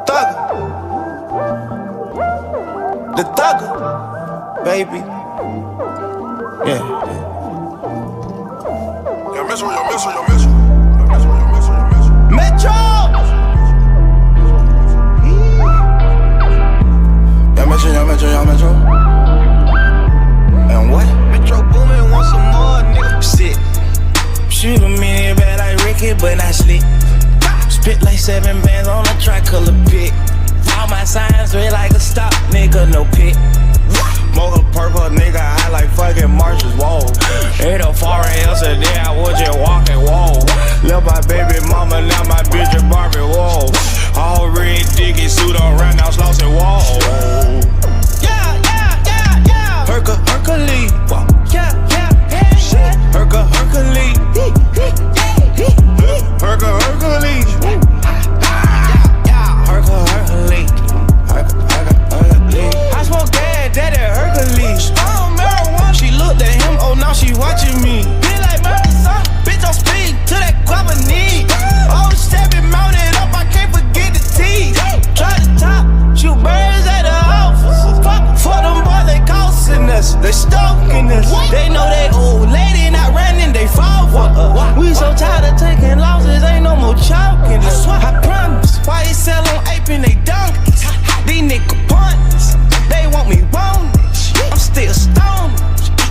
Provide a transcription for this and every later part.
Thugger. The thugger, baby. Yeah. Metro. Y'all Metro. And what? Metro Boomin want some more, nigga. Shit. Shoot a minute bad like Ricky, but not slick. Spit like 7 bands on a Crackula pick. All my signs red like a stop, nigga, no pick. Mocha purple, nigga, high like fucking Marshall's wall. Ain't no foreign yesterday, I was just walking, whoa. Love my baby mama, now my bitch is Barbie, whoa. All red diggy suit on, round out, lost it, whoa. Hercules, whoa. Hercules. Hercules. I smoke gas, daddy Hercules. Marijuana, she looked at him, oh now she watching me. Be like murder, son, bitch on speed to that guava knee. Oh, stepping mounted up, I can't forget the teeth. Try to top, shoot birds at the office. For them boys, they costing us, they stalking us. They know they old lady not running, they fall for us. We so tired of taking losses, ain't no more chalking us. I promise, why they sell on aping they donkeys? These nigga punts, they want me wrong. I'm still stoned,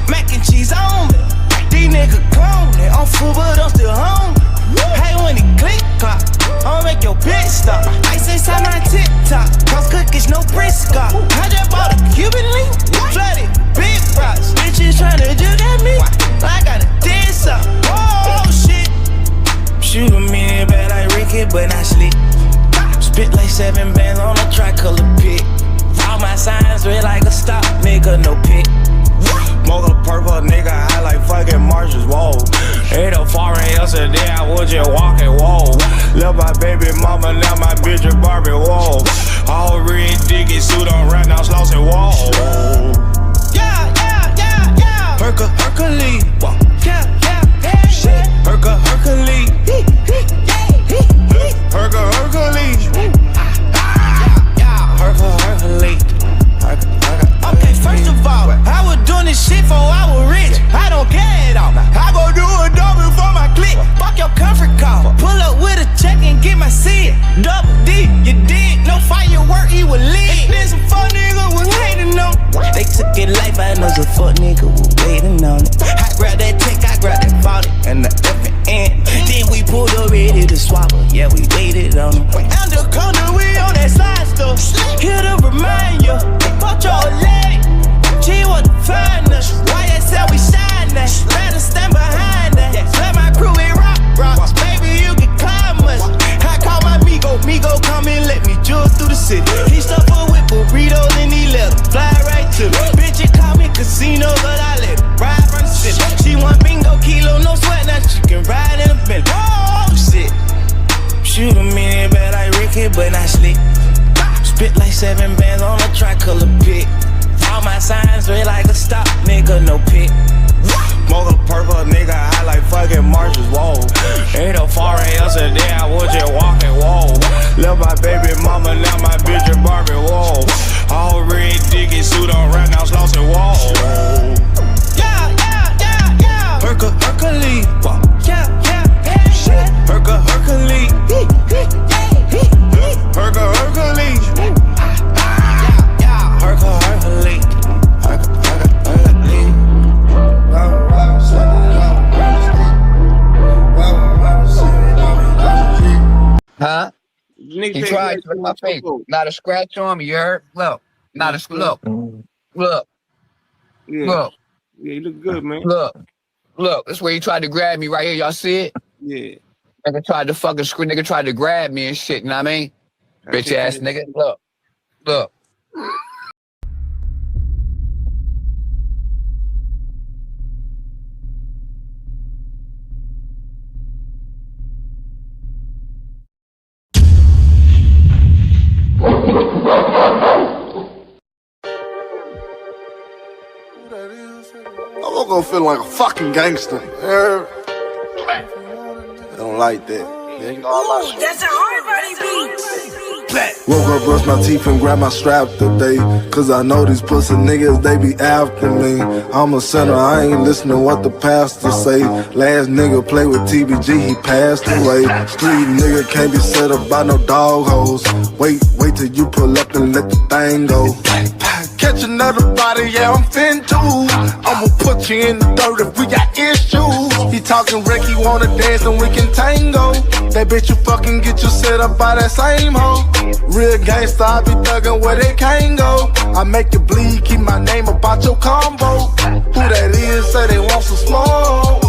mac and cheese on me. These niggas clone, they on food but I'm still home. Hey, when it click clock, I'll make your bitch stop. Ice inside my TikTok, cause cookies no Briscoe. I just bought a Cuban link, flooded, big fries. Bitches tryna jug at me, like I done did something. Oh shit. Shoot a minute bad like Ricky, but not slick. Spit like 7 bands on a Crackula pick. All my signs red like a stop, nigga, no pick. Mocha purple, nigga, high like fucking Marshall's wall. Ain't no foreign yesterday, I was just walking, whoa. Love my baby mama, now my bitch is Barbie, whoa. All red diggy suit on, round out, lost it, whoa. Hercules, whoa. Hercules. Hercules. Okay, first of all, I was doing this shit before I was rich. I don't care at all. I gon' do a double for my clique. Fuck your comfort call. Pull up with a check and get my seat. Double D, you did no firework, he was lit. Then some fuck nigga was hating on. They took it life, I know some fuck nigga was waiting on it. I grabbed that tech, I grabbed that 40 and the FN. Then we pulled up ready to swap her. Yeah, we waited on him. Under corner, we on that side stuff. Here to remind you, fuck your lady. She want to find us. Why they say we shine that? Better stand behind that. Let my crew in rocks. Baby, you can climb us. I call my Migo come and let me jewel through the city. He stuffed her with burritos and he let her fly right to me. Bitch, it call me casino, but I let her ride from the city. She want bingo kilo, no sweat, now she can ride in a Bentley. Oh shit. Shoot a minute bad like Ricky, but not slick. Spit like 7 bands on a Crackula pick. All my signs red like a stop, nigga, no pick. Mocha purple, nigga, high like fucking Marshall's wall. Ain't no foreign yesterday, I was just walking, whoa. Love my baby mama, now my bitch is Barbie, whoa. All red diggy suit on, round out, lost it, whoa. Hercules, whoa. Hercules. Hercules. Huh? He tried to my face. Not a scratch on me, you heard? Look. Not a look. Look. Yeah. Look. Yeah, you look good, man. Look. Look. This where he tried to grab me right here. Y'all see it? Yeah. Nigga tried to fucking screw. Nigga tried to grab me and shit. You know what I mean? Bitch ass nigga. Look. Look. I'm not gonna feel like a fucking gangster. I don't like that. Ooh, that's a hard body beat. Woke up, brushed my teeth and grabbed my strap today. Cause I know these pussy niggas, they be after me. I'm a sinner, I ain't listening to what the pastor say. Last nigga played with TBG, he passed away. Street nigga can't be set up by no dog hoes. Wait till you pull up and let the thing go. Catch another body, yeah, I'm fin too. I'ma put you in the dirt if we got issues. He talking Rick, he wanna dance and we can tango. That bitch you fucking get you set up by that same hoe. Real gangsta, I be thuggin' where they can't go. I make you bleed, keep my name about your combo. Who that is, say they want some smoke.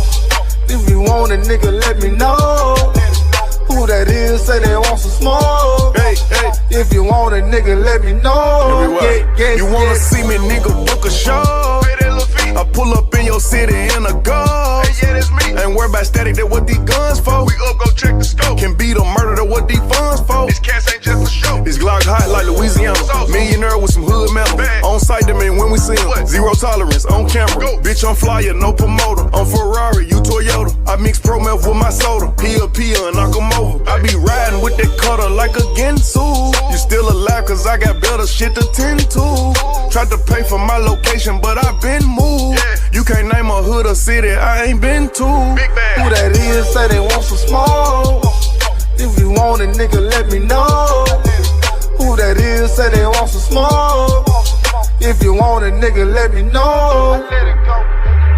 If you want a nigga, let me know. Who that is, say they want some smoke. Hey, hey. If you want a nigga, let me know. You wanna see me, nigga, book a show. I pull up in your city in a ghost. Hey, yeah, that's me. Ain't worried about static, that what these guns for. We up, go check the scope. Can beat or murder, that what these funds for. This cast ain't just a show. This Glock hot like Louisiana. Millionaire with some hood metal. On site, them ain't when we see them. Zero tolerance, on camera. Go. Bitch, I'm flyer, no promoter. I'm Ferrari, you Toyota. I mix Pro Meth with my soda. Pia and knock 'em over. I be riding with that cutter like a Ginsu. You still alive, cause I got better shit to tend to. Tried to pay for my location, but I been moved. Yeah. You can't name a hood or city I ain't been to. Who that is, say they want some smoke. If you want a nigga, let me know. Who that is, say they want some smoke. If you want a nigga, let me know.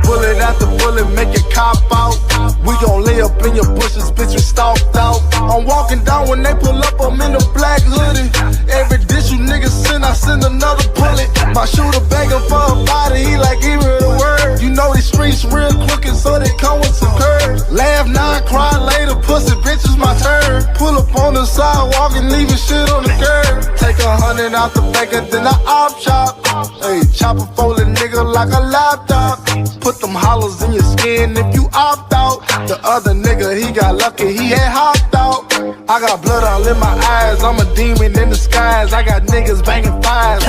Bullet after bullet, make it cop out. We gon' lay up in your bushes, bitch, we stalked out. I'm walking down when they pull up, I'm in the black hoodie. Every dish you niggas send, I send another bullet. My shooter begging for a body, he like, give me the word. You know these streets real crooked, so they come with some curves. Laugh now, cry later, pussy, bitch, it's my turn. Pull up on the sidewalk and leaving shit on the curb. Take 100 out the bank and then I op chop. Hey, chopper fold a nigga like a laptop. Put them hollows in your skin if you opt out. The other nigga, he got lucky, he had hopped out. I got blood all in my eyes, I'm a demon in disguise. I got niggas banging thighs.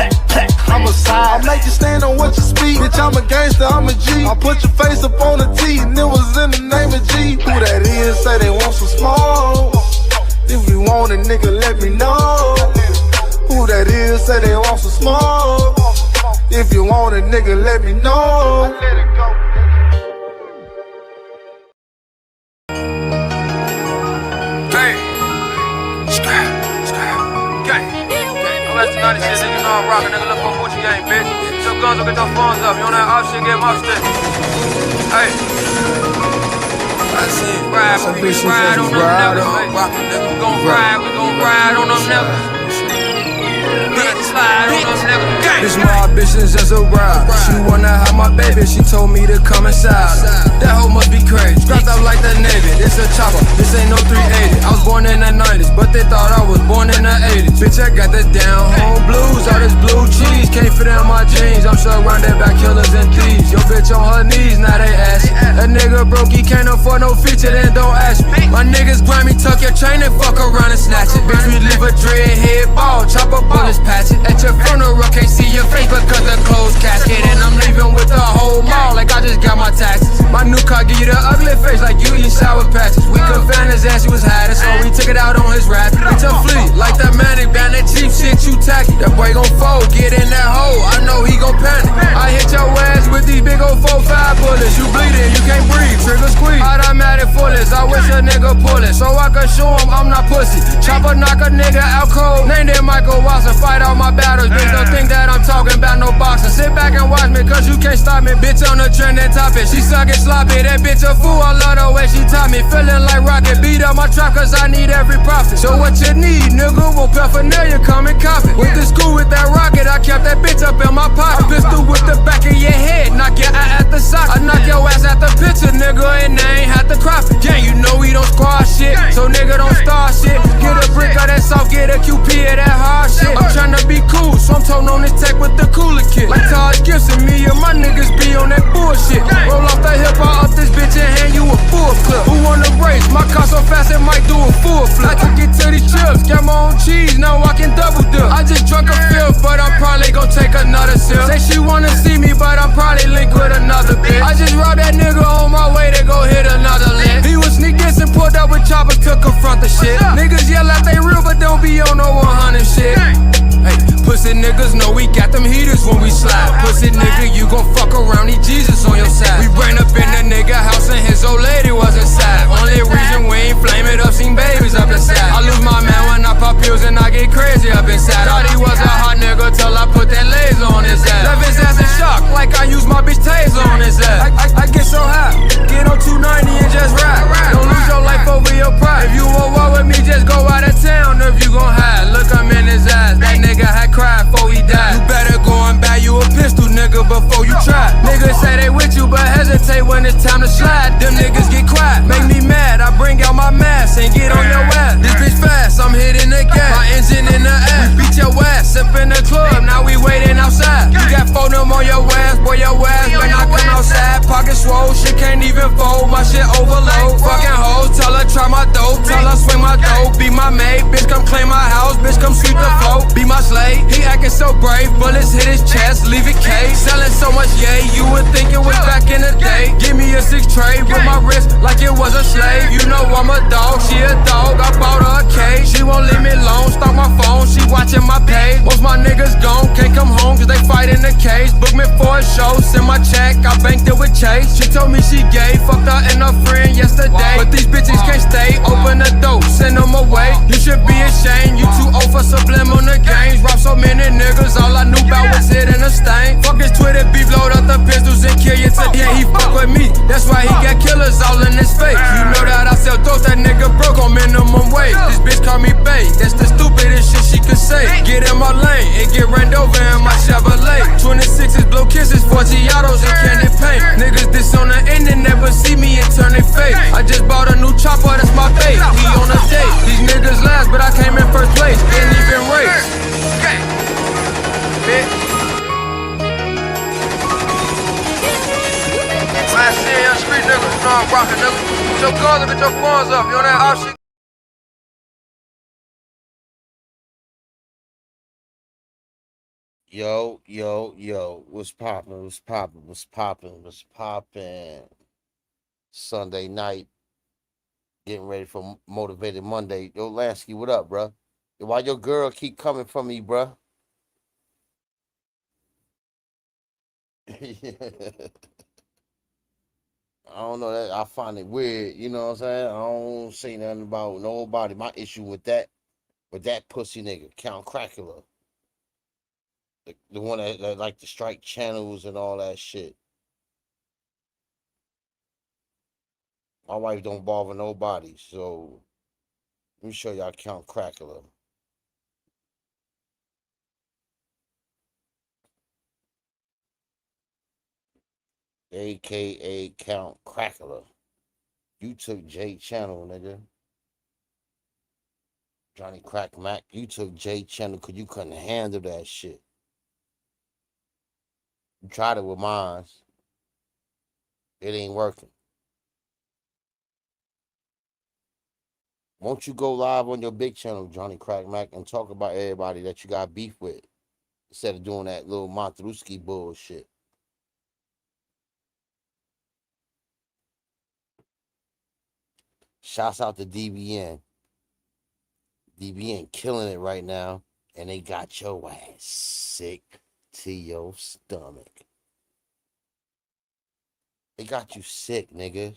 I'm a side. I make you stand on what you speak. Bitch, I'm a gangster, I'm a G. I put your face up on the T, and it was in the name of G. Who that is, say they want some smoke. If you want a nigga, let me know. Who that is, say they want some smoke. If you want a nigga, let me know. Hey, that's the 90 shit, nigga. You know I'm rockin', nigga. Look for Gucci gang, bitch. Some guns will get your phones up. You on that off shit, get them upstairs. Hey. I see it. Ride on them niggas. We gon' ride on them niggas. This my ambitions as a ride. She wanna have my baby, she told me to come inside. That hoe must be crazy, strapped up like the Navy. This a chopper, this ain't no 380. I was born in the 90s, but they thought I was born in the 80s. Bitch, I got the down home blues, all this blue cheese can't fit in my jeans. I'm surrounded by killers and thieves. Your bitch on her knees, now they ask. That nigga broke, he can't afford no feature, then don't ask me. My niggas grimy, tuck your chain and fuck around and snatch it. Bitch, we leave a dreadhead ball, chopper bullets patch it. At your funeral, can't see your face because the closed casket. And I'm leaving with the whole mall like I just got my taxes. My new car give you the ugly face like you eat sour patches. We could find his ass, he was hiding, so we took it out on his rap. Bitch, I'm flea, like that manic band, that cheap shit you tacky. That boy gon' fold, get in that hole, I know he gon' panic. I hit your ass with these big old 4-5 bullets. You bleeding, you can't breathe, trigger squeeze. Automatic fullest, I wish a nigga pull it, so I could show him I'm not pussy. Chopper knock a nigga out cold, named it Michael Watson. Fight all my battles, bitch, don't think that I'm talking about no boxing. Sit back and watch me, cause you can't stop me. Bitch on the trending topic, she suckin' sloppy. That bitch a fool, I love the way she taught me. Feeling like rocket, beat up my trap cause I need every profit. So what you need, nigga, will paraphernalia, come and cop it. Went to school with that rocket, I kept that bitch up in my pocket. Pistol with the back of your head, knock your eye at the socket. I knock your ass at the picture, nigga, and they ain't had to crop it. Yeah, you know we don't squash shit, so nigga don't start shit. Get a brick of that soft, get a QP of that hard shit. I'm tryna be cool, so I'm toting on this tech with the cooler kid. Like Todd Gibson, me and my niggas be on that bullshit. Roll off the hip, I up this bitch and hand you a full clip. Who wanna race? My car so fast it might do a full flip. I took it to these trips, got my own cheese, now I can double dip. I just drunk a fifth, but I'm probably gon' take another sip. Say she wanna see me, but I'm probably linked with another bitch. I just robbed that nigga on my way to go hit another lick. He was sneak dissing, pulled up with choppers, took confront the shit. Niggas yell out they real, but don't be on no 100 shit. Hey, pussy niggas know we got them heaters when we slide. Pussy nigga, you gon' fuck around, need Jesus on your side. We ran up in the nigga house and his old lady was inside. Only reason we ain't flame it up, seen babies up inside. I lose my man when I pop pills and I get crazy up inside. Thought he was a hot nigga till I put that laser on his ass. Left his ass in shock, like I used my bitch taser on his ass. I get so high, get on 290 and just ride. Don't lose your life over your pride. If you want war with me, just go out of town if you gon' hide. Look him in his eyes, that nigga had cried before he died. You better go and buy you a pistol, nigga, before you try. Niggas say they with you, but hesitate when it's time to slide. Them niggas get quiet, make me mad. I bring out my mask and get on your ass. This bitch fast, I'm hitting the gas. My engine in the ass. We beat your ass up in the club, now we waiting outside. You got phonem on your ass, boy, your ass better not come outside. Pocket swole, shit can't even fold, my shit overload. Fucking hoes, tell her try my dope, tell her swing my dope. Be my maid, bitch come claim my house, bitch come sweep the floor. Be my slave, he acting so brave, bullets hit his chest, leave it caged. Selling so much yay, you would think it was back in the day. Give me a 6 tray with my wrist like it was a slave. You know I'm a dog, she a dog, I bought her a cage. She won't leave me alone, stalk my phone, she watching my page. Most my niggas gone, can't come home cause they fight in the cage. Book me for a show, send my check, I banked it with Chase. She told me she gay, fucked her and her friend yesterday. But these bitches can't stay, open the door, send them away. You should be ashamed, you too old for subliminal games. Rob so many niggas, all I knew about was hitting a stain. Fuck his Twitter beef, load up the pistols and kill you today. Yeah, he fuck with me, that's why he got killers all in his face. You know that I sell dope, that nigga broke on minimum wage. This bitch call me bae, that's the stupidest shit she could say. Get in my lane and get ran over in my Chevrolet. 26s, blow kisses, 40 autos and candy paint. Niggas this on the internet but see me and turn their face. I just bought a new chopper, that's my bait. We on a date, these niggas last but I came in first place, didn't even race. When I see young street niggas, you know I'm rockin', nigga. Put your guns up, get your phones up. You on that off shit? Yo, what's poppin'? Sunday night, getting ready for Motivated Monday. Yo, Lansky, what up, bruh? Why your girl keep coming for me, bruh? I don't know, that I find it weird, you know what I'm saying? I don't say nothing about nobody. My issue with that pussy nigga, Count Crackula. The one that like to strike channels and all that shit. My wife don't bother nobody, so let me show y'all Count Crackula. AKA Count Crackula. You took J channel, nigga. Johnny Crack Mac, you took J channel because you couldn't handle that shit. You tried it with mine. It ain't working. Won't you go live on your big channel, Johnny Crack Mac, and talk about everybody that you got beef with instead of doing that little Montrusky bullshit? Shouts out to DBN. DBN killing it right now, and they got your ass sick to your stomach. They got you sick, nigga.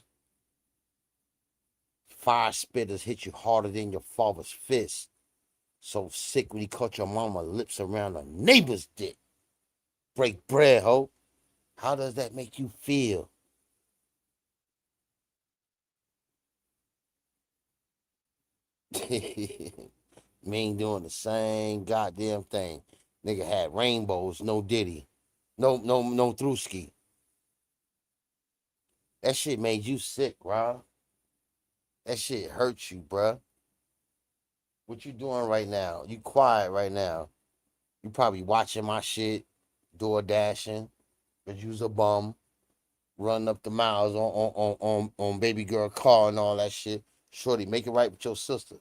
Fire spitters hit you harder than your father's fist. So sick when he caught your mama lips around a neighbor's dick. Break bread, ho. How does that make you feel? Me ain't doing the same goddamn thing. Nigga had rainbows, no Diddy. No Thruski. That shit made you sick, bro. That shit hurt you, bruh. What you doing right now? You quiet right now. You probably watching my shit, door dashing, but you's a bum, running up the miles on baby girl car and all that shit. Shorty, make it right with your sister.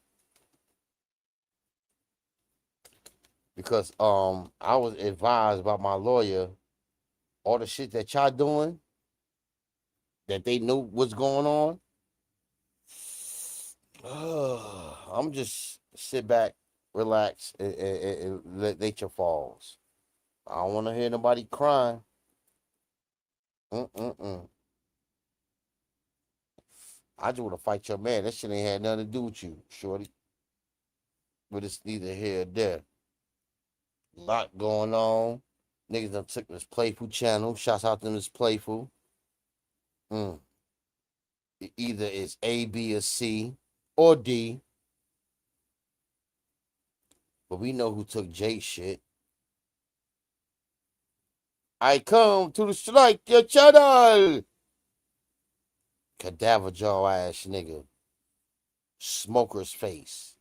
Because I was advised by my lawyer, all the shit that y'all doing, that they knew what's going on. I'm just sit back, relax, and let nature falls. I don't want to hear nobody crying. Mm-mm-mm. I just want to fight your man. That shit ain't had nothing to do with you, shorty. But it's neither here or there. Lot going on. Niggas done took this Playful channel. Shouts out to Mz Playful. Mm. Either it's A, B, or C, or D. But we know who took J shit. I come to strike your channel. Cadaver jaw ass nigga. Smoker's face.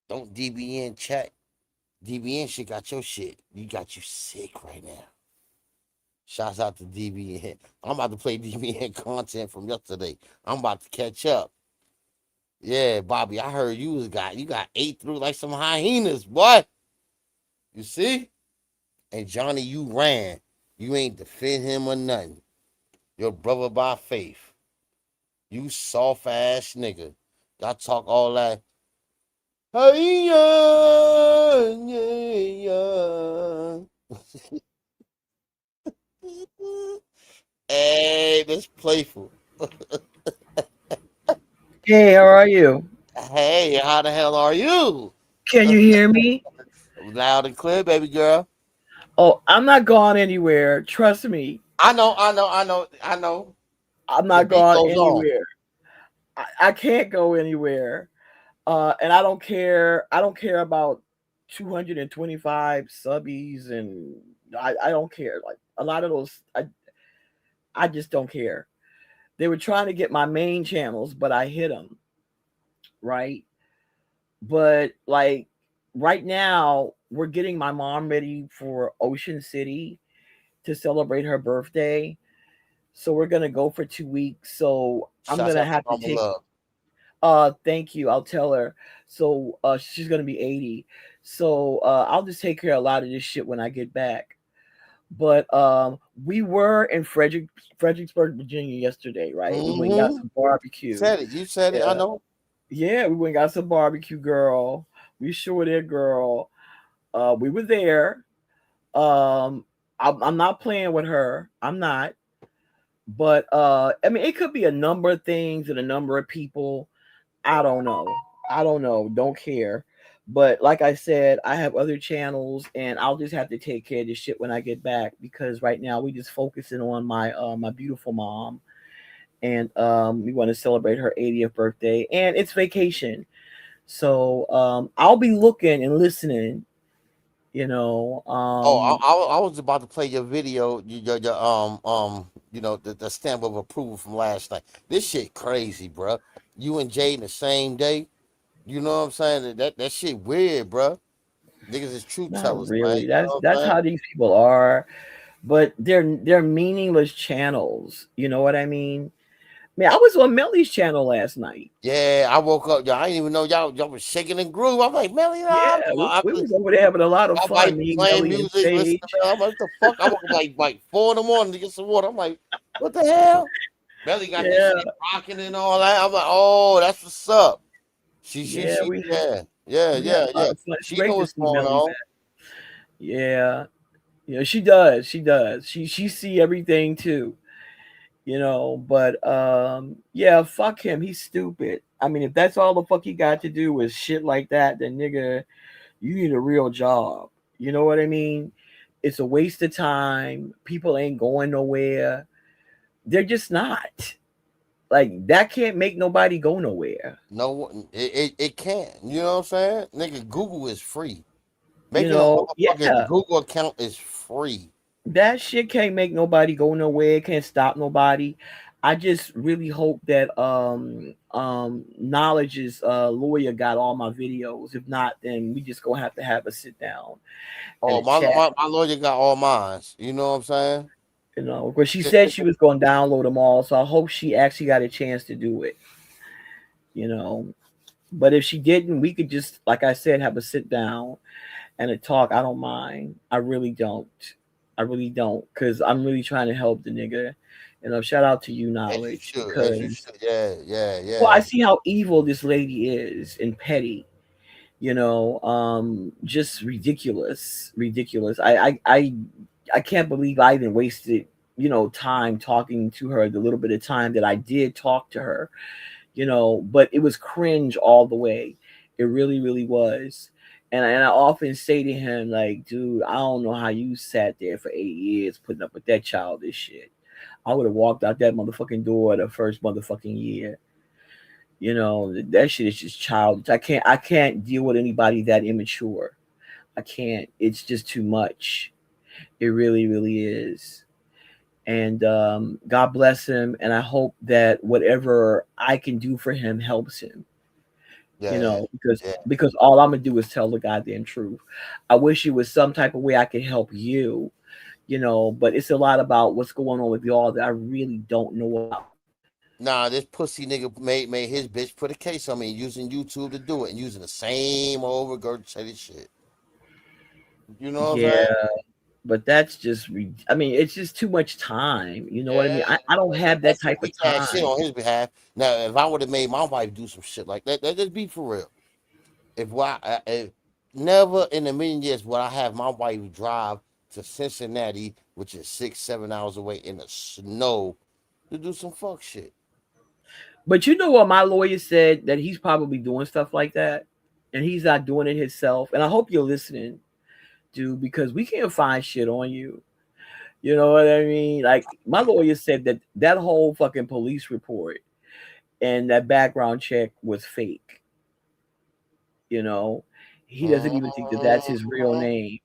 Don't DBN check. DBN shit got your shit. You got you sick right now. Shouts out to DBN. I'm about to play DBN content from yesterday. I'm about to catch up. Yeah, Bobby, I heard you got ate through like some hyenas, boy. You see? And Johnny, you ran. You ain't defend him or nothing. Your brother by faith. You soft ass nigga. Y'all talk all that. Hey, yeah. Hey, that's Playful. Hey, how are you? Hey, how the hell are you? Can you hear me? Loud and clear, baby girl. Oh, I'm not going anywhere. Trust me. I know. I'm The not beat going goes on. anywhere. I can't go anywhere. And I don't care. I don't care about 225 subbies, and I don't care. Like a lot of those, I just don't care. They were trying to get my main channels, but I hit them, right? But like right now, we're getting my mom ready for Ocean City to celebrate her birthday. So we're gonna go for 2 weeks. So I'm Shouts gonna out to have to Mama take. Love. Thank you. I'll tell her. So she's gonna be 80. So I'll just take care of a lot of this shit when I get back. But we were in Fredericksburg, Virginia yesterday, right? We went and got Mm-hmm. some barbecue. Said it. You said it. I Yeah, know. yeah. We went and got some barbecue, girl. We sure did, girl. We were there. Um, I'm not playing with her. I'm not. But I mean, it could be a number of things and a number of people. I don't know. I don't know. Don't care. But like I said, I have other channels, and I'll just have to take care of this shit when I get back, because right now we just focusing on my beautiful mom, and we want to celebrate her 80th birthday, and it's vacation. So I'll be looking and listening. You know, Oh, I was about to play your video, the stamp of approval from last night. This shit crazy, bro. You and Jay in the same day. You know what I'm saying? That shit weird, bro. Niggas is truth not tellers, man. really. You know what That's I'm saying? how these people are, but they're meaningless channels. You know what I mean? I mean, I was on Melly's channel last night. Yeah, I woke up, y'all. I didn't even know y'all was shaking and groove. I'm like, Melly, Yeah, we was over there having a lot of I'm fun. like Me, playing Melly, and music, listening. Sage. I'm like, what the fuck? I woke up like 4 in the morning to get some water. I'm like, what the hell? Melly got that Yeah, shit rocking and all that. I'm like, oh, that's what's up. yeah, we had a lot Yeah. of fun. It's She great know to what's see going Melly on. back. Yeah, you know she does. She does. She see everything too. You know, but yeah, fuck him. He's stupid. I mean, if that's all the fuck he got to do is shit like that, then nigga, you need a real job. You know what I mean? It's a waste of time. People ain't going nowhere. They're just not. Like that can't make nobody go nowhere. No one, it can't. You know what I'm saying? Nigga, Google is free. You Making a know, motherfucking yeah, Google account is free. that shit can't make nobody go nowhere. It can't stop nobody. I just really hope that Knowledge's lawyer got all my videos. If not, then we just gonna have a sit down and Oh, a chat. my lawyer got all mines. You know what I'm saying? You know, because she said she was gonna download them all, so I hope she actually got a chance to do it. You know, but if she didn't, we could just, like I said, have a sit down and a talk. I don't mind. I really don't. I really don't, because I'm really trying to help the nigga. Shout out to you, Knowledge, As you because should. Yeah, yeah, well, I yeah. see how evil this lady is and petty. Just ridiculous, ridiculous. I can't believe I even wasted time talking to her, the little bit of time that I did talk to her. But it was cringe all the way. It really, really was. And I often say to him, like, dude, I don't know how you sat there for 8 years putting up with that childish shit. I would have walked out that motherfucking door the first motherfucking year. That shit is just childish. I can't deal with anybody that immature. I can't. It's just too much. It really, really is. And God bless him. And I hope that whatever I can do for him helps him. Yeah, Because yeah. all I'm gonna do is tell the goddamn truth. I wish it was some type of way I could help you. But it's a lot about what's going on with y'all that I really don't know about. Nah, this pussy nigga made his bitch put a case on me using YouTube to do it and using the same old regurgitated shit. You know what I'm saying? Yeah, but that's just, I mean, it's just too much time. You know what I mean? Yeah, I don't have that that's some type of weak ass shit time. on his behalf. Now, if I would have made my wife do some shit like that, let's be for real. If never in a million years would I have my wife drive to Cincinnati, which is 6-7 hours away in the snow, to do some fuck shit. But you know what my lawyer said, that he's probably doing stuff like that and he's not doing it himself. And I hope you're listening, dude, because we can't find shit on you. You know what I mean? Like, my lawyer said that whole fucking police report and that background check was fake. He doesn't even think that that's his real Mhm, name.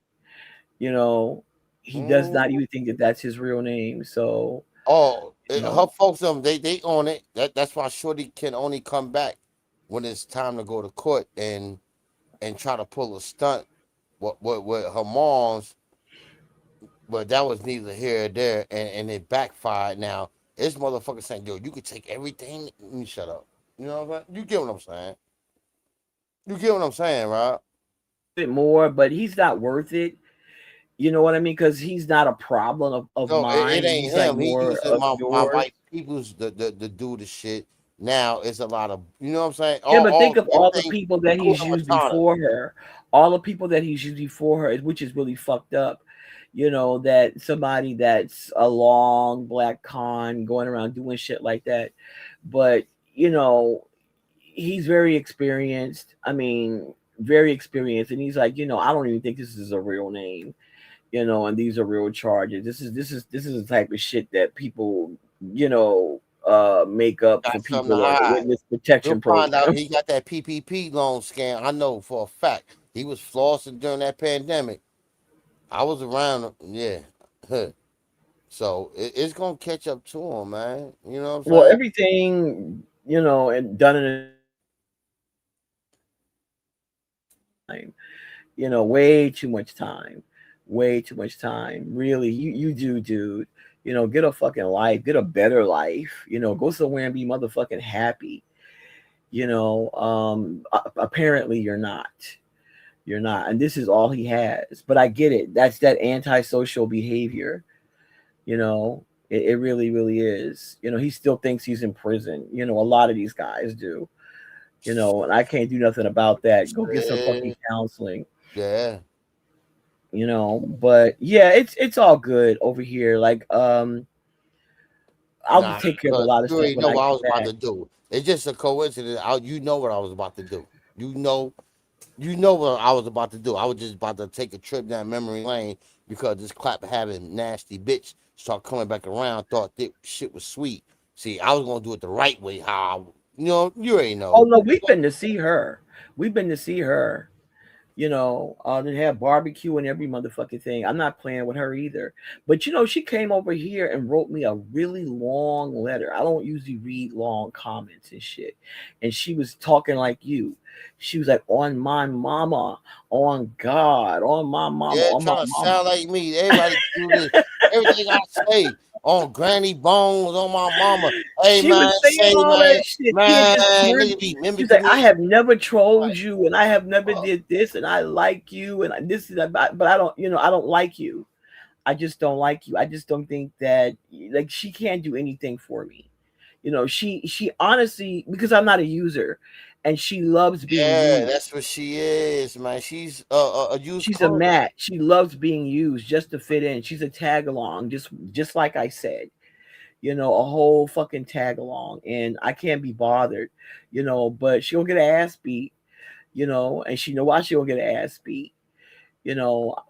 You know, he does not mhm. even think that that's his real name. So, Oh, you her know, folks, they own it. That's why Shorty can only come back when it's time to go to court and try to pull a stunt with her mom's. But that was neither here or there, and it backfired. Now this motherfucker saying, "Yo, you could take everything." Let me shut up. You know what I'm saying? You get what I'm saying? You get what I'm saying, right? bit more, but he's not worth it. You know what I mean? Because he's not a problem of No, it mine. ain't He's like him. He more using of my yours. white people's the do the shit. Now it's a lot of, you know what I'm saying. Yeah, but think All of all the everything people that he's Hakuna used Matata. before her. All the people that he's used before her, which is really fucked up. That somebody that's a long black con going around doing shit like that. But, he's very experienced. I mean, very experienced. And he's like, I don't even think this is a real name, and these are real charges. This is the type of shit that people, make up for Got something to people on the hide. witness You'll protection find out program. he got that PPP loan scam. I know for a fact. He was flossing during that pandemic. I was around. Yeah. Huh. So it's gonna catch up to him, man. You know what I'm Well, saying? everything, and done in a time, way too much time. Way too much time. Really, you do, dude. Get a fucking life, get a better life. Go somewhere and be motherfucking happy. Apparently you're not. You're not. And this is all he has. But I get it. That's that antisocial behavior. It really, really is. He still thinks he's in prison. A lot of these guys do. And I can't do nothing about that. Go get some fucking counseling. Yeah. But yeah, it's all good over here. Like, I'll Nah, just take care of a because lot of you stuff already when know I what I get was about back. to do. It's just a coincidence. You know what I was about to do. You know what I was about to do. I was just about to take a trip down memory lane because this clap having nasty bitch start coming back around. Thought that shit was sweet. See, I was gonna do it the right way. You already Oh know. no, we've been to see her. We've been to see her. They have barbecue and every motherfucking thing. I'm not playing with her either. But she came over here and wrote me a really long letter. I don't usually read long comments and shit. And she was talking like you. She was like, on my mama, on God, on my mama, Yeah, on my trying to mama. sound like me. Everybody do this. Everything I say on Granny Bones, on my mama. Hey She was man, saying all that shit. She had man, just turned. nigga be She's mimicking like, I me. have never trolled Like, you, and I have never fuck. did this, and I like you, and this is about, but I don't, I don't like you. I just don't like you. I just don't think that like she can't do anything for me. She honestly, because I'm not a user, and she loves being Yeah, used. that's what she is, man. She's a used She's a car. mat. She loves being used just to fit in. She's a tag along, just like I said. A whole fucking tag along, and I can't be bothered. But she'll get her ass beat. And she know why she'll get her ass beat.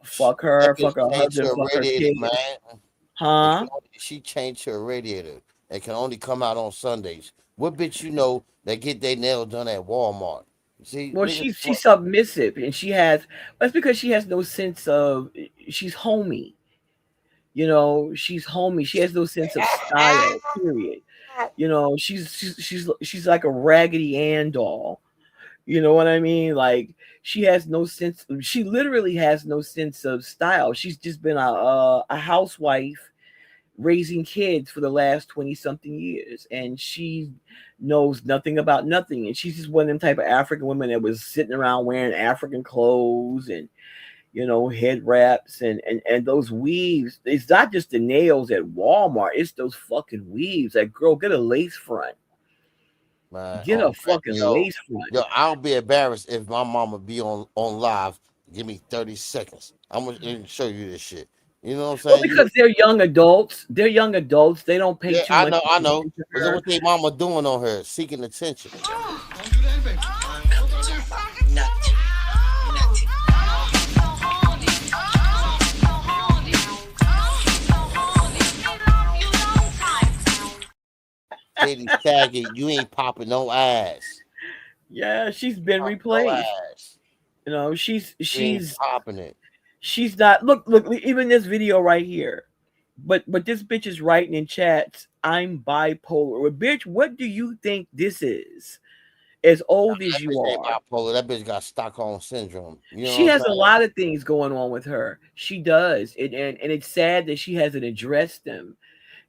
Fuck That her, bitch fuck her changed husband, her fuck her radiator, kids. man. Huh? She changed her radiator. It can only come out on Sundays. What bitch you know that get their nails done at Walmart? See, Well, niggas. she's submissive, and that's because she has no sense of. She's homey. She's homey. She has no sense of style. Period. She's like a Raggedy Ann doll. You know what I mean? Like she has no sense. She literally has no sense of style. She's just been a housewife raising kids for the last 20 something years, and she knows nothing about nothing. And she's just one of them type of African women that was sitting around wearing African clothes and head wraps and those weaves. It's not just the nails at Walmart, it's those fucking weaves. Like, girl, get a lace front. Man, Get a fucking lace front. Yo, I'll be embarrassed if my mama be on live. Give me 30 seconds. I'm gonna show you this shit. You know what I'm saying? Well, because they're young adults. They're young adults. They don't pay too much I know. attention to But her. what their mama doing on her, seeking attention. Katie Saget, you ain't popping no ass. Yeah, she's been replaced. She's popping it. She's not. Look, even this video right here. But this bitch is writing in chats, I'm bipolar. Well, bitch, what do you think this is? As old as you are. Bipolar. That bitch got Stockholm syndrome. She has a lot of things going on with her. She does. And it's sad that she hasn't addressed them.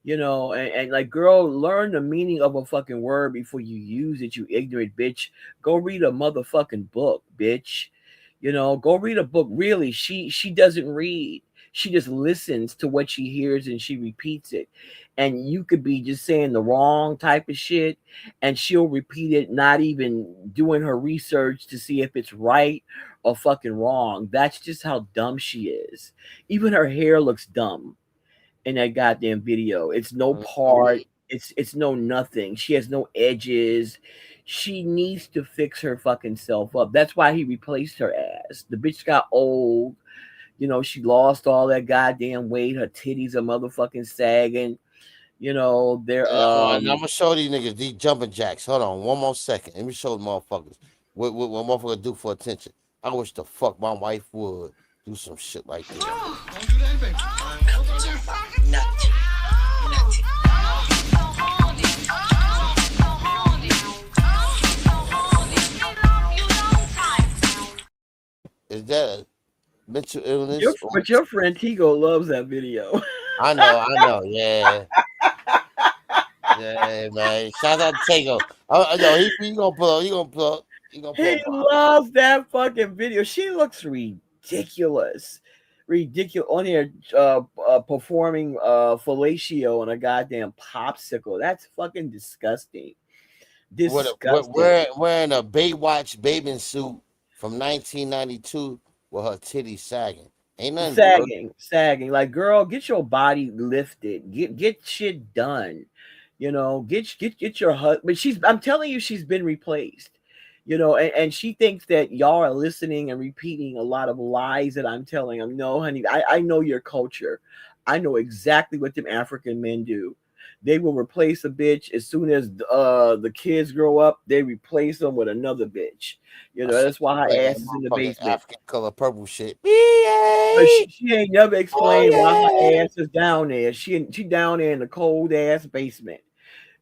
And like, girl, learn the meaning of a fucking word before you use it, you ignorant bitch. Go read a motherfucking book, bitch. Go read a book. Really, she doesn't read. She just listens to what she hears and she repeats it. And you could be just saying the wrong type of shit and she'll repeat it, not even doing her research to see if it's right or fucking wrong. That's just how dumb she is. Even her hair looks dumb in that goddamn video. It's no part. It's no nothing. She has no edges. She needs to fix her fucking self up. That's why he replaced her ass. The bitch got old. She lost all that goddamn weight. Her titties are motherfucking sagging. They're I'm gonna show these niggas these jumping jacks. Hold on, one more second. Let me show the motherfuckers what motherfuckers do for attention. I wish the fuck my wife would do some shit like this. Don't do that, baby. Is that a mental illness? But your friend Tigo loves that video. I know, yeah. Yeah, man. Shout out to Tigo. He gonna pull up. He loves that fucking video. She looks ridiculous on here performing fellatio on a goddamn popsicle. That's fucking disgusting. Wearing a Baywatch bathing suit from 1992 with her titties sagging. Ain't nothing sagging. Like, girl, get your body lifted. Get shit done. Get your husband. But I'm telling you, she's been replaced. And she thinks that y'all are listening and repeating a lot of lies that I'm telling them. No, honey, I know your culture. I know exactly what them African men do. They will replace a bitch as soon as the kids grow up. They replace them with another bitch. That's why her ass is in the basement. African color purple shit. But she ain't never explained why her ass is down there. She down there in the cold ass basement.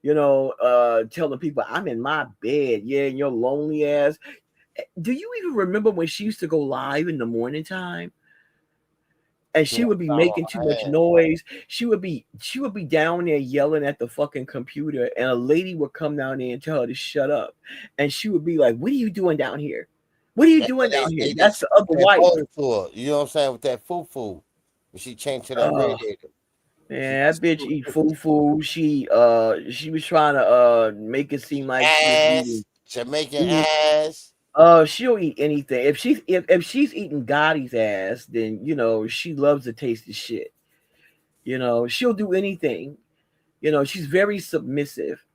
Telling people I'm in my bed. Yeah, and your lonely ass. Do you even remember when she used to go live in the morning time? And she would be making too much noise. She would be down there yelling at the fucking computer, and a lady would come down there and tell her to shut up. And she would be like, "What are you doing down here? What are you doing down here?" That's the other wife. You know what I'm saying? With that foo-foo. When she changed to that radiator. Man, that bitch eat foo. She was trying to make it seem like she was eating Jamaican ass. She'll eat anything. If she's eating Gotti's ass, then you know she loves the taste of shit. You know, she'll do anything. You know, she's very submissive.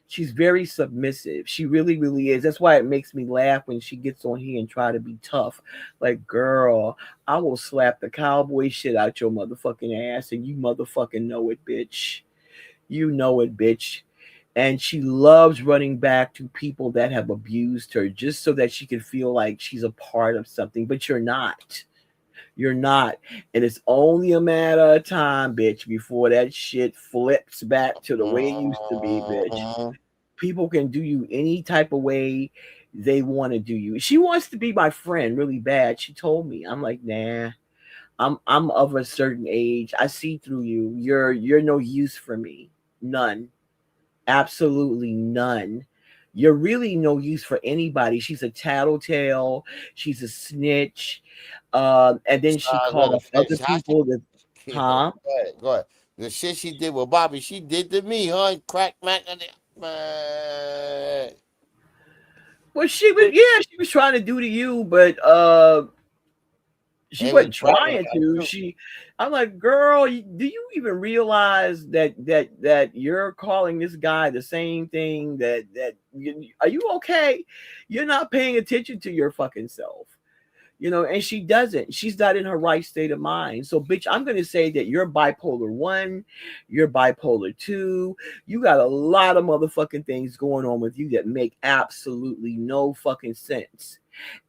She's very submissive. She really, really is. That's why it makes me laugh when she gets on here and try to be tough. Like, girl, I will slap the cowboy shit out your motherfucking ass, and you motherfucking know it, bitch. You know it, bitch. And she loves running back to people that have abused her just so that she can feel like she's a part of something. But you're not. You're not. And it's only a matter of time, bitch, before that shit flips back to the way it used to be, bitch. People can do you any type of way they want to do you. She wants to be my friend really bad. She told me. I'm like, nah. I'm of a certain age. I see through you. You're no use for me. None. Absolutely none. You're really no use for anybody. She's a tattletale. She's a snitch. And then she called other people that, huh? Go ahead. The shit she did with Bobby, she did to me, huh? Crack Mac. Man. Well, she was trying to do to you, but she wasn't trying to. I'm like, girl, do you even realize that you're calling this guy the same thing are you okay? You're not paying attention to your fucking self. You know, and she doesn't. She's not in her right state of mind. So, bitch, I'm going to say that you're bipolar 1, you're bipolar 2. You got a lot of motherfucking things going on with you that make absolutely no fucking sense.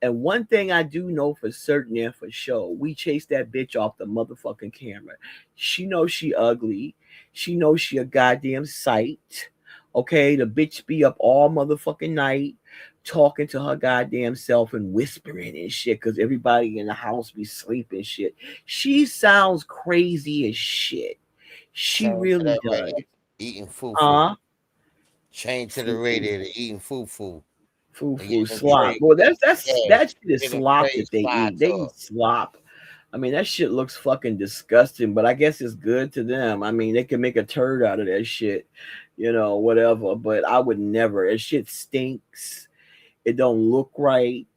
And one thing I do know for certain and for sure, we chased that bitch off the motherfucking camera. She knows she ugly. She knows she a goddamn sight. Okay, the bitch be up all motherfucking night talking to her goddamn self and whispering and shit because everybody in the house be sleeping shit. She sounds crazy as shit. She really does. Eating foo. Chain to the radiator, eating foo. Foo slop. Well, that shit is slop that they eat. They eat slop. I mean, that shit looks fucking disgusting, but I guess it's good to them. I mean, they can make a turd out of that shit, you know, whatever. But I would never. That shit stinks. It don't look right.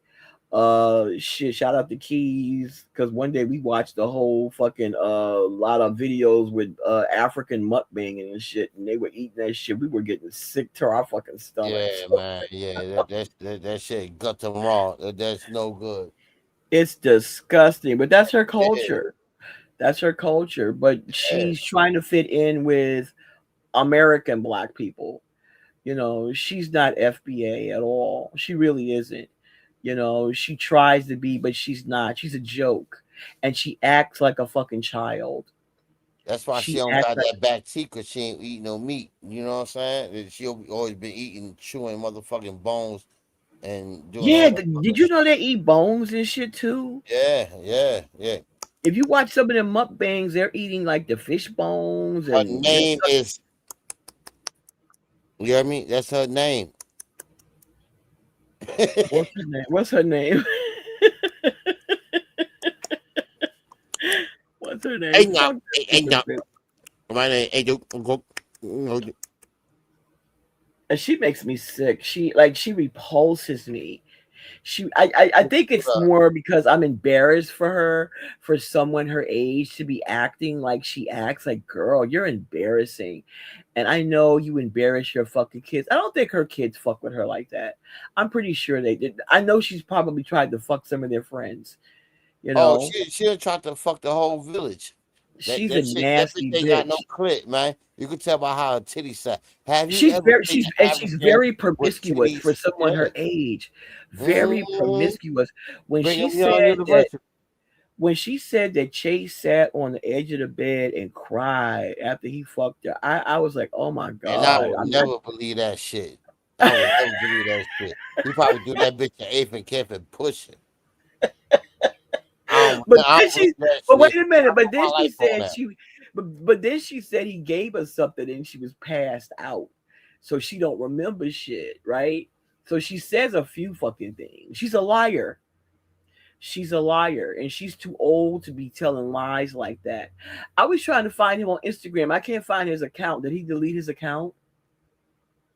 Shit, shout out to Keys, because one day we watched the whole fucking lot of videos with African mukbanging and shit, and they were eating that shit. We were getting sick to our fucking stomachs. Yeah, man. Yeah, that shit gut them raw. That's no good. It's disgusting, but that's her culture. That's her culture. But she's trying to fit in with American black people. You know, she's not FBA at all. She really isn't. You know, she tries to be, but she's not. She's a joke. And she acts like a fucking child. That's why she don't got that back teeth, because she ain't eating no meat. You know what I'm saying? She always been eating, chewing motherfucking bones and doing. Yeah, did you know they eat bones and shit too? Yeah. If you watch some of them mukbangs, they're eating like the fish bones. Her name is. You hear me? That's her name. What's her name? What's her name? My name ain't. And she makes me sick. She repulses me. I think it's more because I'm embarrassed for her, for someone her age to be acting like she acts. Like, girl, you're embarrassing. And I know you embarrass your fucking kids. I don't think her kids fuck with her like that. I'm pretty sure they did. I know she's probably tried to fuck some of their friends. You know, she tried to fuck the whole village. She's a nasty bitch. Got no clit, man. You can tell by how her titties sat. She's very promiscuous for someone her age. Very promiscuous. When she said that Chase sat on the edge of the bed and cried after he fucked her, I was like, oh my God. And I would never believe that shit. I would never believe that shit. He probably do that bitch in 8th and Kemp and push it. But wait a minute. But then she said but then she said he gave her something and she was passed out. So she don't remember shit, right? So she says a few fucking things. She's a liar. She's a liar, and she's too old to be telling lies like that. I was trying to find him on Instagram. I can't find his account. Did he delete his account?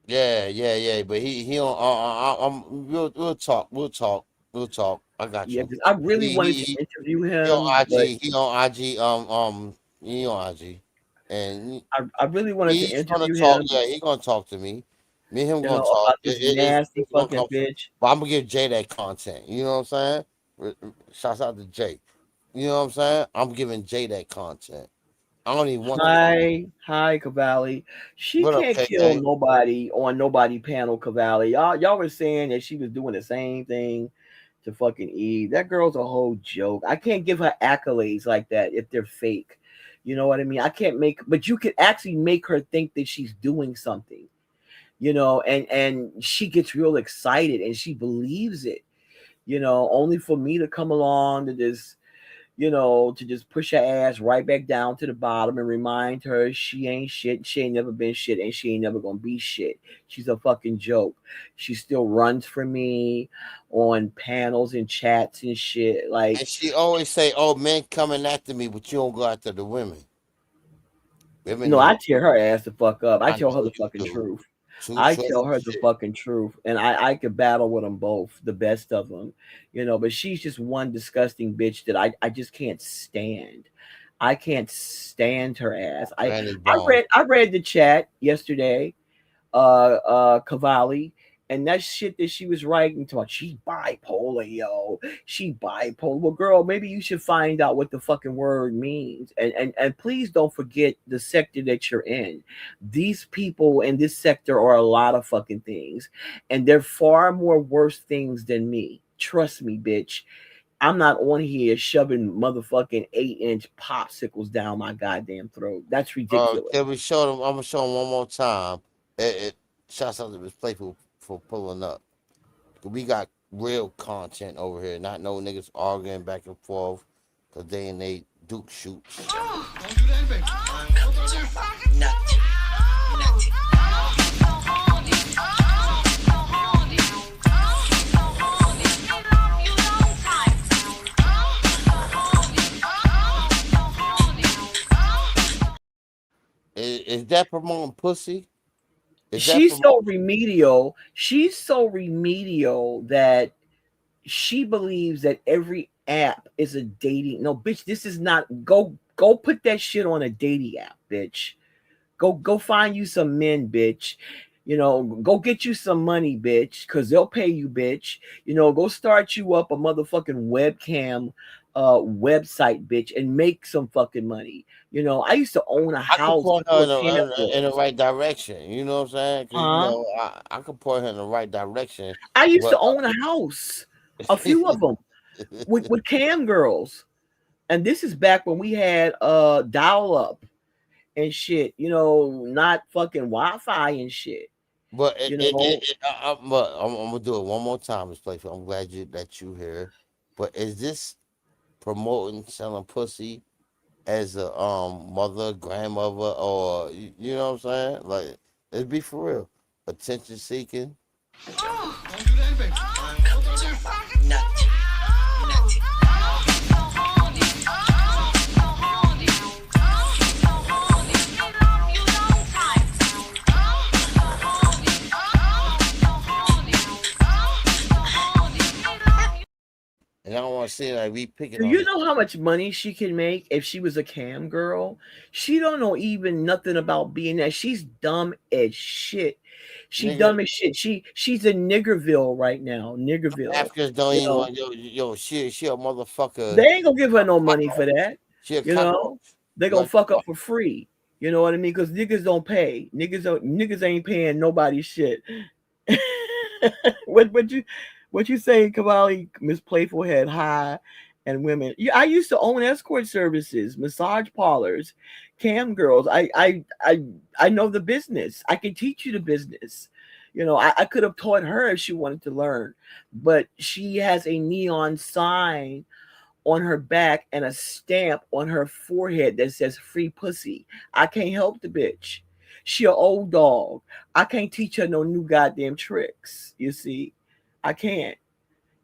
Yeah. But he don't. We'll talk. I got Yeah, you. because I really wanted to interview He on him, but IG. He on IG. He on IG, and I really wanted to he's gonna interview talk. him, Yeah, he gonna talk to me. Me and him gonna talk. about this nasty It's gonna fucking come from. bitch. But I'm gonna give Jay that content. You know what I'm saying? Shouts out to Jay. You know what I'm saying? I'm giving Jay that content. I don't even want the. Hi, Cavalli. She What up, can't kill KK? nobody on nobody panel, Cavalli. Y'all were saying that she was doing the same thing to fucking Eve. That girl's a whole joke. I can't give her accolades like that if they're fake. You know what I mean? I can't make, but you could actually make her think that she's doing something. And she gets real excited and she believes it. Only for me to come along to just push her ass right back down to the bottom and remind her she ain't shit, she ain't never been shit, and she ain't never gonna be shit. She's a fucking joke. She still runs for me on panels and chats and shit. Like, And she always say, "Oh, men coming after me, but you don't go after the women." Women no, I need. tear her ass the fuck up. I I tell know her the you fucking do. truth. Too I short tell for her the shit. fucking truth, and I could battle with them both, the best of them, But she's just one disgusting bitch that I just can't stand. I can't stand her ass. I Granny I Bone. read I read the chat yesterday, Cavalli, and that shit that she was writing about she's bipolar, yo. She bipolar. Well, girl, maybe you should find out what the fucking word means. And please don't forget the sector that you're in. These people in this sector are a lot of fucking things. And they're far more worse things than me. Trust me, bitch. I'm not on here shoving motherfucking 8-inch popsicles down my goddamn throat. That's ridiculous. Can we show them? I'm gonna show them one more time. Shouts out to Mz Playful for pulling up. We got real content over here, not no niggas arguing back and forth because they and they Duke shoots. Don't do that, baby. Is that promoting pussy? She's so remedial. She's so remedial that she believes that every app is a dating. No, bitch, this is not. Go put that shit on a dating app, bitch. Go find you some men, bitch. Go get you some money, bitch, because they'll pay you, bitch. Go start you up a motherfucking webcam website, bitch, and make some fucking money. I used to own a I could house point her in the girls. right direction. You know what I'm saying? 'Cause, Huh? I could point her in the right direction. I used But to own a house, a few of them, with cam girls, and this is back when we had dial up and shit. Not fucking Wi-Fi and shit. but I'm gonna do it one more time. This Playful. I'm glad that you here. But is this promoting selling pussy as a mother, grandmother, or you know what I'm saying? Like, let's be for real. Attention seeking. Don't do that, baby. And I don't want to see like we picking Do on you it. know how much money she can make if she was a cam girl? She don't know even nothing about being that. She's dumb as shit. She Nigga, dumb as shit. She's in Niggerville right now. Niggerville. Africans don't You even know, want she a motherfucker. they ain't gonna give her no money for that. She a You know, cockroach. they gonna Like fuck up for free. You know what I mean? Because niggas don't pay. Niggas ain't paying nobody shit. what you say, Cavalli? Mz Playful had high and women. Yeah, I used to own escort services, massage parlors, cam girls. I know the business. I can teach you the business. I could have taught her if she wanted to learn, but she has a neon sign on her back and a stamp on her forehead that says free pussy. I can't help the bitch. She an old dog. I can't teach her no new goddamn tricks. You see, I can't.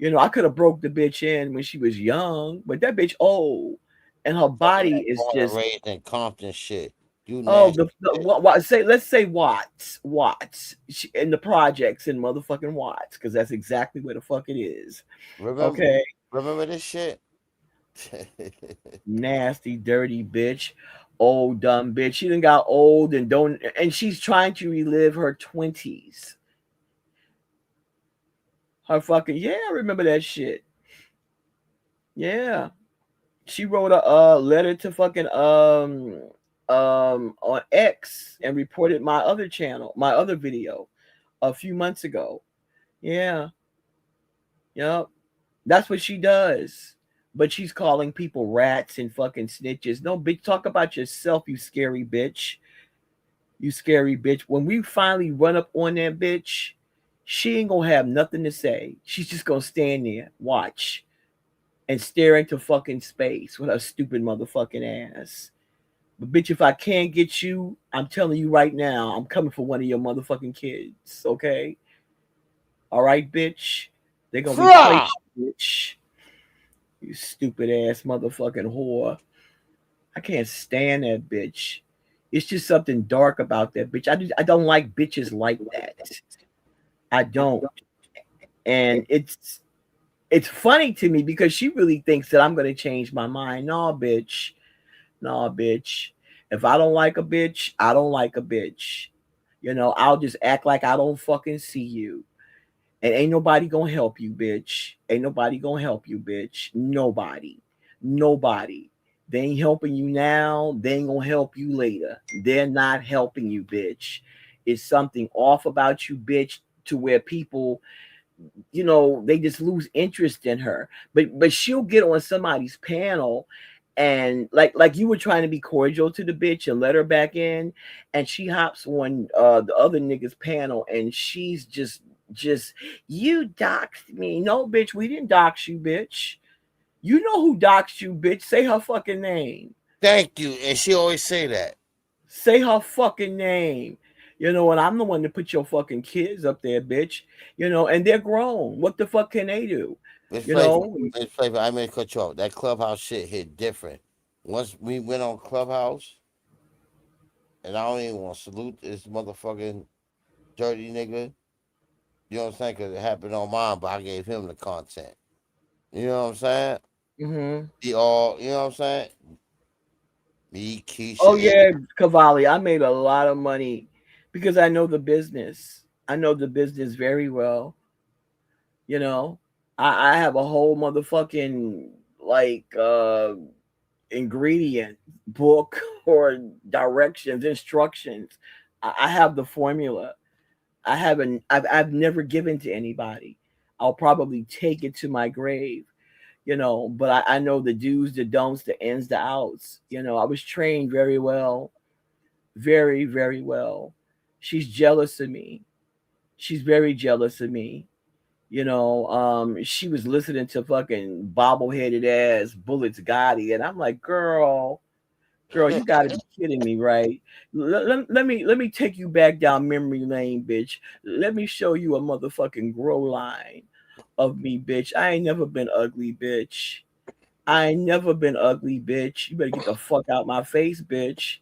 I could have broke the bitch in when she was young, but that bitch old, and her body is Born and just raised in Compton shit. You oh nasty. let's say Watts in the projects in motherfucking Watts, because that's exactly where the fuck it is. Okay, Remember this shit? nasty, dirty bitch, old dumb bitch. She done got old and she's trying to relive her 20s. Her fucking I remember that shit. Yeah, she wrote a letter to fucking on X and reported my other channel, my other video, a few months ago. Yeah, yep, that's what she does. But she's calling people rats and fucking snitches. No, bitch, talk about yourself, you scary bitch. You scary bitch. When we finally run up on that bitch, she ain't gonna have nothing to say. She's just gonna stand there, watch, and stare into fucking space with her stupid motherfucking ass. But bitch, if I can't get you, I'm telling you right now, I'm coming for one of your motherfucking kids. Okay? All right, bitch. They're gonna replace you, bitch. You stupid ass motherfucking whore. I can't stand that bitch. It's just something dark about that bitch. I don't like bitches like that. I don't. And it's funny to me because she really thinks that I'm gonna change my mind. No, bitch. No, bitch. If I don't like a bitch, I don't like a bitch. I'll just act like I don't fucking see you. And ain't nobody gonna help you, bitch. Ain't nobody gonna help you, bitch. Nobody. Nobody. They ain't helping you now. They ain't gonna help you later. They're not helping you, bitch. It's something off about you, bitch, to where people, they just lose interest in her. But she'll get on somebody's panel and like you were trying to be cordial to the bitch and let her back in, and she hops on the other nigga's panel and she's just you doxed me. No, bitch, we didn't dox you, bitch. You know who doxed you, bitch. Say her fucking name. Thank you. And she always say that. Say her fucking name. And I'm the one that put your fucking kids up there, bitch. And they're grown. What the fuck can they do? Mz Playful, I may cut you off. That Clubhouse shit hit different. Once we went on Clubhouse, and I don't even want to salute this motherfucking dirty nigga. You know what I'm saying? Because it happened on mine, but I gave him the content. You know what I'm saying? Mm-hmm. You know what I'm saying? Me, Keisha. Oh yeah, Cavalli. I made a lot of money because I know the business. I know the business very well. I have a whole motherfucking like ingredient book or directions, instructions. I have the formula. I've never given to anybody. I'll probably take it to my grave. But I know the do's, the don'ts, the ins, the outs. I was trained very well, very, very well. She's jealous of me. She's very jealous of me. She was listening to fucking bobbleheaded ass Bullets Gotti, and I'm like, girl, you gotta be kidding me, right? Let me take you back down memory lane, bitch. Let me show you a motherfucking grow line of me, bitch. I ain't never been ugly, bitch. I ain't never been ugly, bitch. You better get the fuck out my face, bitch.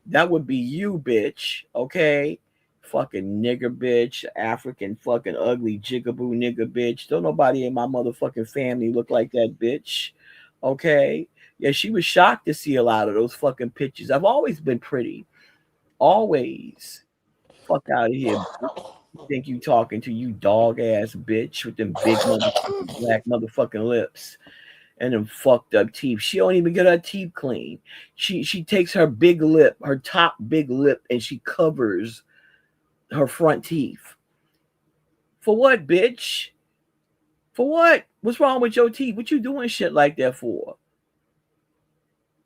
That would be you, bitch. Okay? Fucking nigger, bitch. African fucking ugly jigaboo nigger, bitch. Don't nobody in my motherfucking family look like that, bitch. Okay? Yeah, she was shocked to see a lot of those fucking pictures. I've always been pretty. Always. Fuck out of here. You think you talking to, you dog ass bitch with them big motherfucking black motherfucking lips and them fucked up teeth. She don't even get her teeth clean. She takes her big lip, her top big lip, and she covers her front teeth. For what, bitch? For what? What's wrong with your teeth? What you doing shit like that for?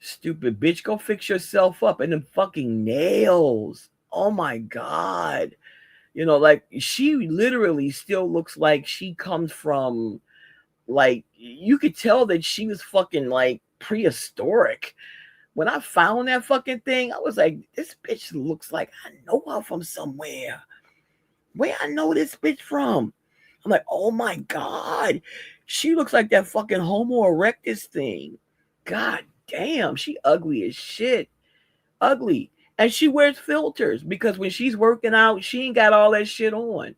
Stupid bitch, go fix yourself up. And them fucking nails. Oh my God. Like she literally still looks like she comes from, like, you could tell that she was fucking like prehistoric. When I found that fucking thing, I was like, this bitch looks like I know her from somewhere. Where I know this bitch from? I'm like, oh my God. She looks like that fucking Homo erectus thing. God damn, she ugly as shit. Ugly. And she wears filters because when she's working out, she ain't got all that shit on.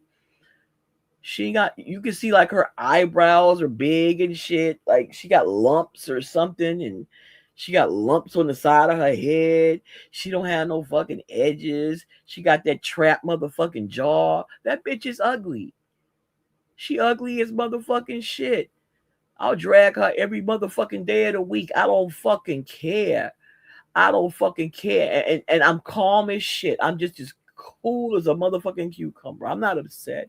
She got, you can see like her eyebrows are big and shit. Like she got lumps or something, and she got lumps on the side of her head. She don't have no fucking edges. She got that trap motherfucking jaw. That bitch is ugly. She ugly as motherfucking shit. I'll drag her every motherfucking day of the week. I don't fucking care. I don't fucking care. And I'm calm as shit. I'm just as cool as a motherfucking cucumber. I'm not upset.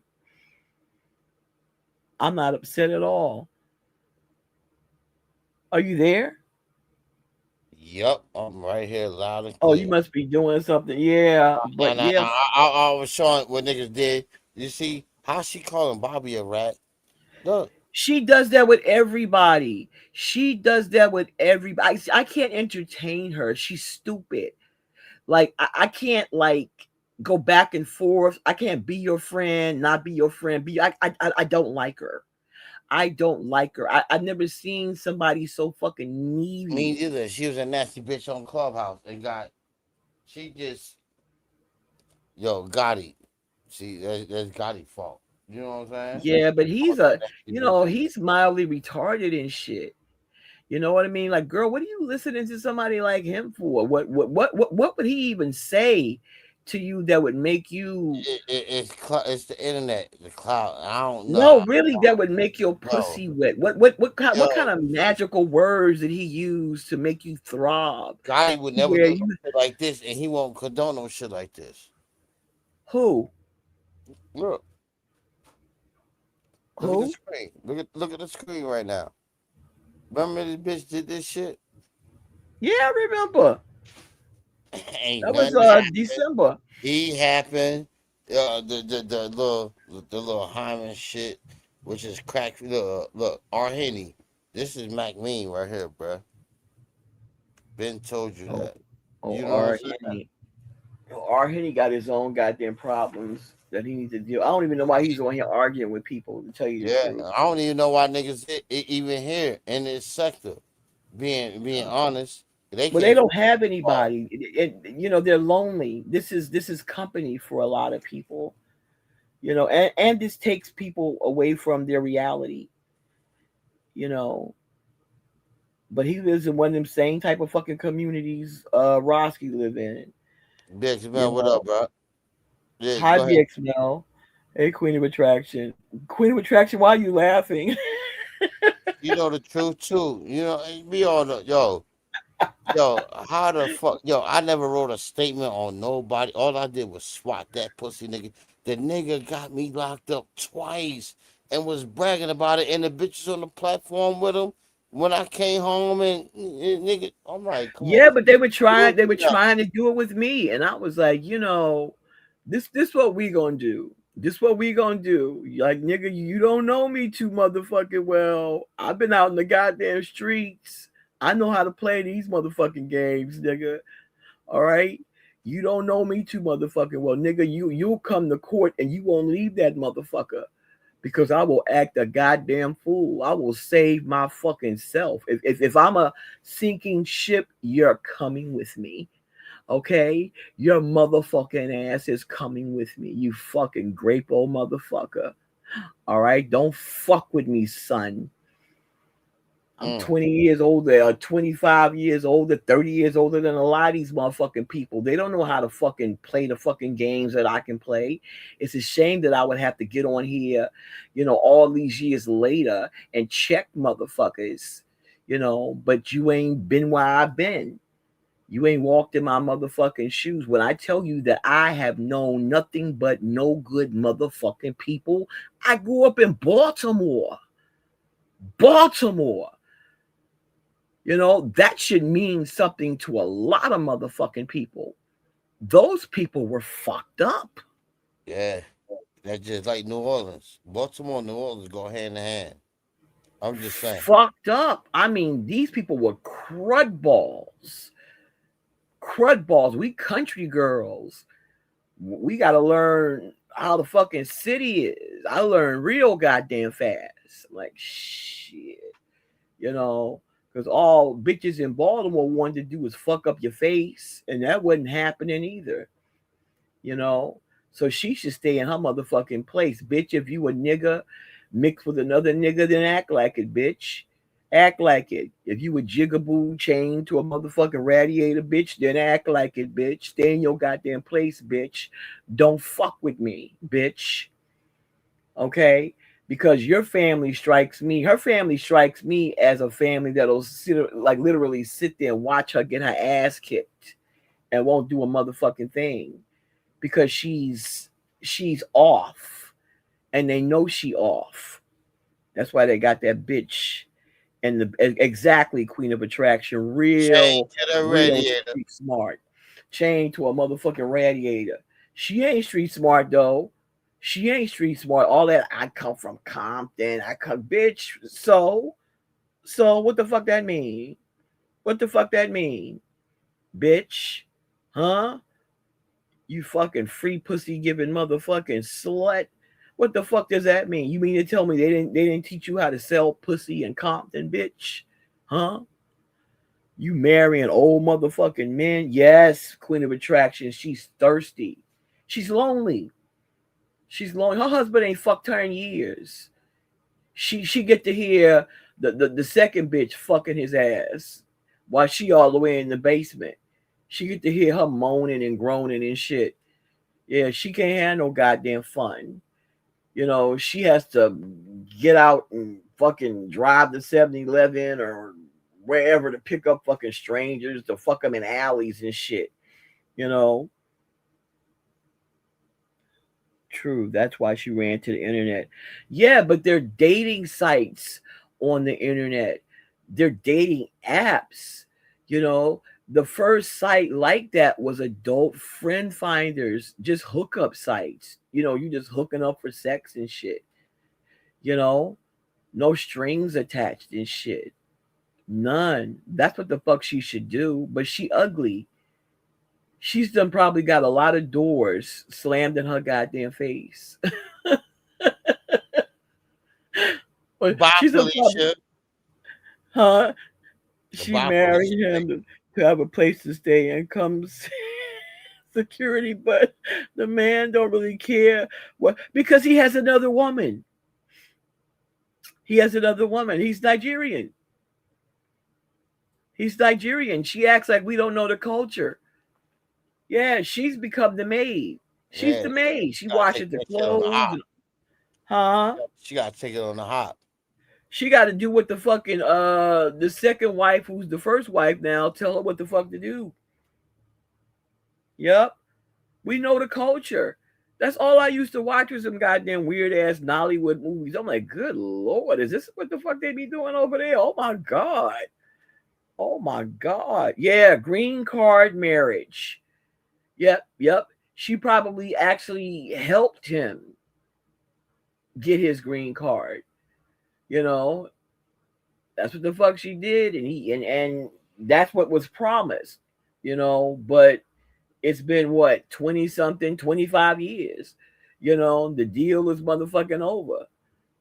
I'm not upset at all. Are you there? Yup, I'm right here loud and clear. Oh, you must be doing something. Yeah. But yeah. I was showing what niggas did. You see how she calling Bobby a rat? Look. She does that with everybody. She does that with everybody. I can't entertain her. She's stupid. Like I can't like go back and forth. I can't be your friend, not be your friend. I don't like her. I don't like her. I've never seen somebody so fucking needy. Me either. She was a nasty bitch on Clubhouse and she just, Gotti. See, that's Gotti's fault. You know what I'm saying? Yeah, but he's he's mildly retarded and shit. You know what I mean? Like, girl, what are you listening to somebody like him for? What would he even say to you that would make you? It's the internet, the cloud. I don't know. No, really, that would make your pussy wet. What kind of magical words did he use to make you throb? Gotti would never do shit like this, and he won't condone no shit like this. Who? Look. Look at the screen. Look at the screen right now. Remember this bitch did this shit? Yeah, I remember. That was December. He happened. The little Hyman shit, which is crack. Look, R. Henny. This is Mac Mean right here, bruh. Ben told you that. You know R. Henny. R. Henny got his own goddamn problems that he needs to deal. I don't even know why he's on here arguing with people, to tell you the truth. I don't even know why niggas even here in this sector. Being honest, they don't have anybody. They're lonely. This is company for a lot of people. And this takes people away from their reality. But he lives in one of them same type of fucking communities Roski live in. Big man, what up, bro? Yeah, hi, BXML. Hey, Queen of Attraction. Queen of Attraction, why are you laughing? You know the truth, too. We all know. Yo, how the fuck? Yo, I never wrote a statement on nobody. All I did was swat that pussy nigga. The nigga got me locked up twice and was bragging about it. And the bitches on the platform with him. When I came home and nigga, I'm like, yeah, but they were trying to do it with me. And I was like, this what we gonna do. This what we gonna do. Like, nigga, you don't know me too motherfucking well. I've been out in the goddamn streets. I know how to play these motherfucking games, nigga. All right? You don't know me too motherfucking well. Nigga, you'll come to court and you won't leave that motherfucker. Because I will act a goddamn fool. I will save my fucking self. If I'm a sinking ship, you're coming with me. Okay? Your motherfucking ass is coming with me. You fucking grape old motherfucker. All right? Don't fuck with me, son. I'm 20 years older, 25 years older, 30 years older than a lot of these motherfucking people. They don't know how to fucking play the fucking games that I can play. It's a shame that I would have to get on here, all these years later and check motherfuckers, but you ain't been where I've been. You ain't walked in my motherfucking shoes. When I tell you that I have known nothing but no good motherfucking people, I grew up in Baltimore. That should mean something to a lot of motherfucking people. Those people were fucked up. Yeah. That's just like New Orleans. Baltimore and New Orleans go hand in hand. I'm just saying. Fucked up. I mean, these people were crud balls. We country girls. We got to learn how the fucking city is. I learned real goddamn fast. I'm like, shit, you know, because all bitches in Baltimore wanted to do was fuck up your face, and that wasn't happening either, you know. So she should stay in her motherfucking place, bitch. If you a nigga mixed with another nigga, then act like it, bitch. Act like it. If you a jigaboo chained to a motherfucking radiator, bitch, then act like it, bitch. Stay in your goddamn place, bitch. Don't fuck with me, bitch. Okay? Because your family strikes me, her family strikes me as a family that'll sit, like literally sit there and watch her get her ass kicked and won't do a motherfucking thing because she's off and they know she off. That's why they got that bitch and the exactly Queen of Attraction, real street smart, chained to a motherfucking radiator. She ain't street smart though. She ain't street smart. All that I come from Compton. I come, bitch. So what the fuck that mean? What the fuck that mean, bitch? Huh? You fucking free pussy giving motherfucking slut. What the fuck does that mean? You mean to tell me they didn't teach you how to sell pussy in Compton, bitch? Huh? You marrying old motherfucking men? Yes, Queen of Attraction. She's thirsty. She's lonely. She's lonely. Her husband ain't fucked her in years. She get to hear the second bitch fucking his ass while she all the way in the basement. She get to hear her moaning and groaning and shit. Yeah, she can't have no goddamn fun. You know, she has to get out and fucking drive to 7-Eleven or wherever to pick up fucking strangers to fuck them in alleys and shit. You know? True. That's why she ran to the internet. Yeah, but they're dating sites on the internet. They're dating apps. You know, the first site like that was adult friend finders, just hookup sites. You know, you just hooking up for sex and shit. You know, no strings attached and shit. None. That's what the fuck she should do. But she ugly. She's done probably got a lot of doors slammed in her goddamn face. She's probably, huh? She married him to have a place to stay and comes security, but the man don't really care what because he has another woman. He has another woman. He's Nigerian. He's Nigerian. She acts like we don't know the culture. Yeah, she's become the maid. She's the maid. She washes the clothes. Huh? She got to take it on the hop. She got to do what the fucking the second wife, who's the first wife now, tell her what the fuck to do. Yep. We know the culture. That's all I used to watch was some goddamn weird ass Nollywood movies. I'm like, good Lord, is this what the fuck they be doing over there? Oh my God. Oh my God. Yeah, green card marriage. Yep. She probably actually helped him get his green card. You know, that's what the fuck she did, and that's what was promised. You know, but it's been what 20-something, 25 years. You know, the deal is motherfucking over.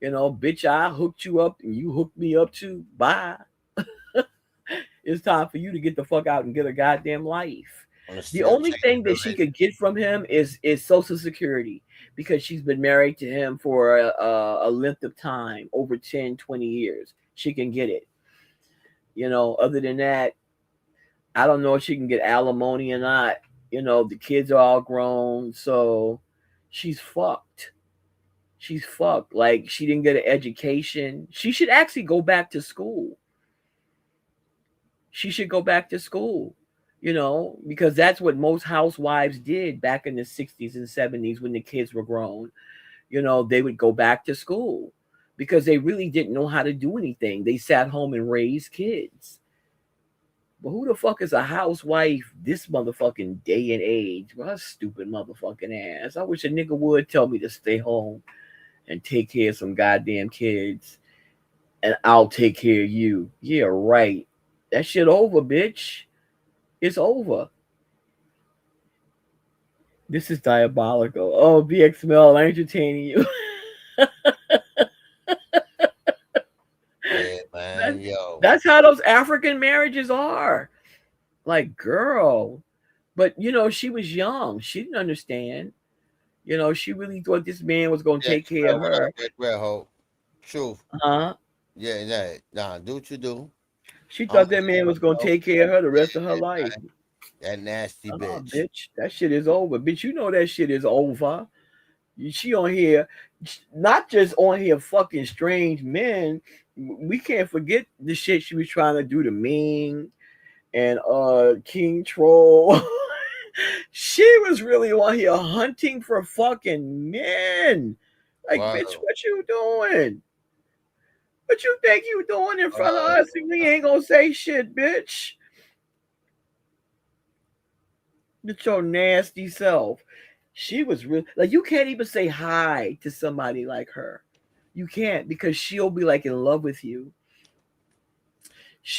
You know, bitch, I hooked you up and you hooked me up too. Bye. It's time for you to get the fuck out and get a goddamn life. The only thing that she could get from him is Social Security because she's been married to him for a length of time, over 10, 20 years. She can get it. You know, other than that, I don't know if she can get alimony or not. You know, the kids are all grown, so she's fucked. She's fucked. Like, she didn't get an education. She should actually go back to school. She should go back to school. You know, because that's what most housewives did back in the 60s and 70s when the kids were grown. You know, they would go back to school because they really didn't know how to do anything. They sat home and raised kids. But who the fuck is a housewife this motherfucking day and age? Well, her stupid motherfucking ass. I wish a nigga would tell me to stay home and take care of some goddamn kids and I'll take care of you. Yeah, right. That shit over, bitch. It's over. This is diabolical. Oh, BXML, I'm entertaining you. Yeah, man, yo. That's how those African marriages are. Like, girl. But she was young. She didn't understand. She really thought this man was gonna take care of her. Red Hope. Truth. Huh? Yeah, nah, do what you do. She thought that man was gonna take care of her the rest of her life. That nasty bitch. Bitch, that shit is over. Bitch, you know that shit is over. She on here, not just on here fucking strange men. We can't forget the shit she was trying to do to Ming and King Troll. She was really on here hunting for fucking men. Like, wow. Bitch, what you doing? What you think you doing in front of us? And we ain't gonna say shit, bitch. With your nasty self. She was really like, you can't even say hi to somebody like her. You can't, because she'll be like in love with you.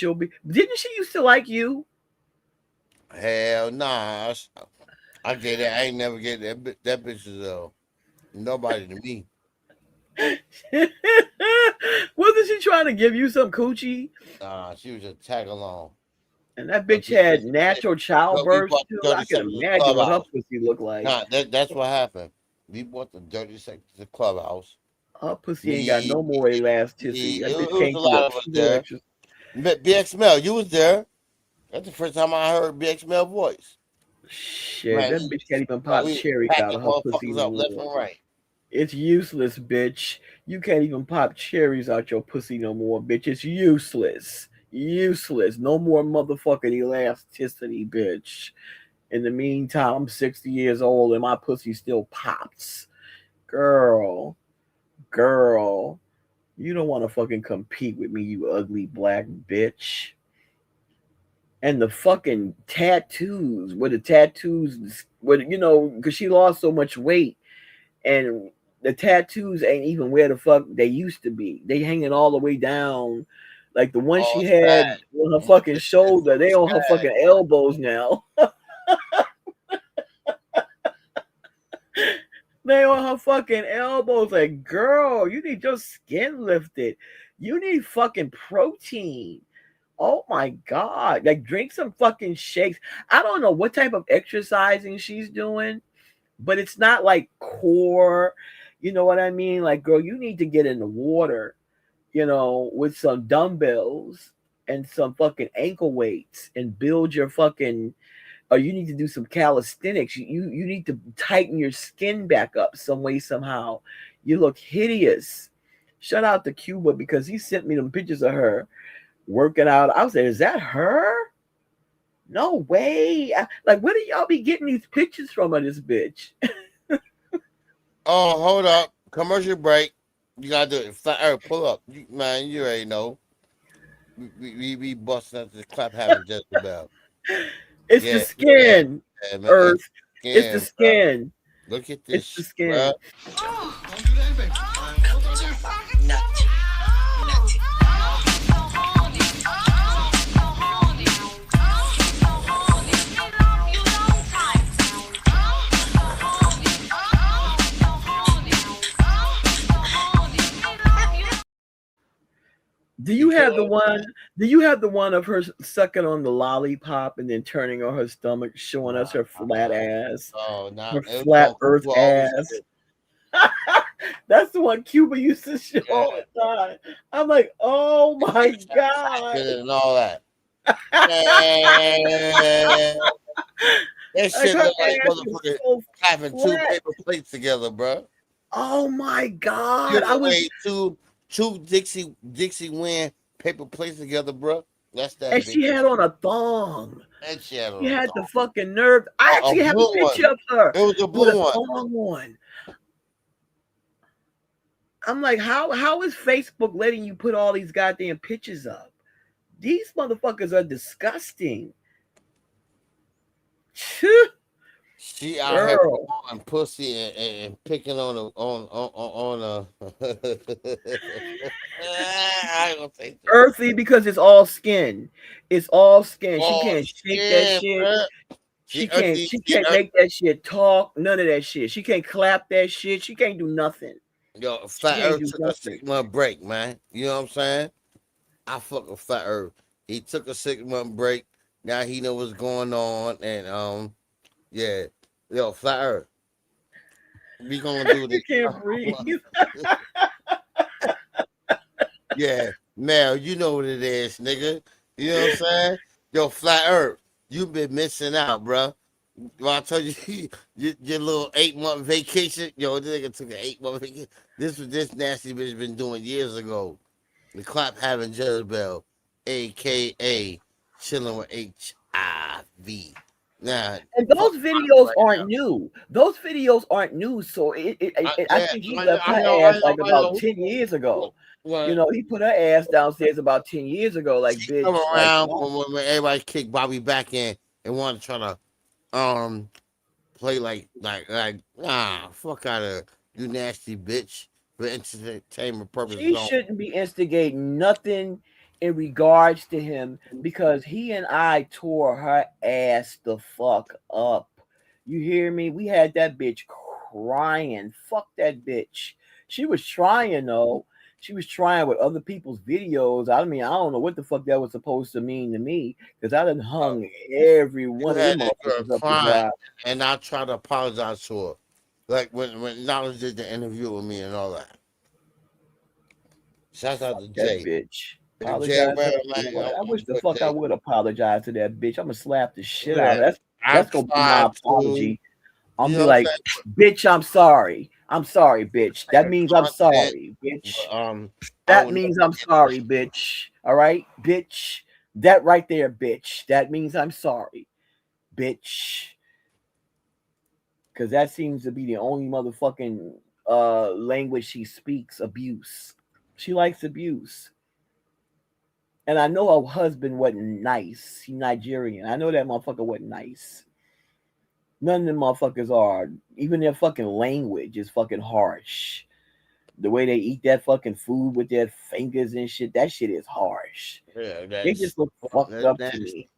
Didn't she used to like you? Hell nah. I get it. I ain't never get that. That bitch is nobody to me. Wasn't she trying to give you some coochie? Nah, she was just tag along. And that bitch had natural childbirth too. I can imagine what her pussy looked like. Nah, that's what happened. We bought the dirty sex to the clubhouse. Her pussy ain't got no more elasticity. That bitch came a lot of us there. BX you was there. That's the first time I heard BX voice. Shit, man, that bitch can't even pop cherries out of her pussy no more. Left and right. It's useless, bitch. You can't even pop cherries out your pussy no more, bitch. It's useless. Useless. No more motherfucking elasticity, bitch. In the meantime, I'm 60 years old and my pussy still pops. Girl, you don't want to fucking compete with me, you ugly black bitch. And the fucking tattoos, because she lost so much weight, and the tattoos ain't even where the fuck they used to be. They hanging all the way down. Like the one she had on her fucking shoulder, they on her fucking elbows now. They on her fucking elbows. Like, girl, you need your skin lifted. You need fucking protein. Oh my God. Like, drink some fucking shakes. I don't know what type of exercising she's doing, but it's not like core. You know what I mean? Like, girl, you need to get in the water, with some dumbbells and some fucking ankle weights and build your fucking, or you need to do some calisthenics. You need to tighten your skin back up some way, somehow. You look hideous. Shout out to Cuba, because he sent me them pictures of her working out. I was like, is that her? No way. Like, where do y'all be getting these pictures from of this bitch? Oh, hold up. Commercial break. You gotta do it. Pull up. Man, you already know. We busting up the clap having just about. It's the skin, Earth. It's the skin. Bro. Look at this. It's the skin. Bro. Don't do that, baby. Do you have the one? Do you have the one of her sucking on the lollipop and then turning on her stomach, showing us her flat ass? Oh, no, her flat Earth ass. That's the one Cuba used to show all the time. I'm like, oh my God, and all that. That shit look like motherfucker having two paper plates together, bro. Oh my God, I was two Dixie Win paper plates together, bro. That's that. And she had on a thong. And she had the fucking nerve. I actually have a picture of her. It was a blue one. Thong one. I'm like, how is Facebook letting you put all these goddamn pictures up? These motherfuckers are disgusting. She out here and pussy and picking on a I ain't gonna say that. Earthy, because it's all skin. It's all skin. She can't shake that shit. Bro. She can't make that shit talk. None of that shit. She can't clap that shit. She can't do nothing. Yo, She Flat can't Earth do took a nothing. 6-month break, man. You know what I'm saying? I fuck with Flat Earth. He took a 6-month break. Now he know what's going on, and yeah, yo, Flat Earth. We gonna do You this. can't breathe. Yeah, Mel, you know what it is, nigga. You know what I'm saying? Yo, Flat Earth, you been missing out, bro. Well, I told you your little 8-month vacation. Yo, this nigga took an 8-month vacation. This was this nasty bitch been doing years ago. The clap having Jezebel, aka chilling with HIV. Now, And fuck those videos right aren't now. new. Those videos aren't new. So I Yeah, think he left her I know, ass I know, like I about know. 10 years ago. You Well, know, he put her ass downstairs about 10 years ago. Like, she come bitch, like, around no. when everybody kicked Bobby back in and want to try to play like fuck out of you nasty bitch for entertainment purposes She only. shouldn't be instigating nothing in regards to him because he and I tore her ass the fuck up. You hear me? We had that bitch crying. Fuck that bitch. She was trying though. She was trying with other people's videos. I mean, I don't know what the fuck that was supposed to mean to me because I done hung every You one of them had that girl motherfuckers up to crying, dry. and I tried to apologize to her, like when Knowledge did the interview with me and all that. Shout out to That Jay. bitch. Jay, Apologize to man, her for what? I'm I wish the for fuck I Jay. would apologize to that bitch. I'm gonna slap the shit out Yeah, of her. I That's gonna be my tried to. apology. I'm You gonna be know what I'm like, bitch, I'm sorry. I'm sorry, bitch. That saying? means I'm Content, sorry, but bitch. I That would never means I'm get sorry, bitch. All right, bitch. That right there, bitch. That means I'm sorry, bitch. Because that seems to be the only motherfucking language she speaks, abuse. She likes abuse. And I know her husband wasn't nice. He Nigerian. I know that motherfucker wasn't nice. None of them motherfuckers are. Even their fucking language is fucking harsh. The way they eat that fucking food with their fingers and shit, that shit is harsh. yeah, They that's just look fucked up to nasty. me.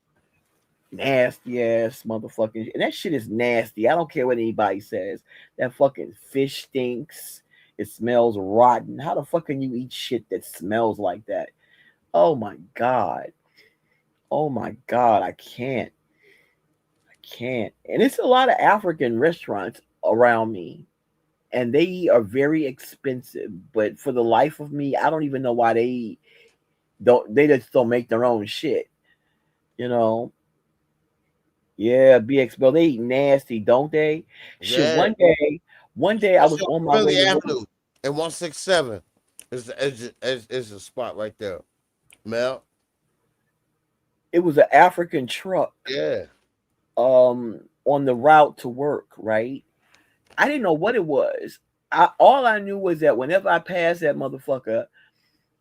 Nasty ass motherfucking. And that shit is nasty. I don't care what anybody says. That fucking fish stinks. It smells rotten. How the fuck can you eat shit that smells like that? Oh my god. Oh my god. I can't. Can't. And it's a lot of African restaurants around me, and they are very expensive. But for the life of me, I don't even know why they don't. They just don't make their own shit. You know? Yeah, BXBL. They eat nasty, don't they? Shit. Yeah, One day I was especially on on my way Philly to work. Avenue and 167 is a spot right there. Mel, It was an African truck. yeah, On the route to work. Right. I didn't know what it was. All I knew was that whenever I passed that motherfucker,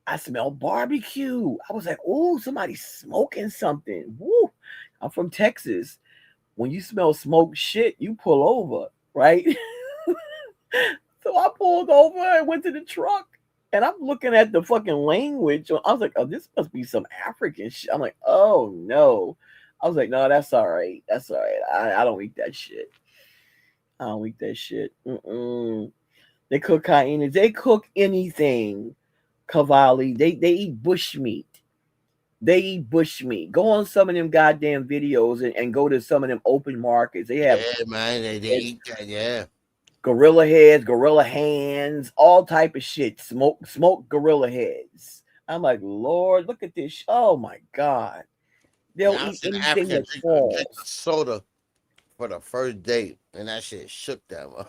I smelled barbecue. I was like, oh, somebody's smoking something. Woo. I'm from Texas. When you smell smoked shit, you pull over, right? So I pulled over and went to the truck. And I'm looking at the fucking language. I was like, oh, this must be some African shit. I'm like, oh no. I was like, no, that's all right. That's all right. I don't eat that shit. I don't eat that shit. Mm-mm. They cook hyenas. They cook anything. Cavalli. They eat bush meat. They eat bush meat. Go on some of them goddamn videos and go to some of them open markets. They have yeah, man, they eat that, yeah. gorilla heads, gorilla hands, all type of shit. Smoke gorilla heads. I'm like, Lord, look at this. Oh my God. They'll Now I eat seen an anything African that drink a falls. soda for the first date, and that shit shook that one.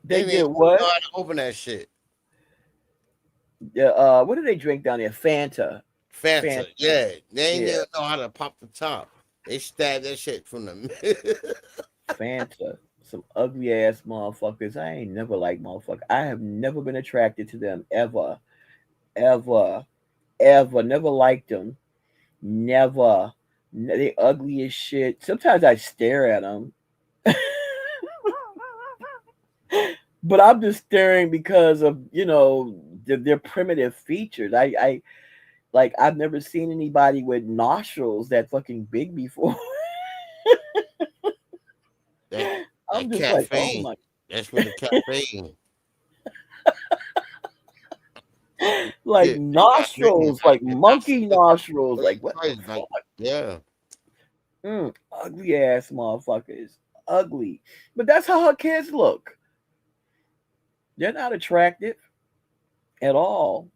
They They didn't did even what? know how to open that shit. What do they drink down there? Fanta. Fanta, yeah, they ain't Yeah. even know how to pop the top. They stabbed that shit from the Fanta. Some ugly ass motherfuckers. I ain't never liked motherfuckers. I have never been attracted to them ever. Ever. Ever. Never liked them. Never. They ugly as shit. Sometimes I stare at them. But I'm just staring because of, their primitive features. I like I've never seen anybody with nostrils that fucking big before. that I'm just like, oh caffeine. my. That's for the caffeine. like Yeah, nostrils, like monkey nostrils. Like what the like, fuck? yeah. Ugly ass motherfuckers. Ugly. But that's how her kids look. They're not attractive at all.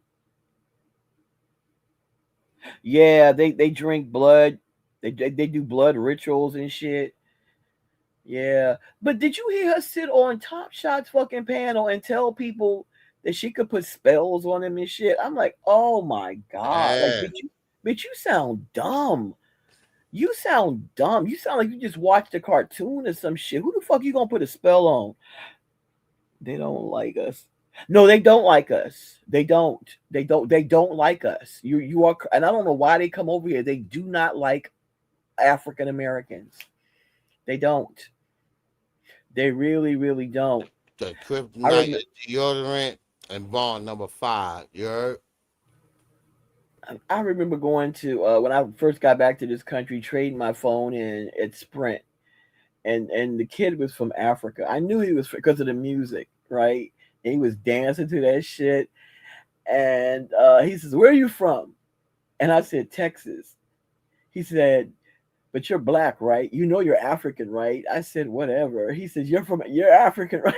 Yeah, they drink blood. They do blood rituals and shit. Yeah. But did you hear her sit on Top Shot's fucking panel and tell people that she could put spells on them and shit? I'm like, oh my God. Like, Yeah. bitch, you sound dumb. You sound dumb. You sound like you just watched a cartoon or some shit. Who the fuck you gonna put a spell on? They don't like us. No, they don't like us. They don't. They don't like us. You are, and I don't know why they come over here. They do not like African Americans. They don't. They really, really don't. The kryptonite deodorant and bond number 5. You heard? I remember going to when I first got back to this country, trading my phone in at Sprint, and the kid was from Africa. I knew he was because of the music, right? And he was dancing to that shit, and he says, "Where are you from?" And I said, "Texas." He said, "But you're black, right? You know you're African, right?" I said, "Whatever." He says, "You're African, right?"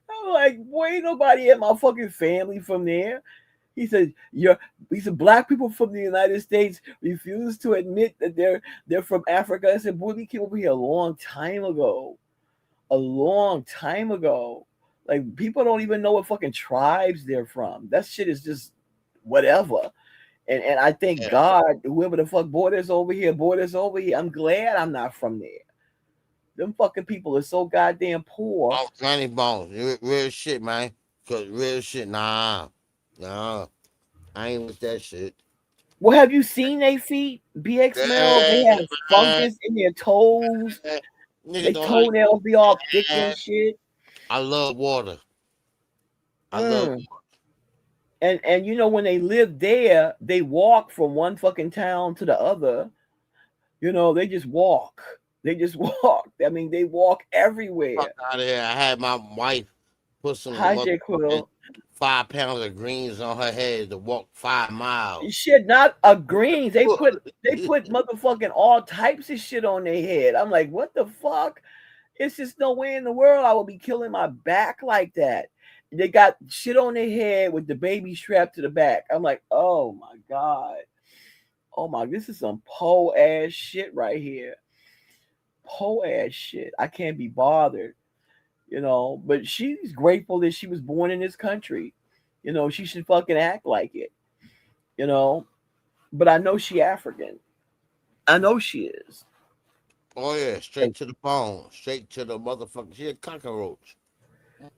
I'm like, "Boy, ain't nobody in my fucking family from there." He said, he said, "Black people from the United States refuse to admit that they're from Africa." I said, "Boy, we came over here a long time ago. A long time ago. Like, people don't even know what fucking tribes they're from. That shit is just whatever." And I thank God, whoever the fuck brought us over here. I'm glad I'm not from there. Them fucking people are so goddamn poor. Oh, Johnny Bones. Real shit, man. Cause real shit, nah. I ain't with that shit. Well, have you seen their feet? BX Mel, they have fungus in their toes. Their toenails be all thick and shit. I love water. I love water. And you know, when they live there, they walk from one fucking town to the other. You know, they just walk. They just walk. I mean, they walk everywhere. Fuck out of here. I had my wife put some 5 pounds of greens on her head to walk 5 miles. Shit, not a greens. They put motherfucking all types of shit on their head. I'm like, what the fuck? It's just no way in the world I would be killing my back like that. They got shit on their head with the baby strapped to the back. I'm like, oh my God. Oh my, this is some po ass shit right here. Po ass shit. I can't be bothered, you know, but she's grateful that she was born in this country. You know, she should fucking act like it, you know, but I know she African. I know she is. Oh yeah, straight to the bone, straight to the motherfucker. She a cockroach.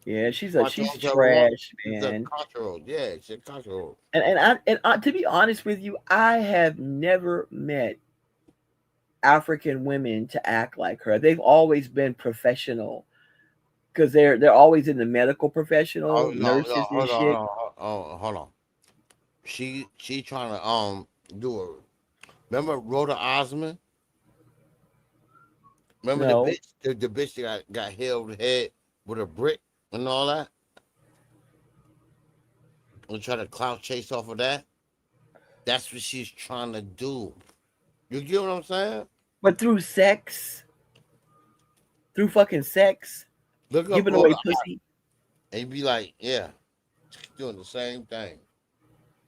Yeah, she's trash, man. She's a cockroach. Yeah, she's a cockroach. And I, to be honest with you, I have never met African women to act like her. They've always been professional because they're always in the medical professional, nurses and shit. Hold on. She trying to do a. Remember Rhoda Osmond? Remember the bitch that got hit over the head with a brick and all that? And try to clout chase off of that? That's what she's trying to do. You get what I'm saying? But through sex, through fucking sex, giving away pussy. And you be like, yeah, doing the same thing.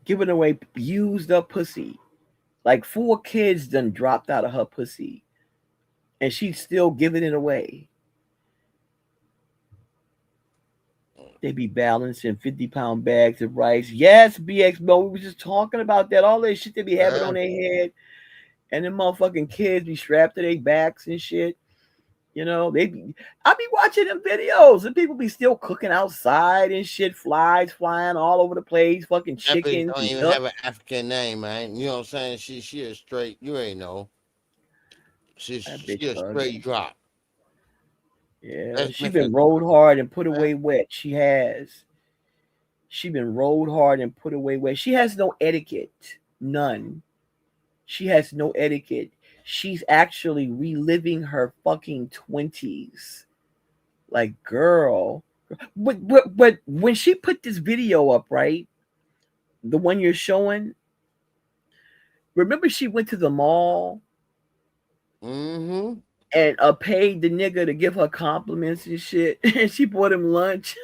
Giving away used up pussy. Like 4 kids done dropped out of her pussy. And she's still giving it away. They be balancing 50-pound bags of rice. Yes, BX, bro, we were just talking about that. All that shit they be having on their head. And them motherfucking kids be strapped to their backs and shit. You know, I be watching them videos and people be still cooking outside and shit, flies flying all over the place, fucking chickens. Don't even have an African name, man. You know what I'm saying? She is straight, you ain't know. She's a straight drop. Yeah, she been rolled hard and put away wet. She has. She been rolled hard and put away wet. She has no etiquette. None. She has no etiquette. She's actually reliving her fucking 20s. Like, girl. But when she put this video up, right? the one you're showing. Remember, she went to the mall Mm-hmm. and paid the nigga to give her compliments and shit, and she bought him lunch.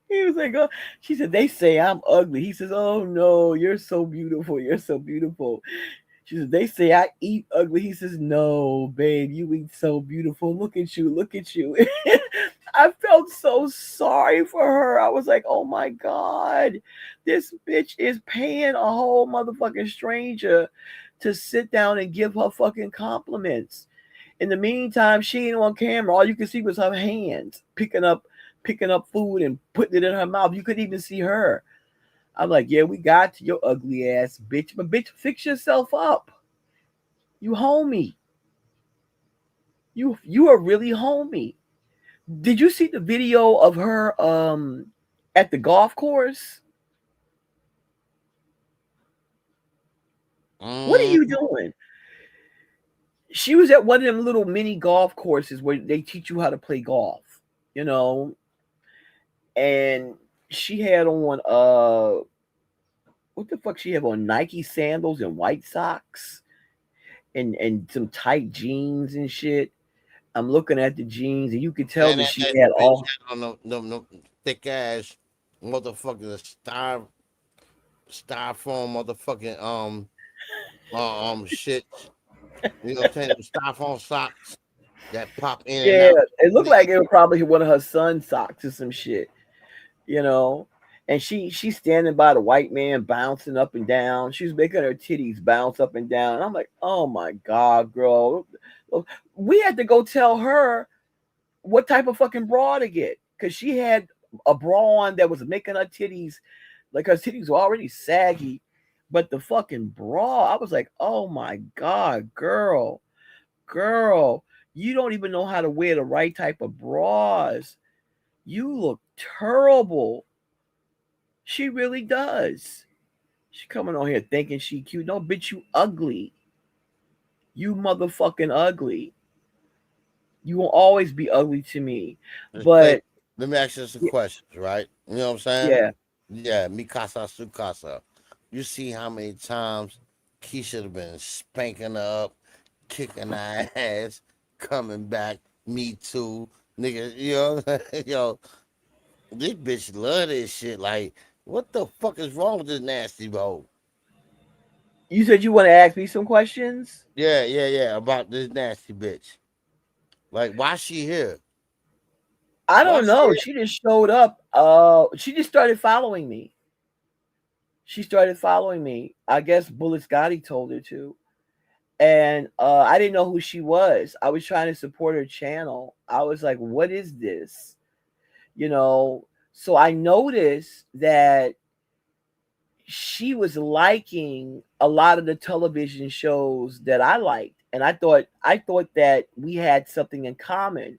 He was like, "Oh," she said, "They say I'm ugly." He says, "Oh no, you're so beautiful. You're so beautiful." She says, "They say I eat ugly." He says, "No, babe, you eat so beautiful. Look at you. Look at you." I felt so sorry for her. I was like, "Oh my God, this bitch is paying a whole motherfucking stranger to sit down and give her fucking compliments." In the meantime, she ain't on camera. All you could see was her hands picking up food and putting it in her mouth. You couldn't even see her. I'm like, "Yeah, we got you, your ugly ass bitch. But bitch, fix yourself up. You homie. You are really homie." Did you see the video of her at the golf course? What are you doing? She was at one of them little mini golf courses where they teach you how to play golf, you know, and she had on what the fuck she have on, Nike sandals and white socks and some tight jeans and shit. I'm looking at the jeans and you could tell And that she that had bitch all had on no thick ass motherfucking styrofoam motherfucking shit. You know what I'm saying? Styrofoam socks that pop in and yeah, out. it looked like it was probably one of her son's socks or some shit, you know. And she's standing by the white man bouncing up and down. She's making her titties bounce up and down. And I'm like, "Oh my God, girl." We had to go tell her what type of fucking bra to get. Cause she had a bra on that was making her titties, like her titties were already saggy. But the fucking bra, I was like, "Oh my God, girl, you don't even know how to wear the right type of bras. You look terrible." She really does. She coming on here thinking she cute. No, bitch, you ugly. You motherfucking ugly. You will always be ugly to me. But Let me ask you some questions, right? You know what I'm saying? yeah, Yeah, Mikasa Sukasa. You see how many times Keisha have been spanking her up, kicking her ass, coming back, me too, nigga. You know, yo, this bitch love this shit. Like, what the fuck is wrong with this nasty hoe? you said you want to ask me some questions. Yeah, about this nasty bitch. Like, why she here? I Why don't she know. here? She just showed up. She just started following me. I guess Bullet Scotty told her to. And I didn't know who she was. I was trying to support her channel. I was like, "What is this?" You know. So I noticed that she was liking a lot of the television shows that I liked, and I thought that we had something in common,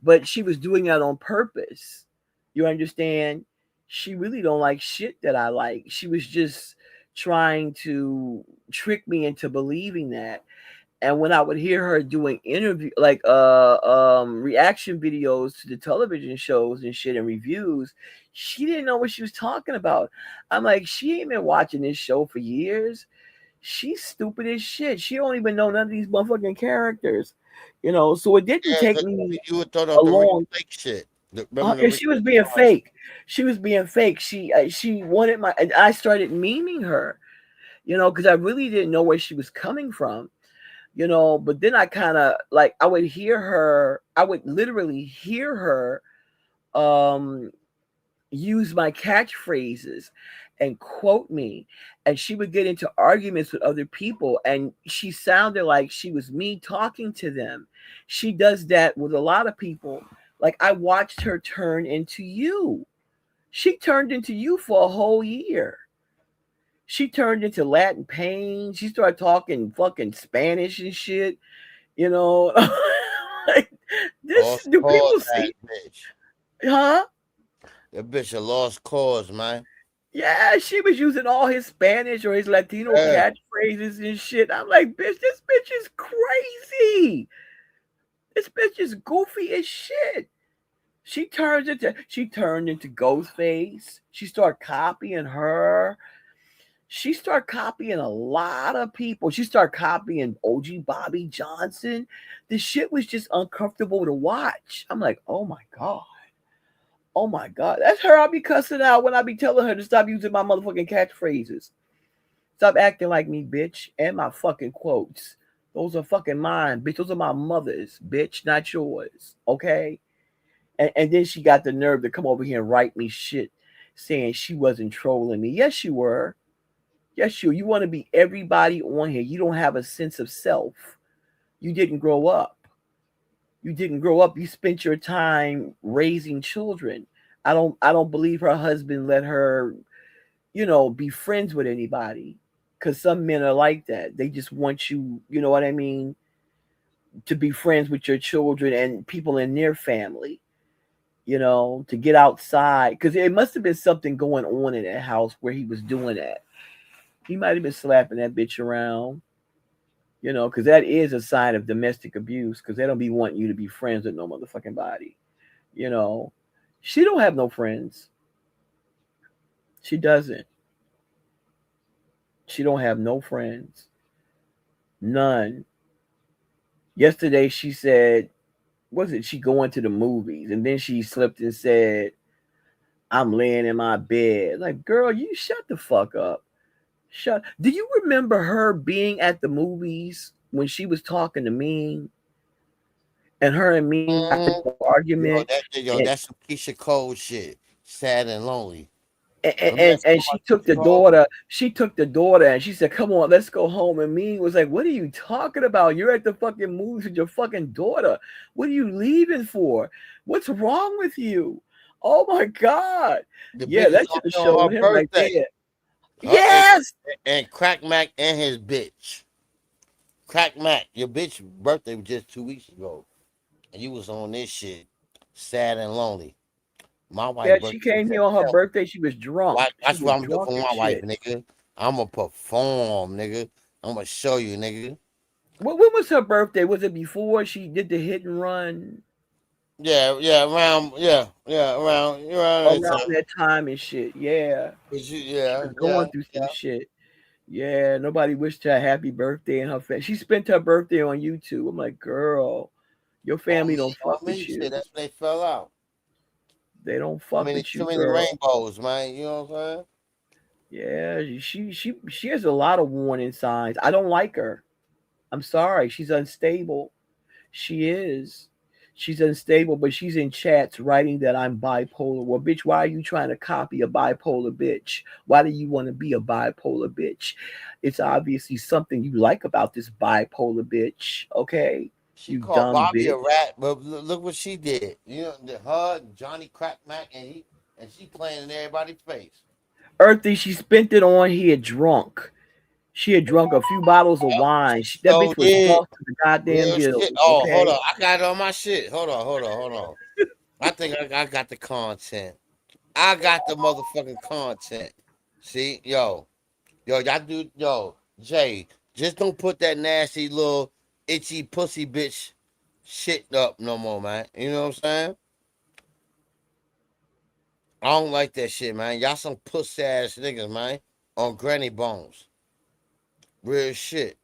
but she was doing that on purpose. You understand? She really don't like shit that I like. She was just trying to trick me into believing that. And when I would hear her doing reaction videos to the television shows and shit and reviews, she didn't know what she was talking about. I'm like, she ain't been watching this show for years. She's stupid as shit. She don't even know none of these motherfucking characters. You know, so it didn't Yeah, take 'cause me you would throw a out the real long fake shit. Remember the and real she was being fake. She was being fake. She wanted my and I started memeing her, you know, because I really didn't know where she was coming from, you know. But then I kind of like I would literally hear her use my catchphrases and quote me, and she would get into arguments with other people, and she sounded like she was me talking to them. She does that with a lot of people. Like, I watched her turn into you. She turned into you for a whole year. She turned into Latin Pain. She started talking fucking Spanish and shit, you know. Like, this, lost do cause people ass see? bitch. Huh? That bitch a lost cause, man. Yeah, she was using all his Spanish or his Latino Yeah. catchphrases and shit. I'm like, "Bitch, this bitch is crazy. This bitch is goofy as shit." She turned into Ghostface. She started copying her. She started copying a lot of people. She started copying OG Bobby Johnson. The shit was just uncomfortable to watch. I'm like, oh my God. Oh my God. That's her I'll be cussing out when I be telling her to stop using my motherfucking catchphrases. Stop acting like me, bitch. And my fucking quotes. Those are fucking mine, bitch. Those are my mother's, bitch, not yours. Okay? And then she got the nerve to come over here and write me shit saying she wasn't trolling me. Yes, you were. Yes, you want to be everybody on here. You don't have a sense of self. You didn't grow up. You didn't grow up. You spent your time raising children. I don't believe her husband let her, be friends with anybody. Cause some men are like that. They just want you, you know what I mean, to be friends with your children and people in their family. To get outside. Because it must have been something going on in that house where he was doing that. He might have been slapping that bitch around, because that is a sign of domestic abuse, because they don't be wanting you to be friends with no motherfucking body. She don't have no friends. She doesn't. She don't have no friends. None. Yesterday she said, was it she going to the movies? And then she slipped and said, I'm laying in my bed. Like, girl, you shut the fuck up. Do you remember her being at the movies when she was talking to me? And her and me got an argument. That's some Keisha Cole shit. Sad and lonely. And she took the daughter. She took the daughter and she said, "Come on, let's go home." And me was like, "What are you talking about? You're at the fucking movies with your fucking daughter. What are you leaving for? What's wrong with you? Oh my God!" Yeah, that should have shown him right there. Yes. And Crack Mac and his bitch. Crack Mac, your bitch birthday was just 2 weeks ago, and you was on this shit, sad and lonely. My wife. Yeah, she came here on her birthday. She was drunk. That's what I'm doing for my wife, nigga. I'm gonna perform, nigga. I'm gonna show you, nigga. When was her birthday? Was it before she did the hit and run? Yeah, around that time and shit. Yeah. Going through some shit. Yeah, nobody wished her a happy birthday and her family. She spent her birthday on YouTube. I'm like, girl, your family don't fuck with you. That's when they fell out. They don't fuck with you. Too many rainbows, man. You know what I'm saying? Yeah, she has a lot of warning signs. I don't like her. I'm sorry. She's unstable. She is. She's unstable, but she's in chats writing that I'm bipolar. Well, bitch, why are you trying to copy a bipolar bitch? Why do you want to be a bipolar bitch? It's obviously something you like about this bipolar bitch, okay? She called Bobby a rat, but look what she did. Her, Johnny Crack Mac, and she playing in everybody's face. Earthy, she spent it on here drunk. She had drunk a few bottles of wine. That bitch was lost to the goddamn gills. Oh, okay? Hold on. I got it on my shit. Hold on. I think I got the content. I got the motherfucking content. See? Y'all do, Jay, just don't put that nasty little itchy pussy bitch shit up no more, man. You know what I'm saying? I don't like that shit, man. Y'all some pussy ass niggas, man. On granny bones. Real shit.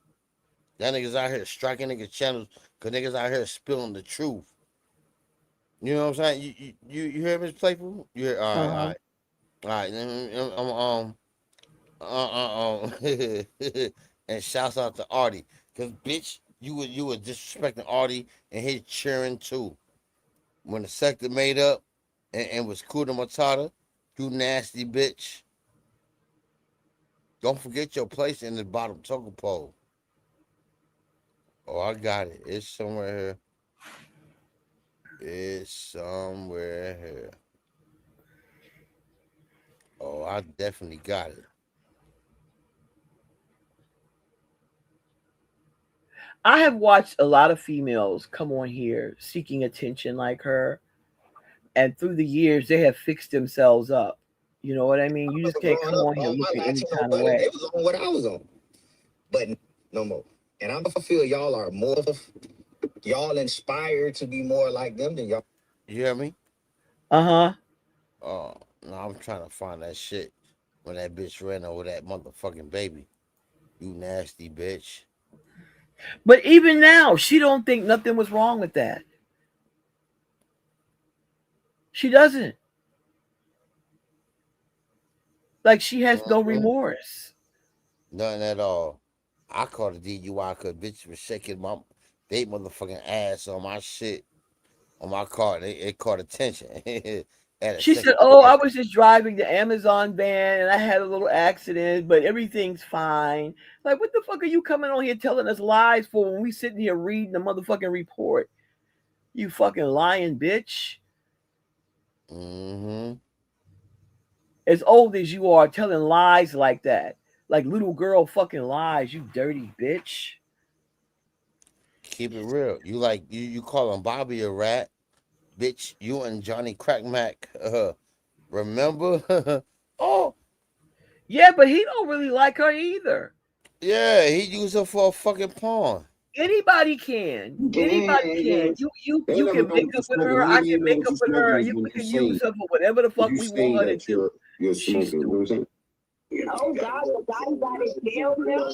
Y'all niggas out here striking niggas channels because niggas out here spilling the truth. You know what I'm saying? You hear Mz Playful? You hear? All right. And shouts out to Artie. Because, bitch, you were disrespecting Artie and his cheering too. When the sector made up and was Kuda Matata, you nasty bitch. Don't forget your place in the bottom token pole. Oh, I got it. It's somewhere here. Oh, I definitely got it. I have watched a lot of females come on here seeking attention like her. And through the years, they have fixed themselves up. You know what I mean? You just can't come on here looking any kind of way. They was on what I was on, but no more. And I feel y'all are more, y'all inspired to be more like them than y'all. You hear me? Uh-huh. Oh, no, I'm trying to find that shit when that bitch ran over that motherfucking baby. You nasty bitch. But even now, she don't think nothing was wrong with that. She doesn't. Like she has no remorse. Nothing at all. I called a DUI because bitch was shaking they motherfucking ass on my shit on my car. It caught attention. She said, "Oh, I was just driving the Amazon van and I had a little accident, but everything's fine." Like, what the fuck are you coming on here telling us lies for when we sitting here reading the motherfucking report? You fucking lying bitch. Mm-hmm. As old as you are, telling lies like that. Like little girl fucking lies, you dirty bitch. Keep it real. You calling Bobby a rat, bitch? You and Johnny Crackmack. Remember? Oh, Yeah, but he don't really like her either. yeah. He used her for a fucking pawn. Anybody can. Anybody can. You can make up with her. I can make up with her. We can use her for whatever the fuck we want her to do. She's stupid. Oh God, the guy got in jail now.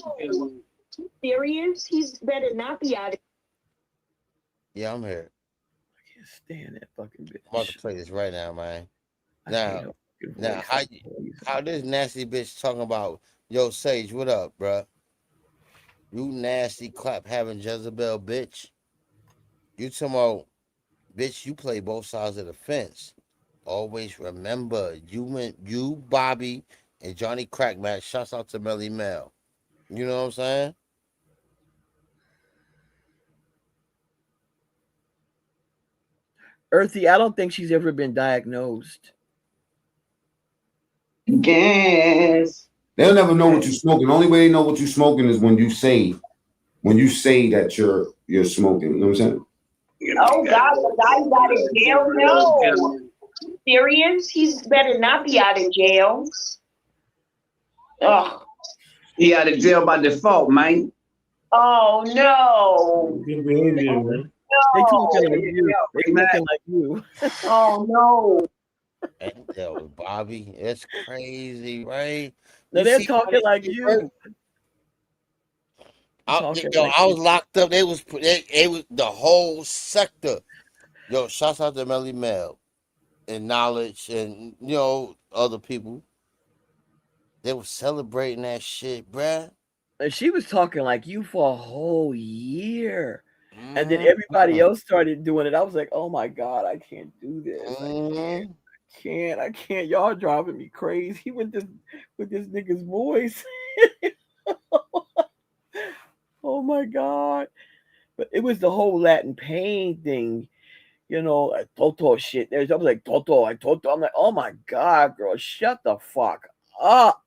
Serious? He's better not be out of. Yeah, I'm here. I can't stand that fucking bitch. I'm about to play this right now, man. Now, how this nasty bitch talking about, yo, Sage, what up, bruh? You nasty clap having Jezebel, bitch. You talking about, bitch, you play both sides of the fence. Always remember, you, Bobby, and Johnny Crackmack. Shouts out to Melly Mel. You know what I'm saying? Earthy, I don't think she's ever been diagnosed. Gas. They'll never know what you're smoking. The only way they know what you're smoking is when you say that you're smoking. You know what I'm saying? Oh God, the guy got in jail now. Serious? He's better not be out of jail. Ugh. He out of jail by default, man. Oh no. Good behavior, man. They talking like you. They talking like you. Oh no. And that was Bobby. It's crazy, right? No, they're talking like you. I was locked up. It was the whole sector. Yo, shouts out to Melly Mel and Knowledge and other people. They were celebrating that shit, bruh. And she was talking like you for a whole year. And then everybody else started doing it. I was like, oh my God, I can't do this. I can't. Y'all driving me crazy with this nigga's voice. Oh my God. But it was the whole Latin pain thing, Toto shit. I was like, Toto. I'm like, oh my God, girl, shut the fuck up.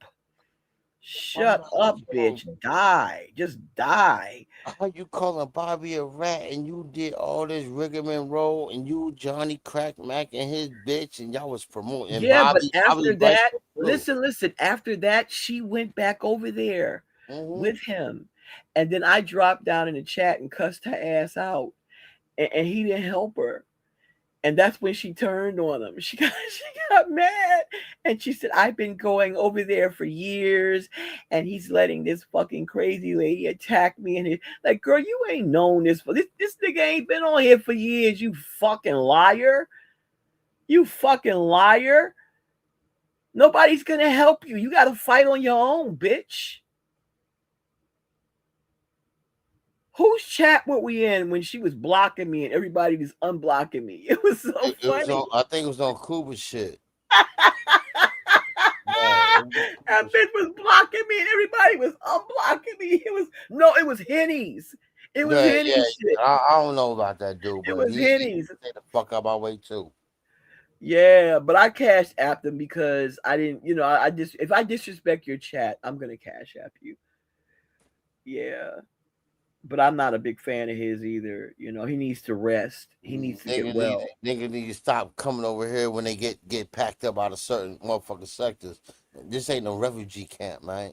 Shut up, bitch. Die. Just die. How you calling Bobby a rat and you did all this rigmarole and you Johnny Crackmack and his bitch and y'all was promoting Bobby. But after that, listen. After that, she went back over there with him. And then I dropped down in the chat and cussed her ass out. And he didn't help her. And that's when she turned on him. She got mad. And she said, I've been going over there for years. And he's letting this fucking crazy lady attack me. And like, girl, you ain't known this. This nigga ain't been on here for years, you fucking liar. You fucking liar. Nobody's going to help you. You got to fight on your own, bitch. Whose chat were we in when she was blocking me and everybody was unblocking me? It was so funny. I think it was on Cuba shit. That bitch was blocking me and everybody was unblocking me. It was Henny's. It was Henny's shit. I don't know about that dude, but it was Henny's. Stay the fuck out my way too. Yeah, but I cash apped them because I didn't, if I disrespect your chat, I'm gonna cash app you. Yeah. But I'm not a big fan of his either. He needs to rest. He needs to get well. Nigga need to stop coming over here when they get packed up out of certain motherfucking sectors. This ain't no refugee camp, man.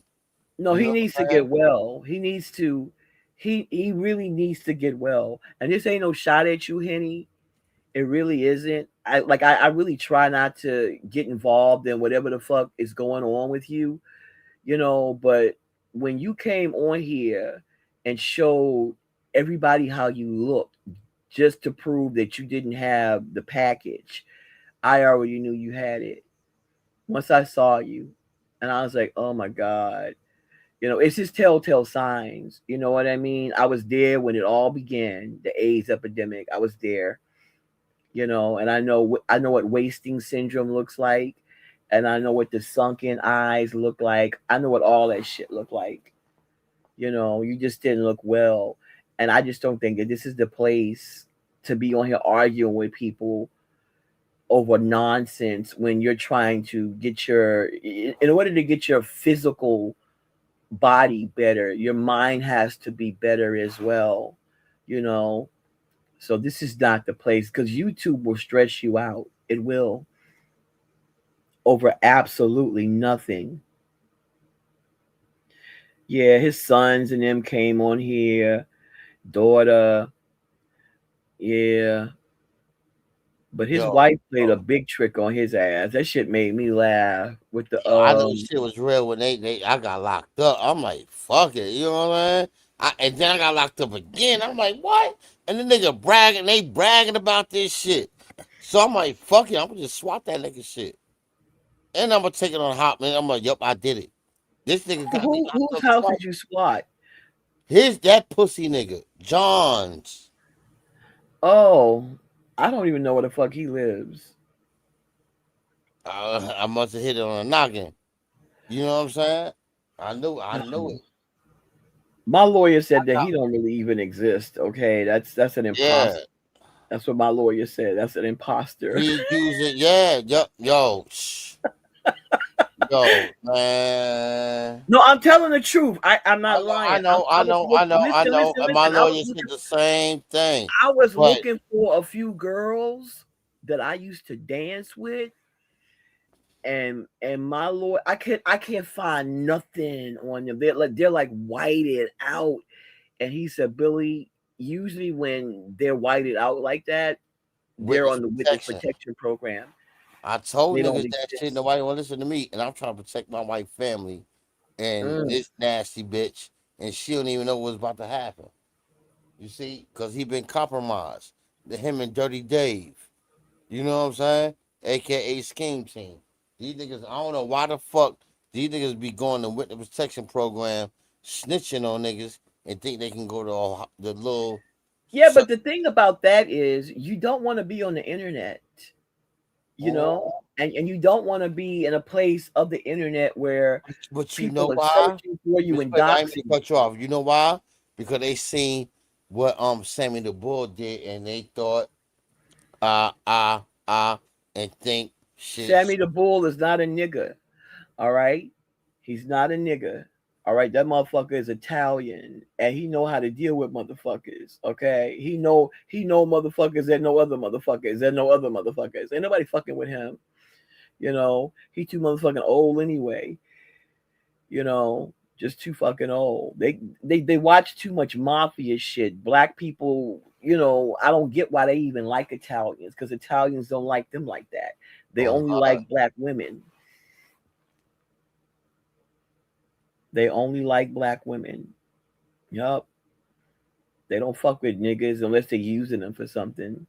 No, he needs to get well. He needs to. He really needs to get well. And this ain't no shot at you, Henny. It really isn't. I really try not to get involved in whatever the fuck is going on with you, but when you came on here and showed everybody how you look just to prove that you didn't have the package, I already knew you had it. Once I saw you, and I was like, oh my God. It's just telltale signs. You know what I mean? I was there when it all began, the AIDS epidemic. I was there, and I know what wasting syndrome looks like, and I know what the sunken eyes look like. I know what all that shit look like. You just didn't look well, and I just don't think that this is the place to be on here arguing with people over nonsense when you're trying to get in order to get your physical body better, your mind has to be better as well, so this is not the place, because YouTube will stress you out. It will, over absolutely nothing. Yeah, his sons and them came on here, daughter, yeah, but his wife played a big trick on his ass. That shit made me laugh with the I knew shit was real when I got locked up. I'm like, fuck it, you know what I mean? And then I got locked up again. I'm like, what? And the nigga bragging about this shit. So I'm like, fuck it, I'm gonna just swat that nigga shit. And I'm gonna take it on Hot, man. I'm like, yup, I did it. This nigga got me locked whose up house twice. did you swat? That pussy nigga, John's. Oh, I don't even know where the fuck he lives. I must have hit it on a noggin. You know what I'm saying? I knew it. My lawyer said that he don't really even exist. Okay, that's an imposter. Yeah. That's what my lawyer said. That's an imposter. He using, yeah, yo, man. No, I'm telling the truth. I'm not lying. I know. And my lawyer said the same thing. I was looking for a few girls that I used to dance with, and my lawyer, I can't find nothing on them. They're like whited out, and he said, Billy, usually when they're whited out like that, they're on the witness protection program. I told niggas that shit. Nobody want to listen to me, and I'm trying to protect my white family. And this nasty bitch, and she don't even know what's about to happen. You see, because he been compromised. Him and Dirty Dave. You know what I'm saying? AKA Scheme Team. These niggas, I don't know why the fuck these niggas be going to witness protection program, snitching on niggas, and think they can go to the little. Yeah, but the thing about that is you don't want to be on the internet. And you don't want to be in a place of the internet where people are why? Searching for you and doxing. Cut you off. You know why? Because they seen what Sammy the Bull did, and they thought and think shit. Sammy the Bull is not a nigga. All right, he's not a nigga. All right, that motherfucker is Italian, and he know how to deal with motherfuckers. Okay, he know motherfuckers that know other motherfuckers that know other motherfuckers. Ain't nobody fucking with him. He too motherfucking old anyway. Just too fucking old. They watch too much mafia shit. Black people, I don't get why they even like Italians, because Italians don't like them like that. They only like black women. They only like black women. Yup. They don't fuck with niggas unless they're using them for something.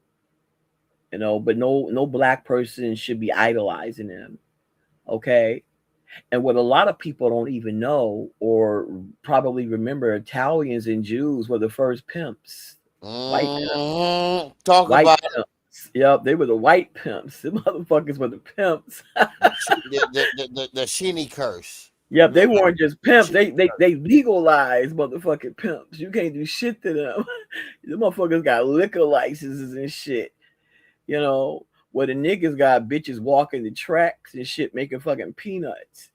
But no black person should be idolizing them. Okay? And what a lot of people don't even know or probably remember, Italians and Jews were the first pimps. White pimps. Talk white about pimps. Yep, they were the white pimps. The motherfuckers were the pimps. the Sheeny curse. Yep, they weren't just pimps. They legalized motherfucking pimps. You can't do shit to them. The motherfuckers got liquor licenses and shit. Where the niggas got bitches walking the tracks and shit making fucking peanuts.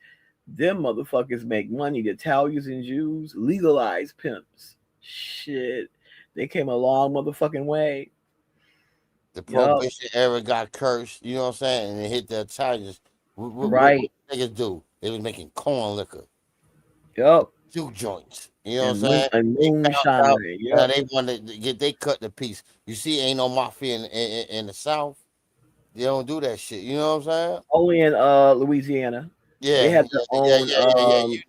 Them motherfuckers make money. The Italians and Jews legalized pimps. Shit. They came a long motherfucking way. The prohibition era got cursed, you know what I'm saying? And it hit the Italians. Right. What niggas do? They was making corn liquor. Yup. Juke joints. You know what I'm saying? And moonshine. They wanted to get they cut the piece. You see, ain't no mafia in the South. They don't do that shit. You know what I'm saying? Only in Louisiana. Yeah, They have their own yeah. You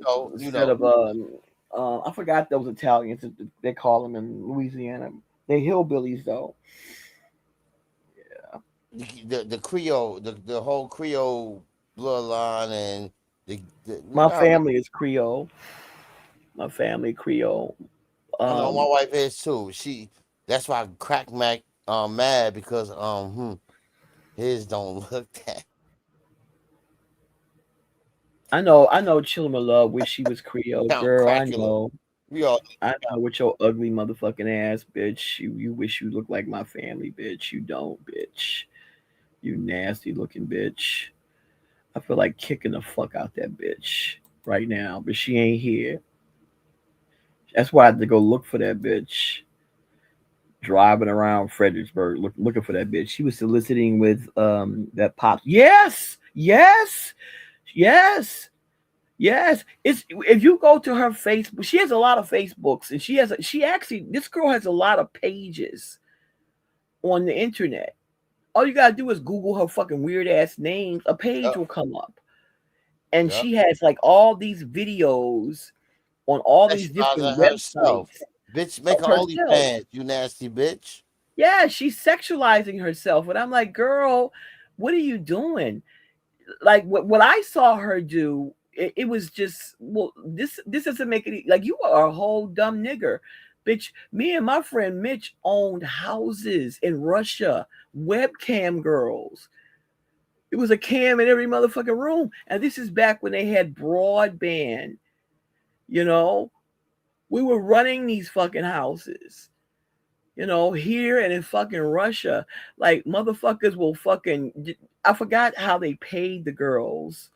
set know. of I forgot those Italians. They call them in Louisiana. They hillbillies though. The Creole, the whole Creole bloodline, and My nah, man, family is Creole. My family Creole. I know my wife is too. That's why Crack Mac mad because his don't look that. I know Chillin' Love wish she was Creole, Count girl. I Crackula. know. We all I know with your ugly motherfucking ass, bitch. You wish you looked like my family, bitch. You don't, bitch. You nasty looking bitch. I feel like kicking the fuck out that bitch right now, but she ain't here. That's why I had to go look for that bitch. Driving around Fredericksburg looking for that bitch. She was soliciting with that pop. Yes, yes, yes. Yes, it's if you go to her Facebook, she has a lot of Facebooks, and this girl has a lot of pages on the internet. All you gotta do is Google her fucking weird ass names, a page will come up, and Yep. she has like all these videos on all these different Sexualizing herself. websites Bitch, of make an herself. OnlyFans, you nasty bitch. Yeah, she's sexualizing herself, and I'm like, girl, what are you doing? Like what I saw her do, it was just this doesn't make it like you are a whole dumb nigger, bitch. Me and my friend Mitch owned houses in Russia, webcam girls. It was a cam in every motherfucking room, and this is back when they had broadband. You know, we were running these fucking houses. You know, here and in fucking Russia, like motherfuckers will fucking. I forgot how they paid the girls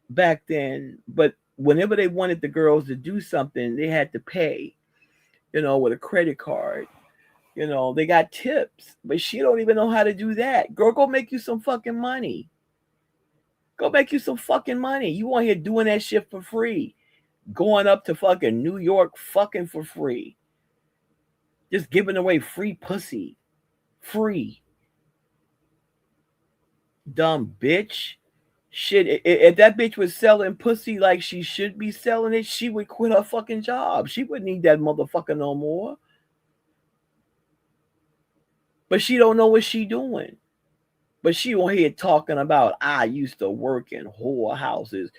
back then, but whenever they wanted the girls to do something, they had to pay, with a credit card. They got tips, but she don't even know how to do that. Girl, go make you some fucking money. Go make you some fucking money. You on here doing that shit for free. Going up to fucking New York fucking for free. Just giving away free pussy. Free. Dumb bitch. Shit, if that bitch was selling pussy like she should be selling it, she would quit her fucking job. She wouldn't need that motherfucker no more. But she don't know what she doing. But she on here talking about, I used to work in whorehouses.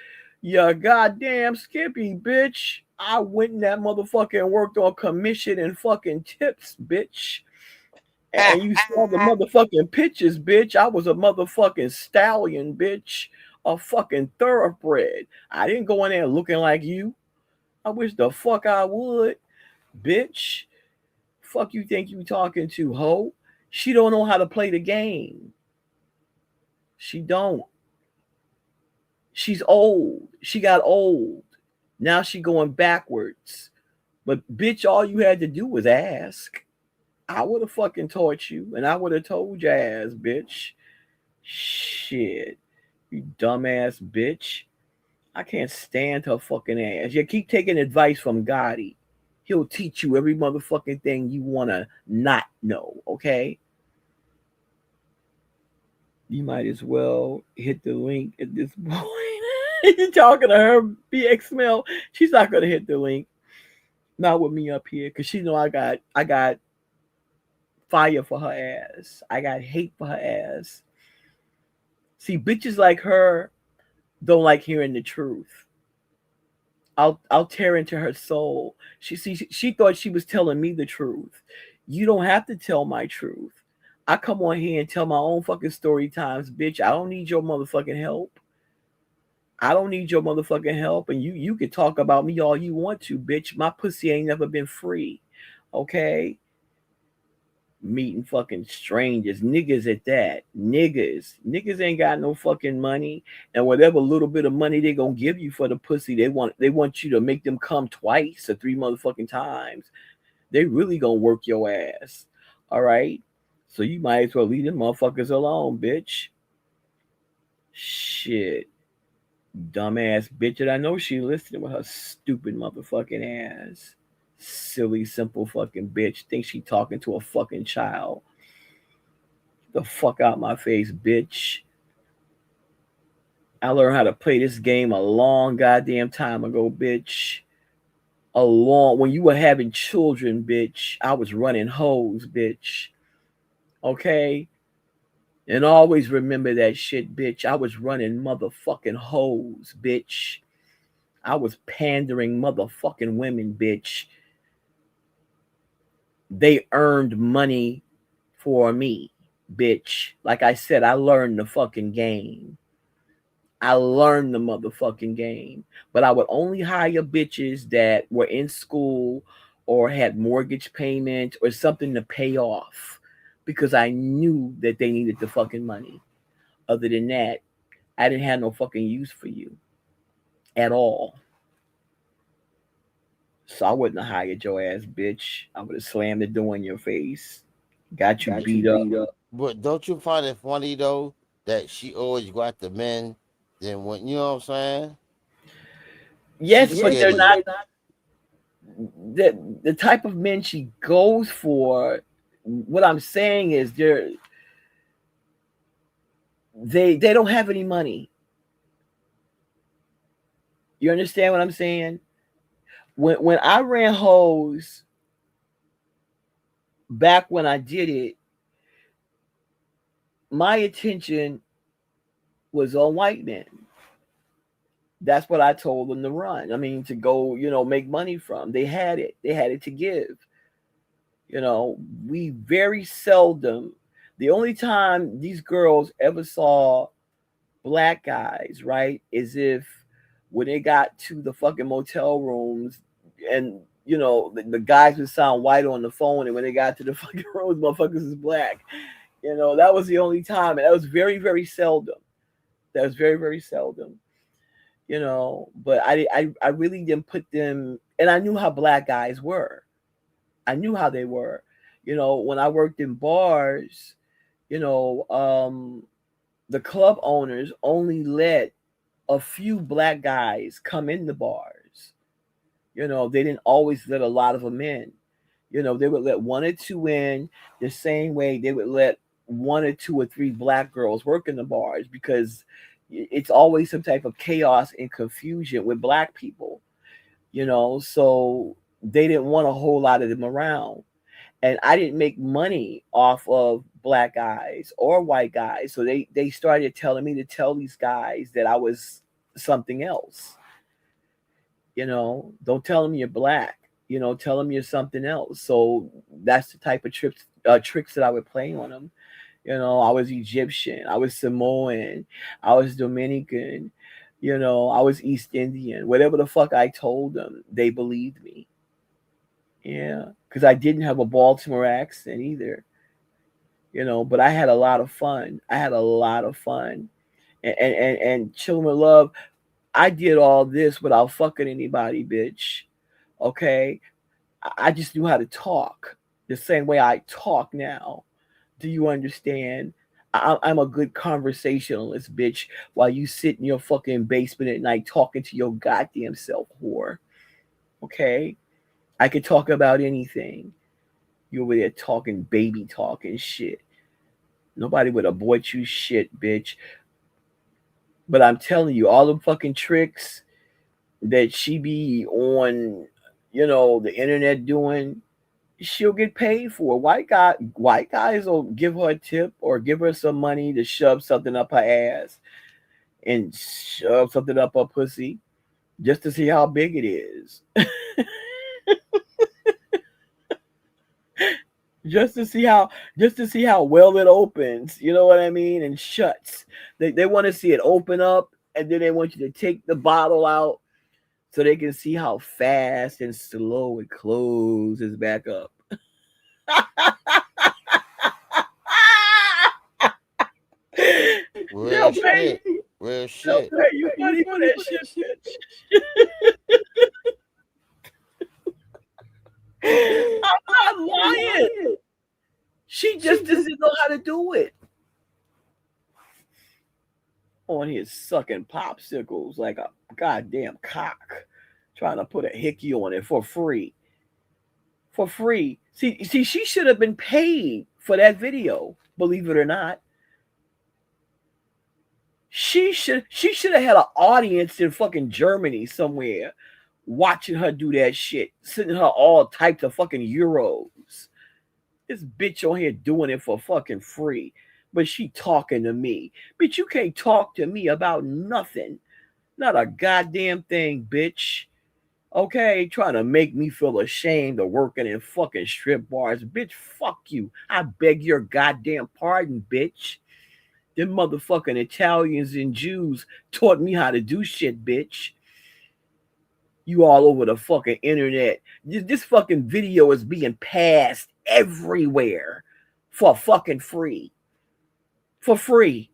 Yeah, goddamn Skippy, bitch. I went in that motherfucker and worked on commission and fucking tips, bitch. And you saw the motherfucking pictures, bitch. I was a motherfucking stallion, bitch. A fucking thoroughbred. I didn't go in there looking like you. I wish the fuck I would, bitch. Fuck you think you talking to, hoe? She don't know how to play the game. She don't. She's old. She got old. Now she going backwards. But bitch, all you had to do was ask. I would have fucking taught you, and I would have told your ass, bitch. Shit. You dumbass bitch. I can't stand her fucking ass. You keep taking advice from Gotti. He'll teach you every motherfucking thing you want to not know, okay? You might as well hit the link at this point. You talking to her, BX Mel. She's not going to hit the link. Not with me up here, because she know I got fire for her ass. I got hate for her ass. See, bitches like her don't like hearing the truth. I'll tear into her soul. She thought she was telling me the truth. You don't have to tell my truth. I come on here and tell my own fucking story times, bitch. I don't need your motherfucking help. I don't need your motherfucking help. And you can talk about me all you want to, bitch. My pussy ain't never been free. Okay? Meeting fucking strangers, niggas at that. Niggas ain't got no fucking money, and whatever little bit of money they gonna give you for the pussy, they want you to make them come twice or 3 motherfucking times. They really gonna work your ass. All right, so you might as well leave them motherfuckers alone, bitch. Shit, dumbass bitch. And I know she listening with her stupid motherfucking ass. Silly, simple fucking bitch. Thinks she talking to a fucking child. The fuck out my face, bitch. I learned how to play this game a long goddamn time ago, bitch. When you were having children, bitch, I was running hoes, bitch. Okay? And always remember that shit, bitch. I was running motherfucking hoes, bitch. I was pandering motherfucking women, bitch. They earned money for me, bitch. Like I said, I learned the fucking game. I learned the motherfucking game. But I would only hire bitches that were in school or had mortgage payments or something to pay off because I knew that they needed the fucking money. Other than that, I didn't have no fucking use for you at all. So I wouldn't have hired your ass, bitch. I would have slammed the door in your face. Got you beat up. But don't you find it funny though that she always go after men? Then when you know what I'm saying? Yes, but they're not the type of men she goes for. What I'm saying is they don't have any money. You understand what I'm saying? When I ran hoes back when I did it, my attention was on white men. That's what I told them to run. I mean, to go, make money from. They had it. They had it to give. We very seldom, the only time these girls ever saw black guys, right, is if when they got to the fucking motel rooms and, the guys would sound white on the phone, and when they got to the fucking rooms, motherfuckers is black. That was the only time. And that was very, very seldom. That was very, very seldom. But I really didn't put them, and I knew how black guys were. I knew how they were. When I worked in bars, the club owners only let a few black guys come in the bars. They didn't always let a lot of them in. They would let one or two in the same way they would let one or two or three black girls work in the bars, because it's always some type of chaos and confusion with black people, so they didn't want a whole lot of them around. And I didn't make money off of black guys or white guys. So they started telling me to tell these guys that I was something else. Don't tell them you're black, tell them you're something else. So that's the type of tricks that I would play on them. I was Egyptian, I was Samoan, I was Dominican, I was East Indian. Whatever the fuck I told them, they believed me. Yeah, because I didn't have a Baltimore accent either. But I had a lot of fun. And children with love, I did all this without fucking anybody, bitch. Okay? I just knew how to talk the same way I talk now. Do you understand? I'm a good conversationalist, bitch, while you sit in your fucking basement at night talking to your goddamn self, whore. Okay? I could talk about anything. You over there talking baby talk and shit. Nobody would abort you shit, bitch. But I'm telling you, all the fucking tricks that she be on, the internet doing, she'll get paid for. White guys will give her a tip or give her some money to shove something up her ass and shove something up her pussy just to see how big it is. just to see how well it opens, you know what I mean, and shuts. They want to see it open up, and then they want you to take the bottle out so they can see how fast and slow it closes back up. Real shit. Real shit. You funny for that shit. I'm not lying. She just doesn't know how to do it. On here sucking popsicles like a goddamn cock, trying to put a hickey on it for free. For free. See, she should have been paid for that video. believe it or not. She should have had an audience in fucking Germany somewhere watching her do that shit, sending her all types of fucking euros. This bitch on here doing it for fucking free, but she talking to me. Bitch, you can't talk to me about nothing. Not a goddamn thing, bitch. Okay, trying to make me feel ashamed of working in fucking strip bars. Bitch, fuck you. I beg your goddamn pardon, bitch. Them motherfucking Italians and Jews taught me how to do shit, bitch. You all over the fucking internet. This fucking video is being passed everywhere for fucking free. For free.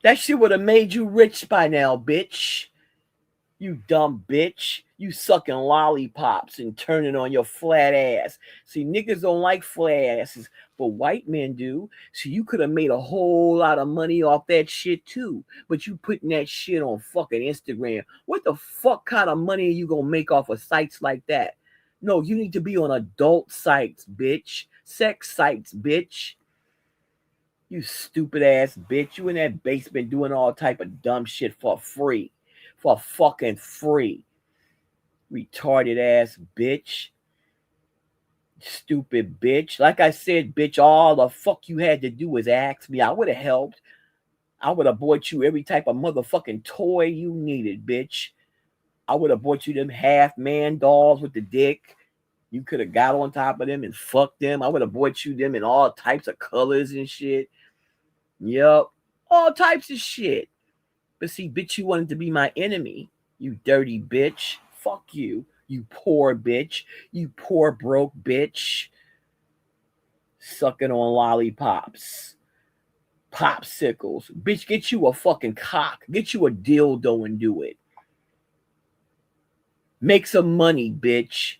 That shit would have made you rich by now, bitch. You dumb bitch. You sucking lollipops and turning on your flat ass. See, niggas don't like flat asses, but white men do. So you could have made a whole lot of money off that shit too. But you putting that shit on fucking Instagram. What the fuck kind of money are you gonna make off of sites like that? No, you need to be on adult sites, bitch. Sex sites, bitch. You stupid ass bitch. You in that basement doing all type of dumb shit for free. For fucking free. Retarded ass bitch. Stupid bitch. Like I said, bitch, all the fuck you had to do was ask me. I would have helped. I would have bought you every type of motherfucking toy you needed, bitch. I would have bought you them half-man dolls with the dick. You could have got on top of them and fucked them. I would have bought you them in all types of colors and shit. Yup. All types of shit. But see, bitch, you wanted to be my enemy. You dirty bitch. Fuck you. You poor bitch. You poor broke bitch. Sucking on lollipops. Popsicles. Bitch, get you a fucking cock. Get you a dildo and do it. Make some money, bitch.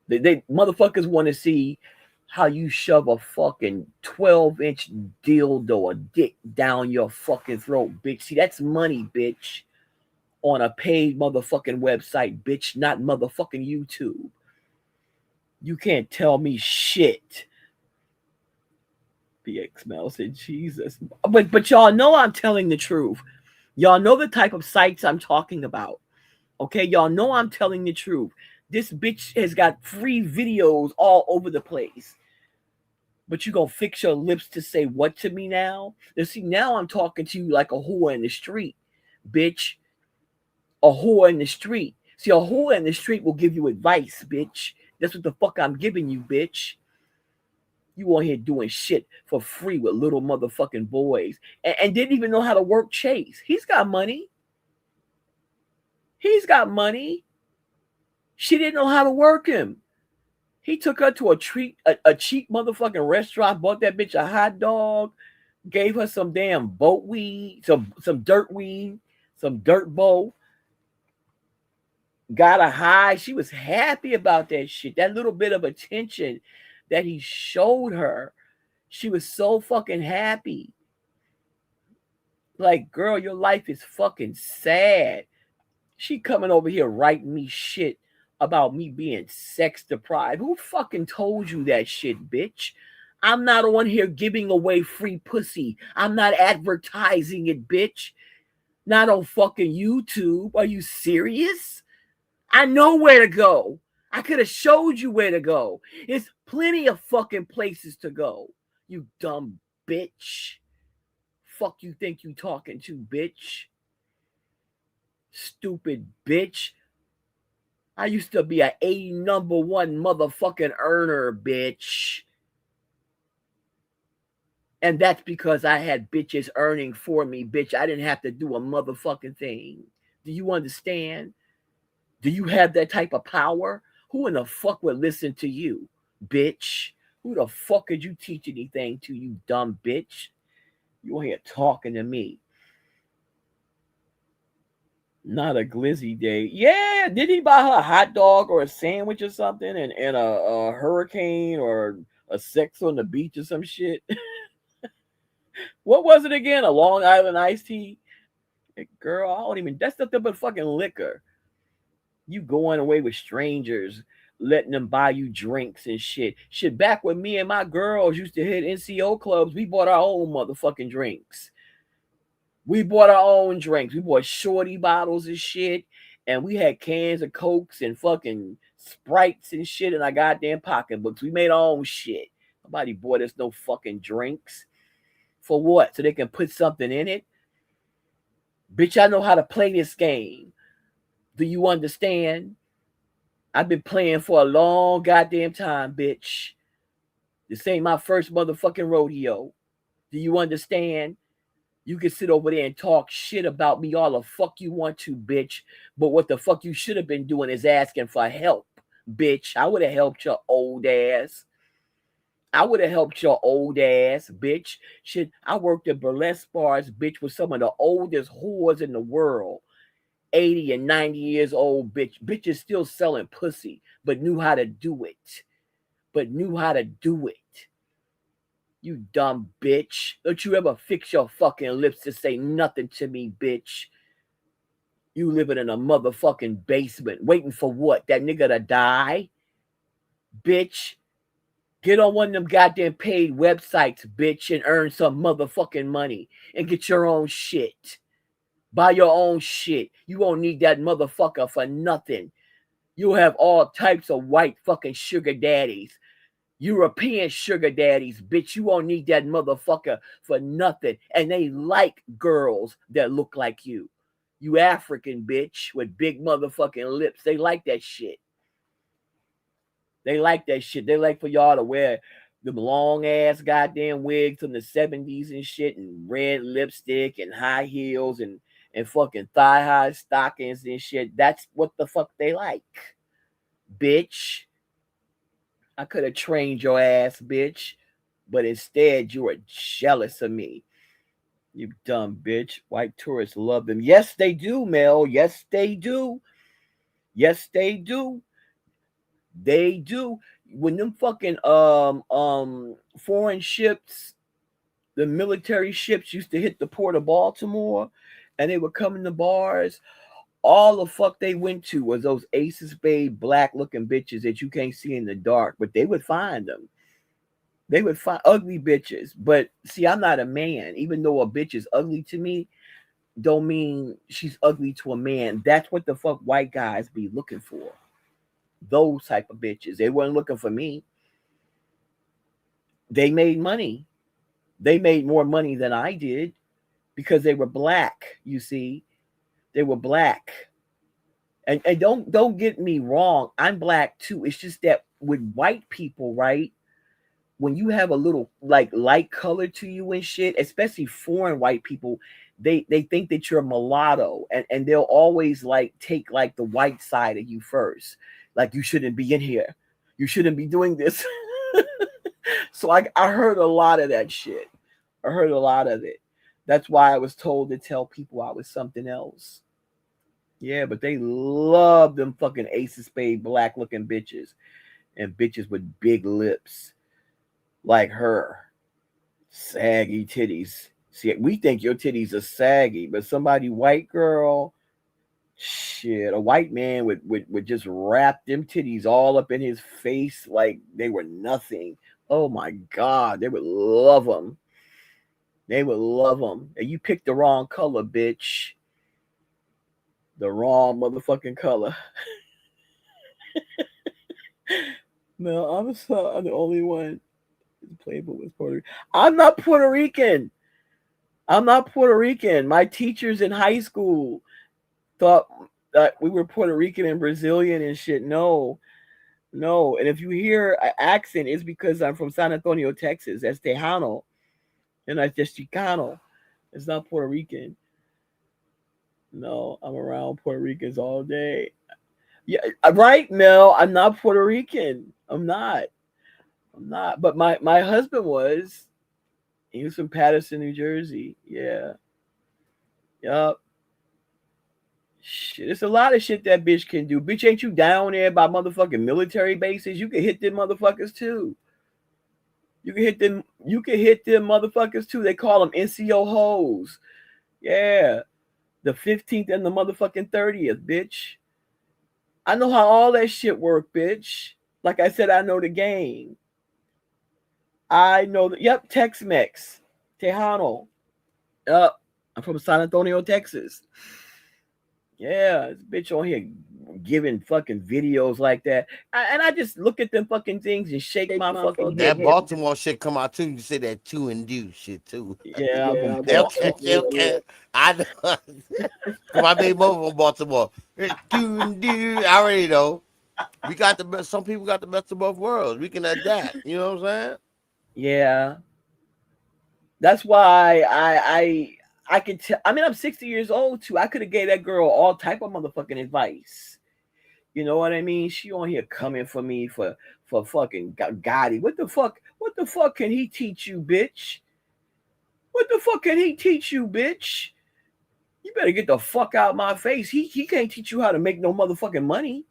They motherfuckers want to see how you shove a fucking 12-inch dildo, a dick down your fucking throat, bitch. See, that's money, bitch. On a paid motherfucking website, bitch, not motherfucking YouTube. You can't tell me shit. BX Mel said, Jesus. But y'all know I'm telling the truth. Y'all know the type of sites I'm talking about. Okay, y'all know I'm telling the truth. This bitch has got free videos all over the place. But you gonna fix your lips to say what to me now? You see, now I'm talking to you like a whore in the street, bitch. A whore in the street. See, a whore in the street will give you advice, bitch. That's what the fuck I'm giving you, bitch. You on here doing shit for free with little motherfucking boys. And didn't even know how to work Chase. He's got money. He's got money. She didn't know how to work him. He took her to a cheap motherfucking restaurant, bought that bitch a hot dog, gave her some damn boat weed, some dirt weed, some dirt bowl. Got her high. She was happy about that shit. That little bit of attention that he showed her. She was so fucking happy. Like, girl, your life is fucking sad. She coming over here writing me shit about me being sex deprived. Who fucking told you that shit, bitch? I'm not on here giving away free pussy. I'm not advertising it, bitch. Not on fucking YouTube. Are you serious? I know where to go. I could have showed you where to go. There's plenty of fucking places to go. You dumb bitch. Fuck you think you talking to, bitch? Stupid bitch. I used to be a #1 motherfucking earner, bitch. And that's because I had bitches earning for me, bitch. I didn't have to do a motherfucking thing. Do you understand? Do you have that type of power? Who in the fuck would listen to you, bitch? Who the fuck could you teach anything to, you dumb bitch? You here talking to me. Not a glizzy day. Yeah, did he buy her a hot dog or a sandwich or something and a hurricane or a sex on the beach or some shit? What was it again? A Long Island iced tea? Hey, girl, I don't even, that's nothing but fucking liquor. You going away with strangers letting them buy you drinks and shit. Shit, back when me and my girls used to hit NCO clubs, we bought our own motherfucking drinks. We bought our own drinks. We bought shorty bottles and shit. And we had cans of Cokes and fucking Sprites and shit in our goddamn pocketbooks. We made our own shit. Nobody bought us no fucking drinks. For what? So they can put something in it? Bitch, I know how to play this game. Do you understand? I've been playing for a long goddamn time, bitch. This ain't my first motherfucking rodeo. Do you understand? You can sit over there and talk shit about me all the fuck you want to, bitch. But what the fuck you should have been doing is asking for help, bitch. I would have helped your old ass. I would have helped your old ass, bitch. Shit, I worked at burlesque bars, bitch, with some of the oldest whores in the world. 80 and 90 years old, bitch. Bitches still selling pussy, but knew how to do it. You dumb bitch. Don't you ever fix your fucking lips to say nothing to me, bitch. You living in a motherfucking basement. Waiting for what? That nigga to die? Bitch. Get on one of them goddamn paid websites, bitch, and earn some motherfucking money. And get your own shit. Buy your own shit. You won't need that motherfucker for nothing. You'll have all types of white fucking sugar daddies. European sugar daddies, bitch. You won't need that motherfucker for nothing. And they like girls that look like you. You African bitch with big motherfucking lips. They like that shit. They like that shit. They like for y'all to wear them long ass goddamn wigs from the 70s and shit, and red lipstick and high heels and fucking thigh high stockings and shit. That's what the fuck they like, bitch. I could have trained your ass, bitch, but instead you were jealous of me. You dumb bitch. White tourists love them. Yes, they do, Mel. Yes, they do. Yes, they do. They do. When them fucking foreign ships, the military ships used to hit the port of Baltimore, and they would come in the bars. All the fuck they went to was those Ace of Spades black looking bitches that you can't see in the dark, but they would find them. They would find ugly bitches. But see, I'm not a man. Even though a bitch is ugly to me, don't mean she's ugly to a man. That's what the fuck white guys be looking for. Those type of bitches. They weren't looking for me. They made money. They made more money than I did because they were black, you see. They were black. And don't get me wrong. I'm black too. It's just that with white people, right? When you have a little like light color to you and shit, especially foreign white people, they think that you're a mulatto, and they'll always like take like the white side of you first. Like, you shouldn't be in here. You shouldn't be doing this. So I heard a lot of that shit. I heard a lot of it. That's why I was told to tell people I was something else. Yeah, but they love them fucking Ace of Spades black looking bitches. And bitches with big lips. Like her. Saggy titties. See, we think your titties are saggy, but somebody white girl, shit, a white man would just wrap them titties all up in his face like they were nothing. Oh my God, they would love them. They would love them. And you picked the wrong color, bitch. The wrong motherfucking color. No, I'm the only one Playful was Puerto Rican. I'm not Puerto Rican. I'm not Puerto Rican. My teachers in high school thought that we were Puerto Rican and Brazilian and shit. No. And if you hear an accent, it's because I'm from San Antonio, Texas. That's Tejano. And that's just Chicano. It's not Puerto Rican. No, I'm around Puerto Ricans all day. Yeah, right, Mel. I'm not Puerto Rican. I'm not. But my husband was. He was from Patterson, New Jersey. Yeah. Yup. Shit, there's a lot of shit that bitch can do. Bitch, ain't you down there by motherfucking military bases? You can hit them motherfuckers too. You can hit them motherfuckers too. They call them NCO hoes. Yeah. The 15th and the motherfucking 30th, bitch. I know how all that shit work, bitch. Like I said, I know the game. I know that. Yep, Tex-Mex, Tejano. Yep, I'm from San Antonio, Texas. Yeah, this bitch on here giving fucking videos like that, and I just look at them fucking things and shake my fucking head. That Baltimore shit come out too. You say that 2 and do shit too. Yeah, I'm from Okay, Baltimore. okay. I know. Cause I made both from Baltimore. 2 and do. I already know. We got the best. Some people got the best of both worlds. We can adapt. You know what I'm saying? Yeah, that's why I can tell. I mean, I'm 60 years old too. I could have gave that girl all type of motherfucking advice. You know what I mean? She on here coming for me for fucking Gotti. What the fuck? What the fuck can he teach you, bitch? What the fuck can he teach you, bitch? You better get the fuck out of my face. He can't teach you how to make no motherfucking money,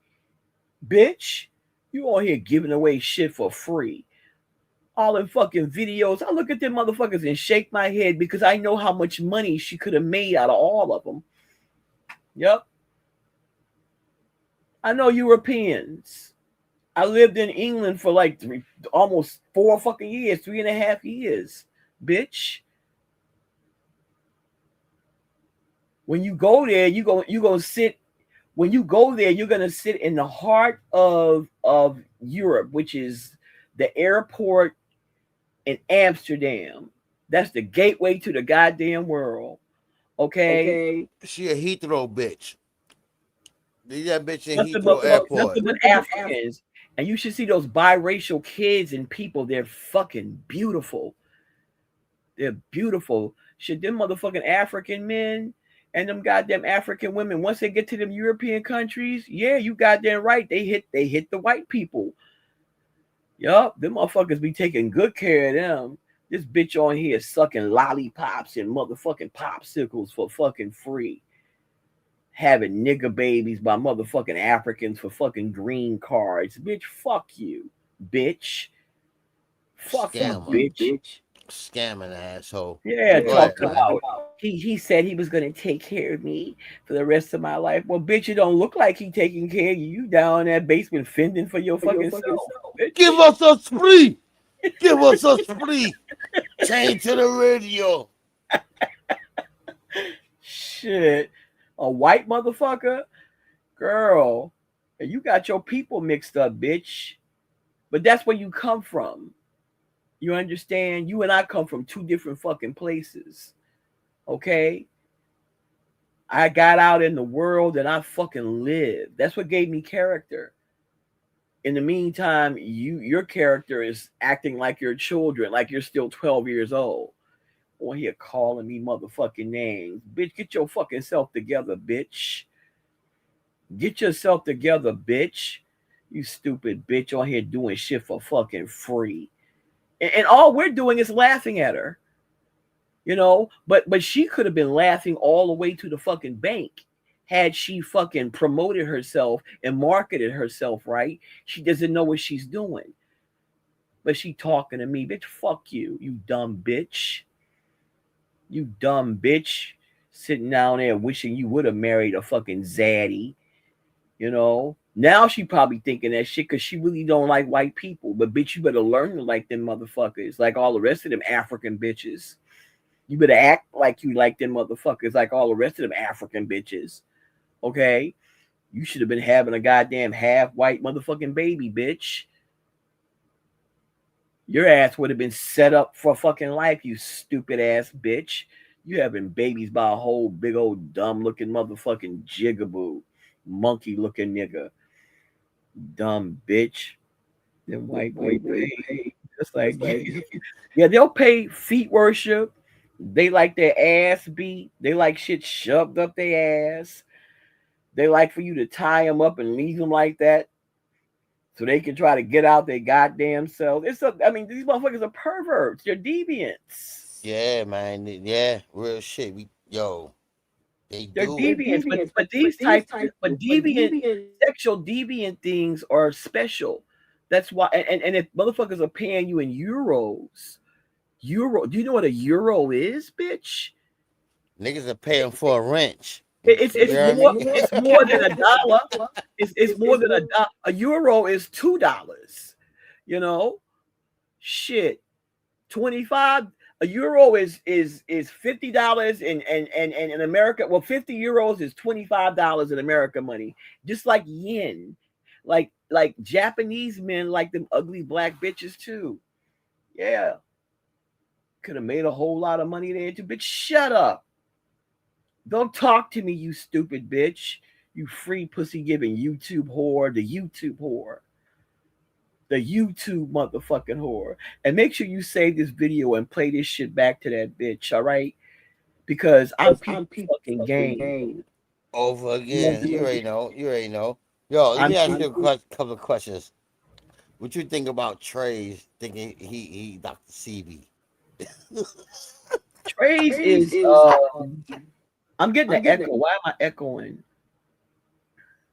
bitch. You on here giving away shit for free. All in fucking videos. I look at them motherfuckers and shake my head because I know how much money she could have made out of all of them. Yep. I know Europeans. I lived in England for like almost 4 fucking years, 3.5 years, bitch. When you go there, you go sit. When you go there, you're gonna sit in the heart of Europe, which is the airport in Amsterdam. That's the gateway to the goddamn world. Okay. She a Heathrow bitch. Leave that bitch in Nothing Heathrow Airport. Nothing but Africans. And you should see those biracial kids and people. They're fucking beautiful. They're beautiful. Should them motherfucking African men and them goddamn African women, once they get to them European countries, yeah, you goddamn right. They hit the white people. Yup, them motherfuckers be taking good care of them. This bitch on here sucking lollipops and motherfucking popsicles for fucking free. Having nigger babies by motherfucking Africans for fucking green cards. Bitch, fuck you, bitch. Fuck you, bitch. Scamming asshole. Yeah, talking about he said he was gonna take care of me for the rest of my life. Well, bitch, it don't look like he taking care of you. You down in that basement fending for your fucking self. Bitch. Give us a spree. Give us a spree. Change to the radio. Shit. A white motherfucker? Girl, you got your people mixed up, bitch. But that's where you come from. You understand? You and I come from 2 different fucking places. Okay? I got out in the world and I fucking lived. That's what gave me character. In the meantime, your character is acting like your children, like you're still 12 years old. On here calling me motherfucking names. Bitch, get your fucking self together, bitch. Get yourself together, bitch. You stupid bitch on here doing shit for fucking free. And all we're doing is laughing at her. You know, but she could have been laughing all the way to the fucking bank had she fucking promoted herself and marketed herself right. She doesn't know what she's doing. But she talking to me, bitch, fuck you, you dumb bitch. You dumb bitch. Sitting down there wishing you would have married a fucking zaddy. You know? Now she probably thinking that shit because she really don't like white people. But bitch, you better learn to like them motherfuckers. Like all the rest of them African bitches. You better act like you like them motherfuckers like all the rest of them African bitches. Okay? You should have been having a goddamn half white motherfucking baby, bitch. Your ass would have been set up for fucking life, you stupid ass bitch. You having babies by a whole big old dumb looking motherfucking jigaboo. Monkey looking nigga. Dumb bitch. Them white boy pay. Just like yeah, they'll pay feet worship. They like their ass beat. They like shit shoved up their ass. They like for you to tie them up and leave them like that so they can try to get out their goddamn selves. These motherfuckers are perverts. They're deviants. Yeah, man. Yeah, real shit. They're deviants, but these types of deviant sexual deviant things are special. That's why, and if motherfuckers are paying you in euros, do you know what a euro is, bitch? Niggas are paying for a wrench. It's more than a dollar. It's more than a dollar. A euro is $2. You know, shit. 25. A euro is $50 in America. Well, 50 euros is $25 in America money. Just like yen, like Japanese men like them ugly black bitches too. Yeah, could have made a whole lot of money there too. Bitch, shut up. Don't talk to me, you stupid bitch. You free pussy giving YouTube whore, the YouTube whore. The YouTube motherfucking whore. And make sure you save this video and play this shit back to that bitch, all right? Because I'm fucking game. Over again. You already know. You already know. Yo, let me ask you a couple of questions. What you think about Trey's thinking he Dr. CB? Trey's is I'm getting an echo. Why am I echoing?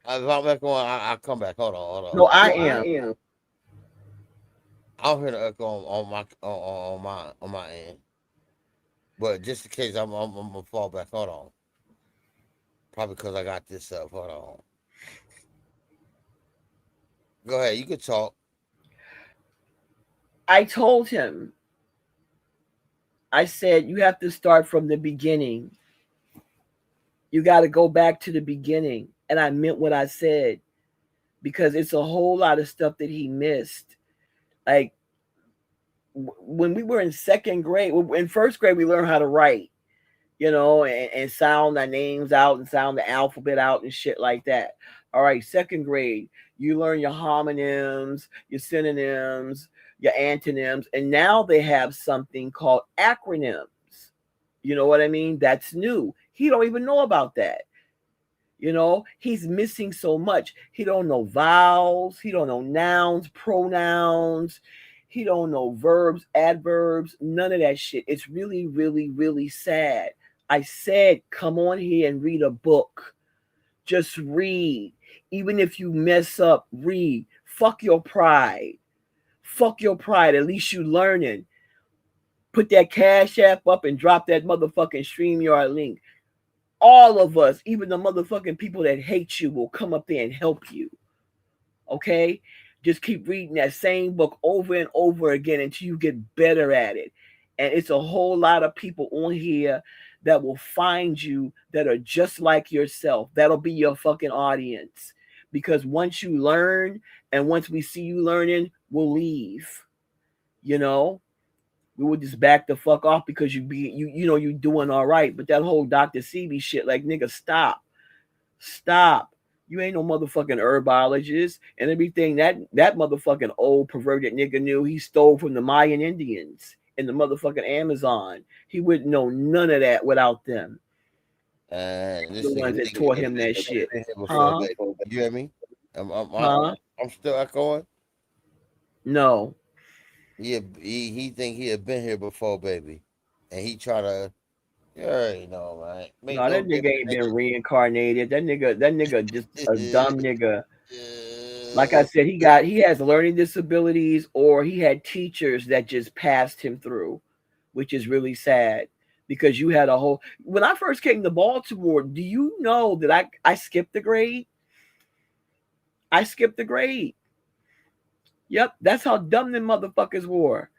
If I'm echoing, I'll come back. Hold on. No, I am. I don't hear the echo on my end. But just in case I'm gonna fall back. Hold on. Probably because I got this up. Hold on. Go ahead. You can talk. I told him. I said, you have to start from the beginning. You got to go back to the beginning. And I meant what I said. Because it's a whole lot of stuff that he missed. Like, when we were in second grade, in first grade, we learned how to write. You know, and sound our names out and sound the alphabet out and shit like that. All right, second grade, you learn your homonyms, your synonyms, your antonyms, and now they have something called acronyms. You know what I mean? That's new. He don't even know about that. You know, he's missing so much. He don't know vowels. He don't know nouns, pronouns. He don't know verbs, adverbs, none of that shit. It's really, really, really sad. I said, come on here and read a book. Just read. Even if you mess up, read. Fuck your pride. Fuck your pride. At least you learning. Put that Cash App up and drop that motherfucking StreamYard link. All of us, even the motherfucking people that hate you, will come up there and help you. Okay? Just keep reading that same book over and over again until you get better at it. And it's a whole lot of people on here that will find you that are just like yourself. That'll be your fucking audience. Because once you learn and once we see you learning, we'll leave. You know? We would just back the fuck off because you know you're doing all right. But that whole Dr. CB shit, like, nigga, stop. Stop. You ain't no motherfucking herbologist. And everything that motherfucking old perverted nigga knew, he stole from the Mayan Indians in the motherfucking Amazon. He wouldn't know none of that without them. The ones that taught him that shit. Huh? You hear me? I'm still echoing. No. He think he had been here before, baby, and he try to. You already know, man. No, that nigga ain't been reincarnated. That nigga just a dumb nigga. Like I said, he has learning disabilities, or he had teachers that just passed him through, which is really sad because you had a whole. When I first came to Baltimore, do you know that I skipped the grade? I skipped the grade. Yep, that's how dumb them motherfuckers were.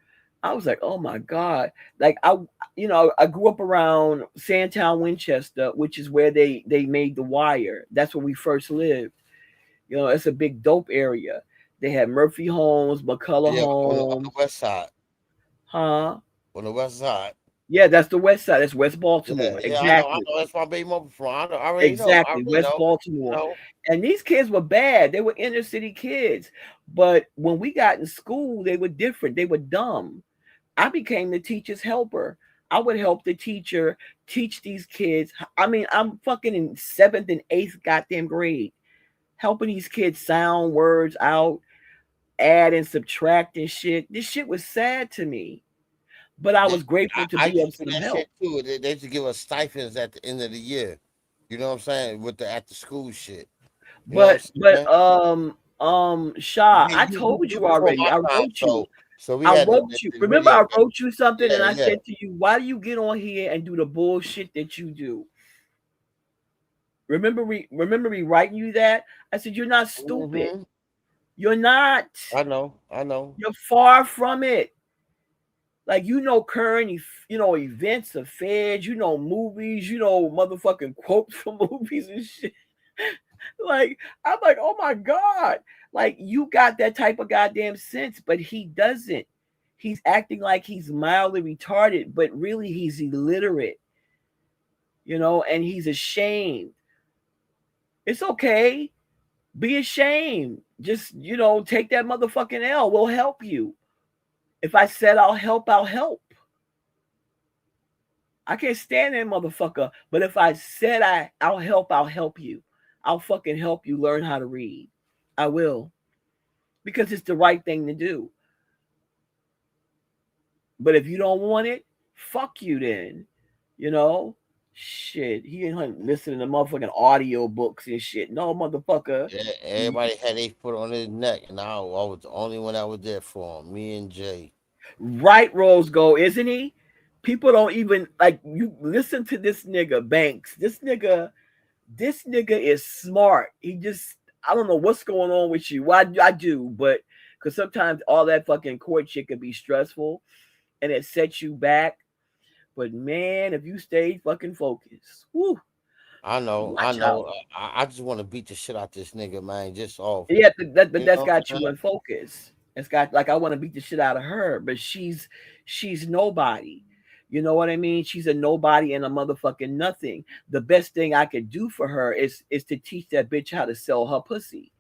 I was like, oh my God. Like I grew up around Sandtown, Winchester, which is where they made The Wire. That's where we first lived. You know, it's a big dope area. They had Murphy Homes, McCullough Homes. On the west side. Huh? On the west side. Yeah, that's the west side. That's West Baltimore. Yeah, exactly. I know. That's my baby mother from. I already exactly. know. West Baltimore. And these kids were bad. They were inner city kids. But when we got in school, they were different. They were dumb. I became the teacher's helper. I would help the teacher teach these kids. I mean, I'm fucking in 7th and 8th goddamn grade, helping these kids sound words out, add and subtract and shit. This shit was sad to me. But I was grateful to be able to help. Too. They should give us stipends at the end of the year. You know what I'm saying? With the after school shit. But Shaw, I told you already. I wrote you. I wrote you. Remember, I wrote you something, and I said to you, "Why do you get on here and do the bullshit that you do?" Remember me writing you that? I said, you're not stupid. Mm-hmm. You're not. I know. You're far from it. Like, you know, current, events, affairs, movies, motherfucking quotes from movies and shit. Like, I'm like, oh my God. Like, you got that type of goddamn sense, but he doesn't. He's acting like he's mildly retarded, but really he's illiterate, and he's ashamed. It's okay. Be ashamed. Just, take that motherfucking L. We'll help you. If I said I'll help, I'll help. I can't stand that motherfucker. But if I said I'll help you. I'll fucking help you learn how to read. I will. Because it's the right thing to do. But if you don't want it, fuck you then. Shit. He ain't listening to motherfucking audio books and shit. No, motherfucker. Yeah, everybody had their foot on his neck, and I was the only one that was there for him. Me and Jay. Right, Rose Gold, isn't he? People don't even like you. Listen to this nigga Banks. This nigga is smart. He just, I don't know what's going on with you. Well, I do, but because sometimes all that fucking court shit can be stressful, and it sets you back. But man, if you stay fucking focused, whoo. I know. I just want to beat the shit out this nigga, man. Just off. Yeah, but that's got you in focus. It's got, like, I want to beat the shit out of her, but she's nobody. You know what I mean? She's a nobody and a motherfucking nothing. The best thing I could do for her is to teach that bitch how to sell her pussy.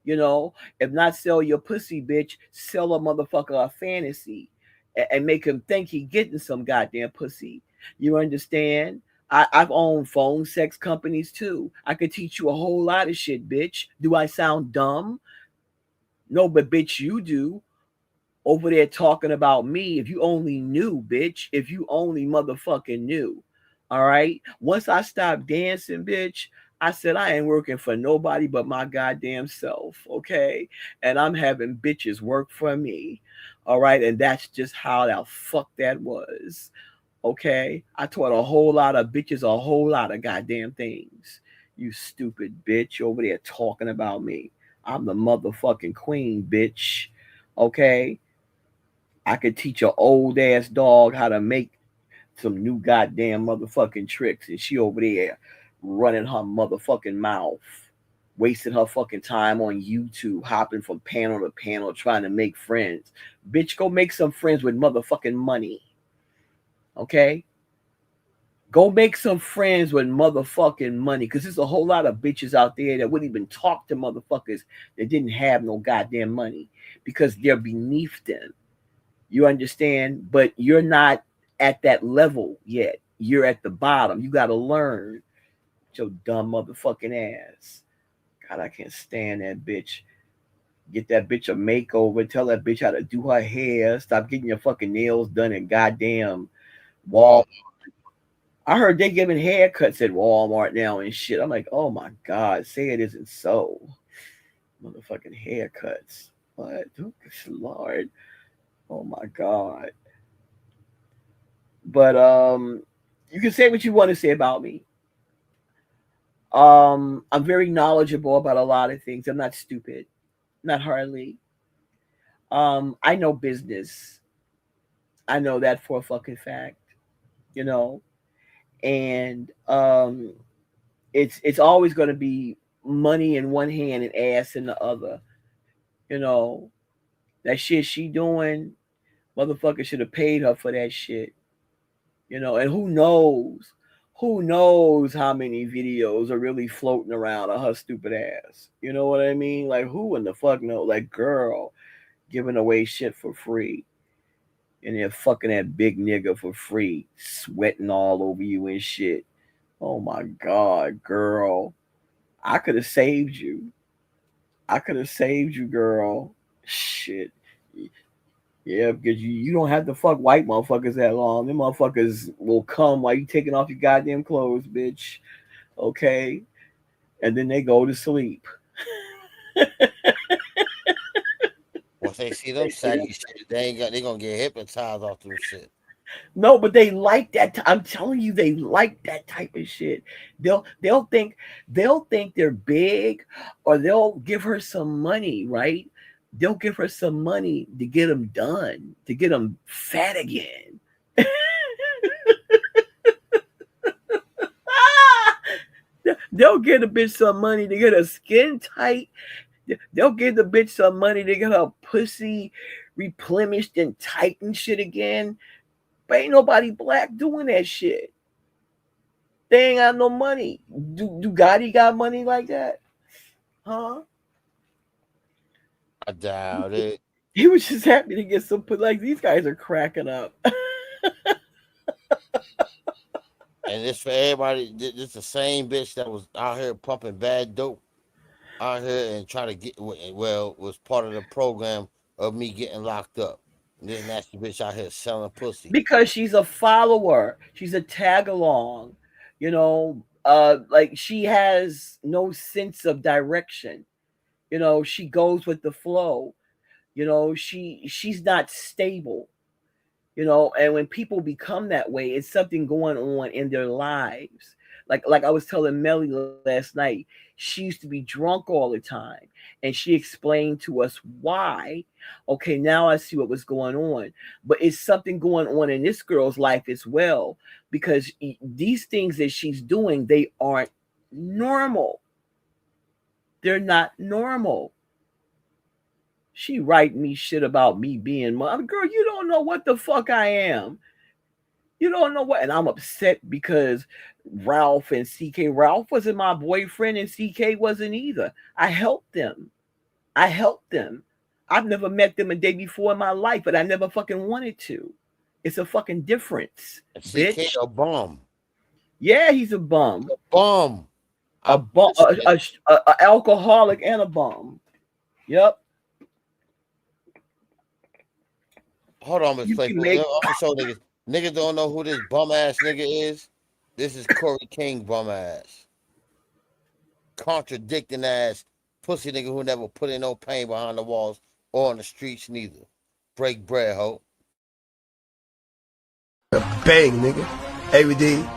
If not sell your pussy, bitch, sell a motherfucker a fantasy and make him think he getting some goddamn pussy. You understand? I've owned phone sex companies too. I could teach you a whole lot of shit, bitch. Do I sound dumb? No, but bitch, you do. Over there talking about me. If you only knew, bitch. If you only motherfucking knew. All right? Once I stopped dancing, bitch, I said I ain't working for nobody but my goddamn self, okay? And I'm having bitches work for me. All right? And that's just how the fuck that was. Okay? I taught a whole lot of bitches a whole lot of goddamn things. You stupid bitch over there talking about me. I'm the motherfucking queen, bitch. Okay? I could teach an old ass dog how to make some new goddamn motherfucking tricks, and she over there running her motherfucking mouth, wasting her fucking time on YouTube, hopping from panel to panel, trying to make friends. Bitch, go make some friends with motherfucking money. Okay? Go make some friends with motherfucking money, because there's a whole lot of bitches out there that wouldn't even talk to motherfuckers that didn't have no goddamn money because they're beneath them. You understand? But you're not at that level yet. You're at the bottom. You got to learn. Your dumb motherfucking ass. God, I can't stand that bitch. Get that bitch a makeover. Tell that bitch how to do her hair. Stop getting your fucking nails done in goddamn Walmart. I heard they giving haircuts at Walmart now and shit. I'm like, oh my God, say it isn't so. Motherfucking haircuts. What? Lord. Oh my God. But you can say what you want to say about me. I'm very knowledgeable about a lot of things. I'm not stupid. Not hardly. I know business. I know that for a fucking fact. And it's always going to be money in one hand and ass in the other. That shit she doing, motherfucker should have paid her for that shit. And who knows how many videos are really floating around of her stupid ass. You know what I mean? Like, who in the fuck know? Like, girl giving away shit for free. And they're fucking that big nigga for free, sweating all over you and shit. Oh my God, girl. I could have saved you. Girl. Shit. Yeah, because you don't have to fuck white motherfuckers that long. Them motherfuckers will come while you taking off your goddamn clothes, bitch. Okay? And then they go to sleep. Once they see them saggy shit, they gonna get hypnotized off them shit. No, but they like that. I'm telling you, they like that type of shit. They'll think they're big, or they'll give her some money, right? They'll give her some money to get them done, to get them fat again. They'll get a bitch some money to get her skin tight. They'll give the bitch some money to get her pussy replenished and tight and shit again. But ain't nobody black doing that shit. They ain't got no money. Do Gotti got money like that? Huh? I doubt it. He was just happy to get some. Like, these guys are cracking up. And this for everybody. This the same bitch that was out here pumping bad dope out here and try to get, well, was part of the program of me getting locked up. And this nasty bitch out here selling pussy. Because she's a follower. She's a tag along. You know, like, she has no sense of direction. You know, she goes with the flow. You know, she's not stable. You know, and when people become that way, it's something going on in their lives. Like I was telling Melly last night, she used to be drunk all the time, and she explained to us why. Okay, now I see what was going on, but it's something going on in this girl's life as well, because these things that she's doing, they aren't normal. They're not normal. She write me shit about me being mom. Girl, you don't know what the fuck I am. You don't know what. And I'm upset because Ralph and CK. Ralph wasn't my boyfriend and CK wasn't either. I helped them. I've never met them a day before in my life, but I never fucking wanted to. It's a fucking difference. CK a bum. Yeah, he's a bum. Bum. A bum. A alcoholic and a bum. Yep. Hold on, Mz Playful. I'm gonna show niggas. Niggas don't know who this bum ass nigga is. This is Corey King bum ass. Contradicting ass pussy nigga who never put in no pain behind the walls or on the streets neither. Break bread, ho. Bang, nigga. Every day,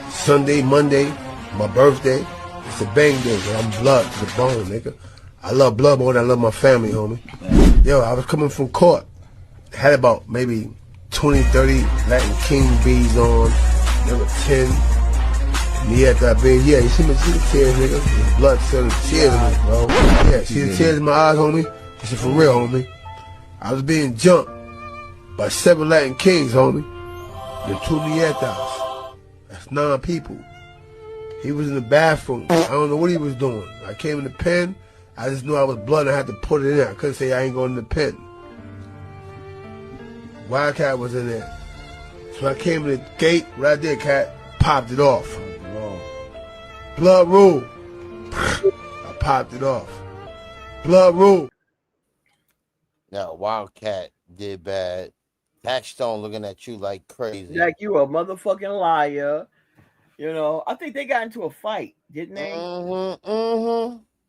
Sunday, Monday, my birthday. It's a bang day, bro. I'm blood to the bone, nigga. I love blood more than I love my family, homie. Yo, I was coming from court. Had about maybe 20, 30 Latin King bees on, number 10. And he had that bean. Yeah, you see the tears, nigga? The blood cells, the tears in it, bro. Yeah, see the tears in my eyes, homie? This is for real, homie. I was being jumped by 7 Latin Kings, homie. The 2 nietas. That's 9 people. He was in the bathroom. I don't know what he was doing. I came in the pen. I just knew I was blood and I had to put it in. I couldn't say I ain't going in the pen. Wildcat was in there. So I came in the gate, right there, cat, popped it off. Blood rule. I popped it off. Blood rule. Now, Wildcat did bad. Packstone looking at you like crazy. Like you a motherfucking liar. You know, I think they got into a fight, didn't they?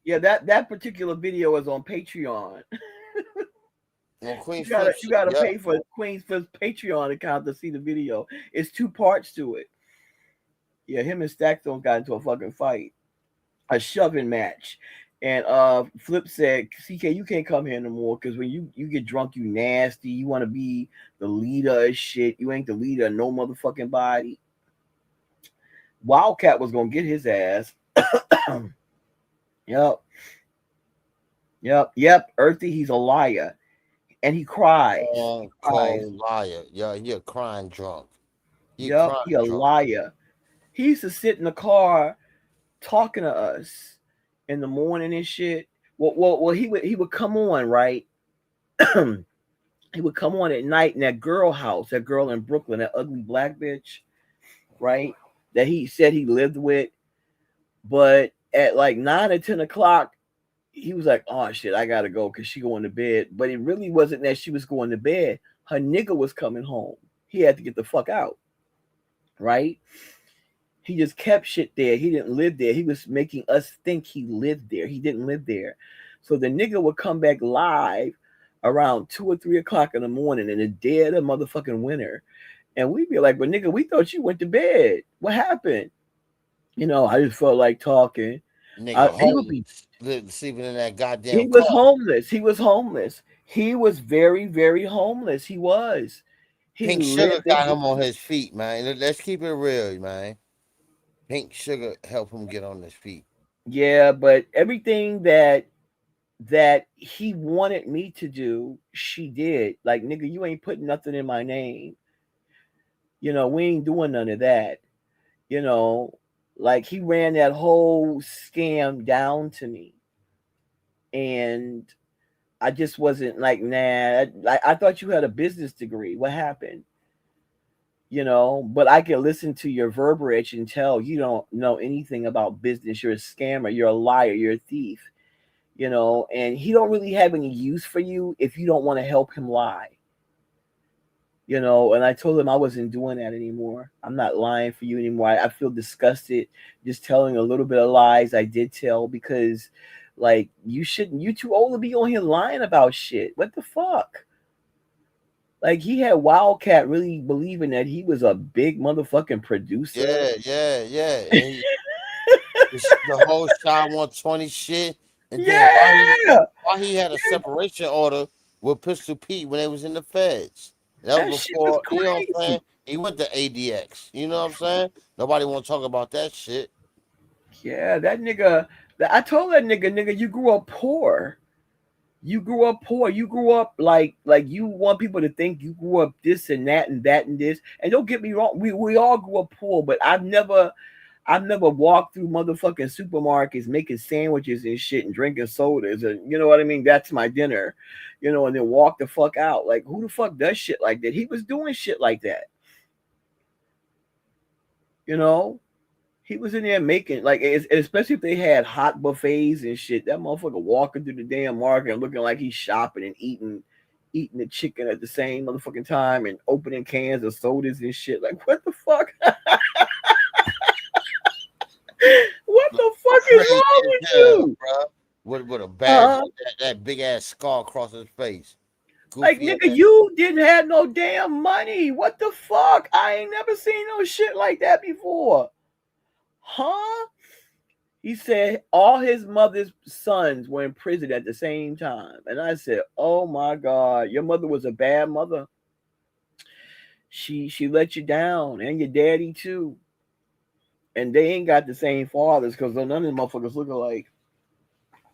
Yeah, that particular video is on Patreon. Well, you gotta pay for Queen's Patreon account to see the video. It's 2 parts to it. Yeah, him and Stackstone got into a fucking fight, a shoving match, and Flip said, "CK, you can't come here no more because when you get drunk, you nasty. You want to be the leader of shit. You ain't the leader of no motherfucking body." Wildcat was gonna get his ass. Yep. Earthy, he's a liar. And he cries. Cold liar. Yeah, he a crying drunk. He a liar. He used to sit in the car talking to us in the morning and shit. Well, he would come on, right? He would come on at night in that girl house, that girl in Brooklyn, that ugly black bitch, right? That he said he lived with. But at like 9 or 10 o'clock, he was like, "Oh shit, I gotta go because she going to bed." But it really wasn't that she was going to bed. Her nigga was coming home. He had to get the fuck out, right? He just kept shit there. He didn't live there. He was making us think he lived there. He didn't live there. So the nigga would come back live around 2 or 3 o'clock in the morning in the dead of motherfucking winter, And we'd be like, "But nigga, we thought you went to bed. What happened?" I just felt like talking. Nigga, He would be. sleeping in that He goddamn was car. homeless. He was homeless. He was very, very homeless. He was. He Pink Sugar lived in. got him on his feet, man. Let's keep it real, man. Pink Sugar helped him get on his feet. Yeah, but everything that he wanted me to do, she did. Like, nigga, you ain't putting nothing in my name. We ain't doing none of that. You know, like he ran that whole scam down to me. And I just wasn't like, nah, I thought you had a business degree. What happened? But I can listen to your verbiage and tell you don't know anything about business. You're a scammer. You're a liar. You're a thief. And he don't really have any use for you if you don't want to help him lie. And I told him I wasn't doing that anymore. I'm not lying for you anymore. I feel disgusted just telling a little bit of lies I did tell because, like, you shouldn't. You too old to be on here lying about shit. What the fuck? Like, he had Wildcat really believing that he was a big motherfucking producer. Yeah. And the whole Shy 120 shit. And then why he had a separation order with Pistol Pete when they was in the feds. That was before, you know what I'm saying? He went to ADX. You know what I'm saying? Nobody want to talk about that shit. Yeah, that nigga. I told that nigga, you grew up poor. You grew up poor. You grew up like you want people to think you grew up this and that and that and this. And don't get me wrong, we all grew up poor, but I've never walked through motherfucking supermarkets making sandwiches and shit and drinking sodas and you know what I mean? That's my dinner. And then walk the fuck out. Like, who the fuck does shit like that? He was doing shit like that. He was in there making, like, especially if they had hot buffets and shit. That motherfucker walking through the damn market and looking like he's shopping and eating the chicken at the same motherfucking time and opening cans of sodas and shit. Like, what the fuck? What the fuck is wrong with you, bro? With a bad that big ass scar across his face. Like, nigga, you didn't have no damn money. What the fuck? I ain't never seen no shit like that before. Huh? He said all his mother's sons were in prison at the same time. And I said, oh my God, your mother was a bad mother. She let you down, and your daddy too. And they ain't got the same fathers because none of them motherfuckers look alike.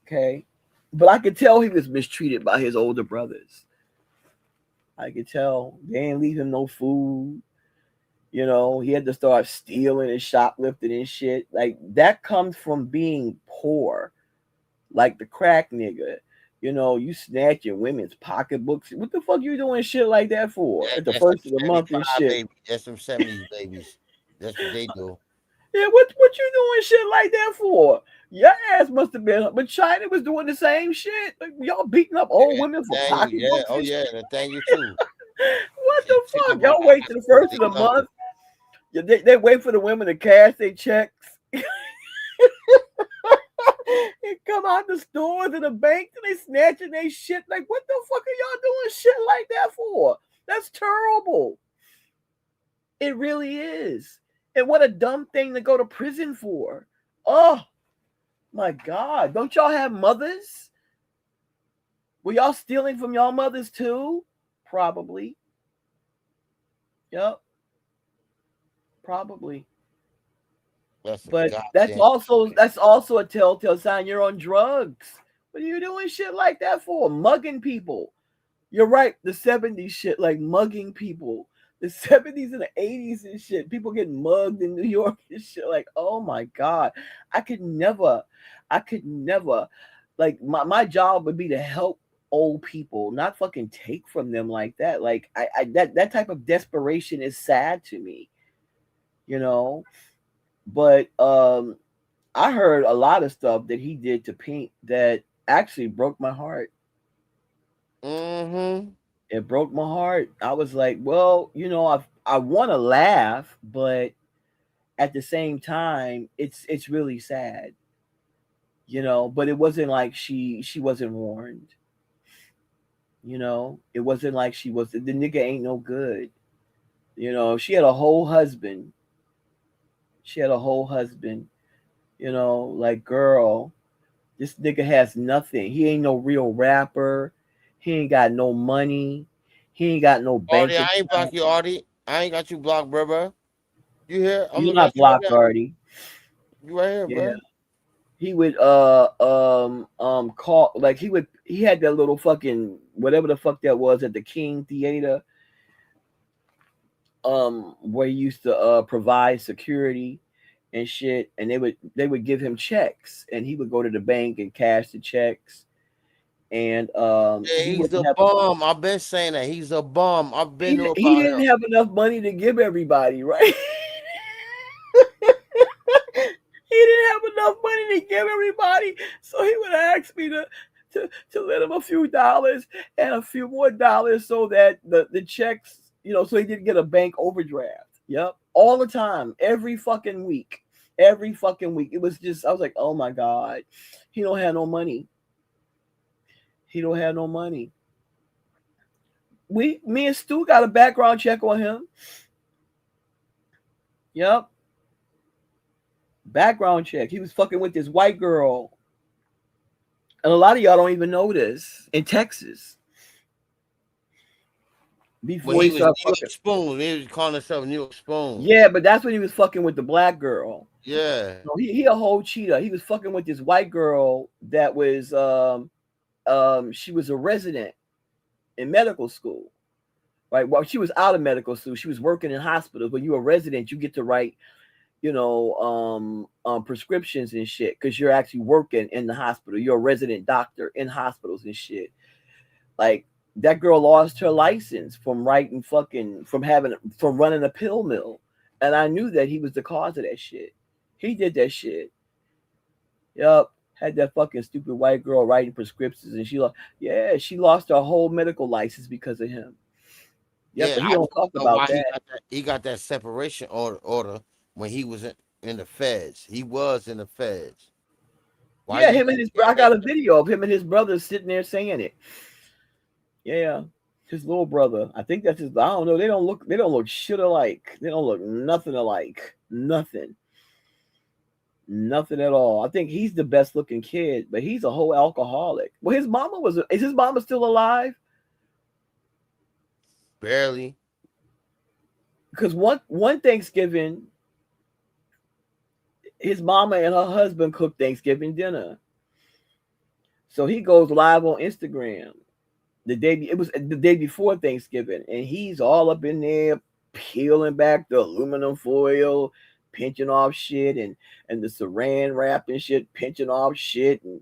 Okay. But I could tell he was mistreated by his older brothers. I could tell. They ain't leave him no food. He had to start stealing and shoplifting and shit. Like, that comes from being poor. Like the crack nigga. You snatching women's pocketbooks. What the fuck you doing shit like that for? At the first of the month and shit. Baby. That's some 70s babies. That's what they do. Yeah, what you doing shit like that for? Your ass must have been, but China was doing the same shit. Like, y'all beating up old women for pocketbooks. Yeah, oh yeah, thank you too. What the fuck? Y'all wait till the first of the month. Yeah, they wait for the women to cash their checks. And come out the stores and the bank and they snatching their shit. Like, what the fuck are y'all doing shit like that for? That's terrible. It really is. And what a dumb thing to go to prison for. Oh my God. Don't y'all have mothers? Were y'all stealing from y'all mothers too? Probably. Yep. Probably. But that's also a telltale sign you're on drugs. What are you doing shit like that for? Mugging people. You're right. The 70s shit, like mugging people. The 70s and the 80s and shit. People getting mugged in New York and shit. Like, oh my God. I could never. Like, my job would be to help old people, not fucking take from them like that. Like, that type of desperation is sad to me. But I heard a lot of stuff that he did to Pink that actually broke my heart. Mm-hmm. It broke my heart. I was like, well, I want to laugh, but at the same time, it's really sad. But it wasn't like she wasn't warned. It wasn't like she was. The nigga ain't no good. You know, she had a whole husband. She had a whole husband. You know, like, girl, this nigga has nothing. He ain't no real rapper. He ain't got no money. He ain't got no bank Artie, I ain't account. block you, Artie. I ain't got you blocked, bro. You here? I'm You looking not at you right blocked, now. Artie. You right here, Yeah. bro. He would call, like, he had that little fucking whatever the fuck that was at the King Theater, where he used to provide security and shit, and they would give him checks, and he would go to the bank and cash the checks, and Yeah, he he's wouldn't a have bum. I've been saying that. He's a bum. I've been he knew he about him. didn't have enough money to give everybody, right? He didn't have enough money to give everybody, so he would ask me to lend him a few dollars and a few more dollars so that the checks, you know, so he didn't get a bank overdraft. Yep, all the time, every fucking week, every fucking week. It was just, I was like, oh my god, he don't have no money. He don't have no money. Me and Stu got a background check on him. Yep. Background check. He was fucking with this white girl. And a lot of y'all don't even know this. In Texas. But Before he he was New started York fucking. Spoon. He was calling himself New York Spoon. Yeah, but that's when he was fucking with the black girl. Yeah. So he a whole cheater. He was fucking with this white girl that was she was a resident in medical school. Right. Well, she was out of medical school. She was working in hospitals. When you're a resident, you get to write, you know, prescriptions and shit, because you're actually working in the hospital. You're a resident doctor in hospitals and shit. Like, that girl lost her license from running a pill mill, and I knew that he was the cause of that shit. He did that shit. Yup, had that fucking stupid white girl writing prescriptions, and she lost her whole medical license because of him. Yep, Yeah, but he I don't just talk don't know about why that. he got that separation order when he was in the feds. He was in the feds. Why Yeah, you him and got his that? I got a video of him and his brother sitting there saying it. Yeah, his little brother. I think that's his. I don't know. They don't look shit alike. They don't look nothing alike. Nothing. Nothing at all. I think he's the best looking kid, but he's a whole alcoholic. Well, is his mama still alive? Barely. Because one Thanksgiving, his mama and her husband cooked Thanksgiving dinner. So he goes live on Instagram. It was the day before Thanksgiving, and he's all up in there peeling back the aluminum foil, pinching off shit, and the saran wrap and shit, pinching off shit, and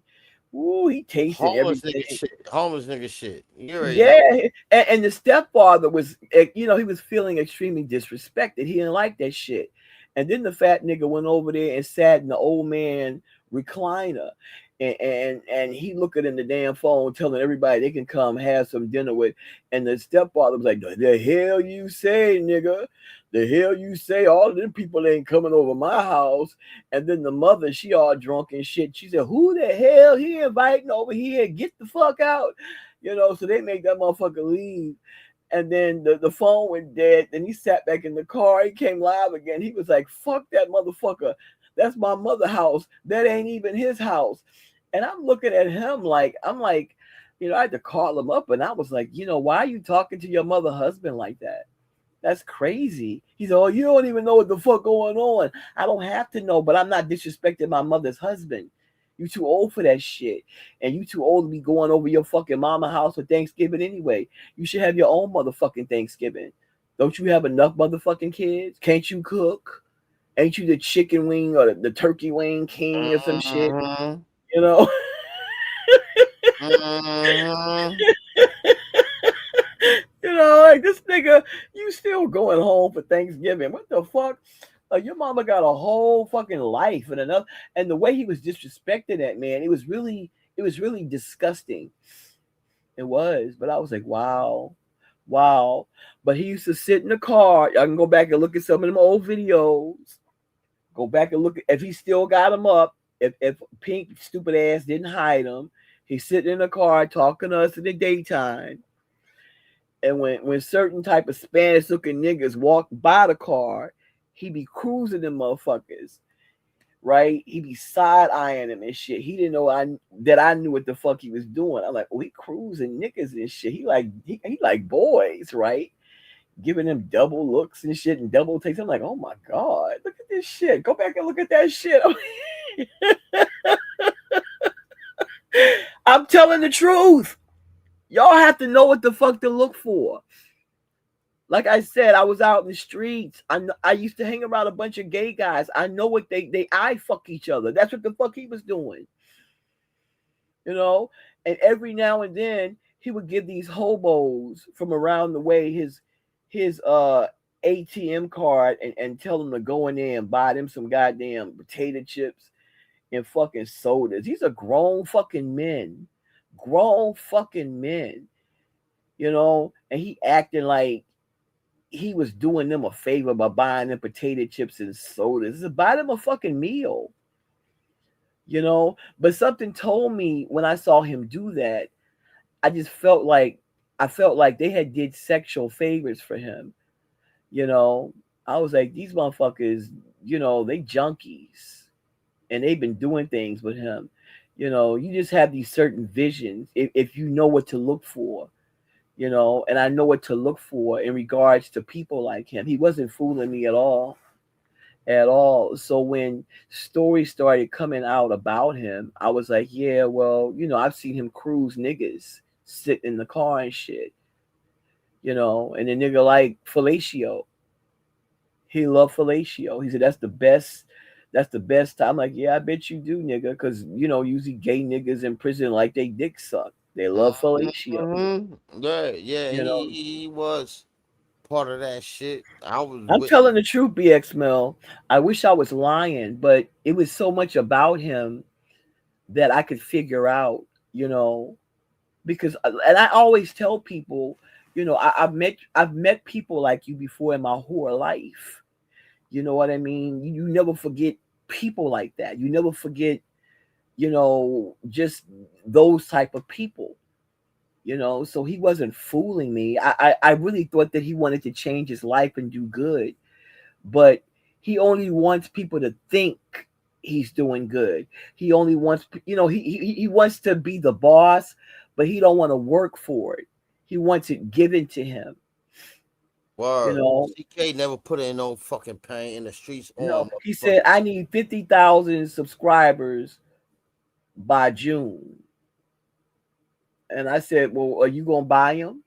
he tasted Homeless nigga everything. shit. Homeless nigga shit. You already know. Yeah, and the stepfather was, he was feeling extremely disrespected. He didn't like that shit. And then the fat nigga went over there and sat in the old man recliner, and he looking in the damn phone, telling everybody they can come have some dinner with. And the stepfather was like, "The hell you say, nigga? The hell you say? All of them people ain't coming over my house." And then the mother, she all drunk and shit. She said, "Who the hell he inviting over here? Get the fuck out." So they make that motherfucker leave. And then the phone went dead. Then he sat back in the car. He came live again. He was like, "Fuck that motherfucker. That's my mother's house. That ain't even his house." And I'm looking at him like, I had to call him up, and I was like, why are you talking to your mother husband like that? That's crazy. He said, "Oh, you don't even know what the fuck going on." I don't have to know, but I'm not disrespecting my mother's husband. You too old for that shit. And you too old to be going over your fucking mama house for Thanksgiving anyway. You should have your own motherfucking Thanksgiving. Don't you have enough motherfucking kids? Can't you cook? Ain't you the chicken wing or the turkey wing king or some shit? You know? Like, this nigga, you still going home for Thanksgiving. What the fuck? Your mama got a whole fucking life and enough. And the way he was disrespecting that man, it was really disgusting. It was. But I was like, wow. But he used to sit in the car. I can go back and look at some of them old videos. Go back and look at if he still got them up. If Pink stupid ass didn't hide them. He's sitting in the car talking to us in the daytime. And when certain type of Spanish looking niggas walk by the car, he be cruising them motherfuckers, right? He be side eyeing them and shit. He didn't know that I knew what the fuck he was doing. I'm like, oh, he cruising niggas and shit. He like boys, right? Giving them double looks and shit and double takes. I'm like, oh my god, look at this shit. Go back and look at that shit. I'm telling the truth. Y'all have to know what the fuck to look for. Like I said, I was out in the streets. I used to hang around a bunch of gay guys. I know what they eye fuck each other. That's what the fuck he was doing. You know? And every now and then he would give these hobos from around the way his ATM card and tell them to go in there and buy them some goddamn potato chips and fucking sodas. These are grown fucking men. Grown fucking men. You know? And he acting like he was doing them a favor by buying them potato chips and sodas. Just buy them a fucking meal. You know? But something told me when I saw him do that, I felt like they had did sexual favors for him. You know? I was like, these motherfuckers, you know, they junkies. And they've been doing things with him. You know, you just have these certain visions if you know what to look for. You know, and I know what to look for in regards to people like him. He wasn't fooling me at all. At all. So when stories started coming out about him, I was like, yeah, well, you know, I've seen him cruise niggas sit in the car and shit. You know, and the nigga like fellatio. He loved fellatio. He said that's the best time. I'm like, yeah, I bet you do, nigga, because you know, usually gay niggas in prison like they dick suck. They love fellatio. Mm-hmm. Yeah, You know, he was part of that shit. I'm telling the truth, BX Mel. I wish I was lying, but it was so much about him that I could figure out, you know, because, and I always tell people, you know, I've met people like you before in my whole life. You know what I mean? You never forget people like that. You never forget, you know, just those type of people. You know, so he wasn't fooling me. I really thought that he wanted to change his life and do good, but he only wants people to think he's doing good. He only wants, you know, he wants to be the boss, but he don't want to work for it. He wants it given to him. Word. You know, CK never put in no fucking pain in the streets. no, he said I need 50,000 subscribers by June. And I said, well, are you gonna buy him?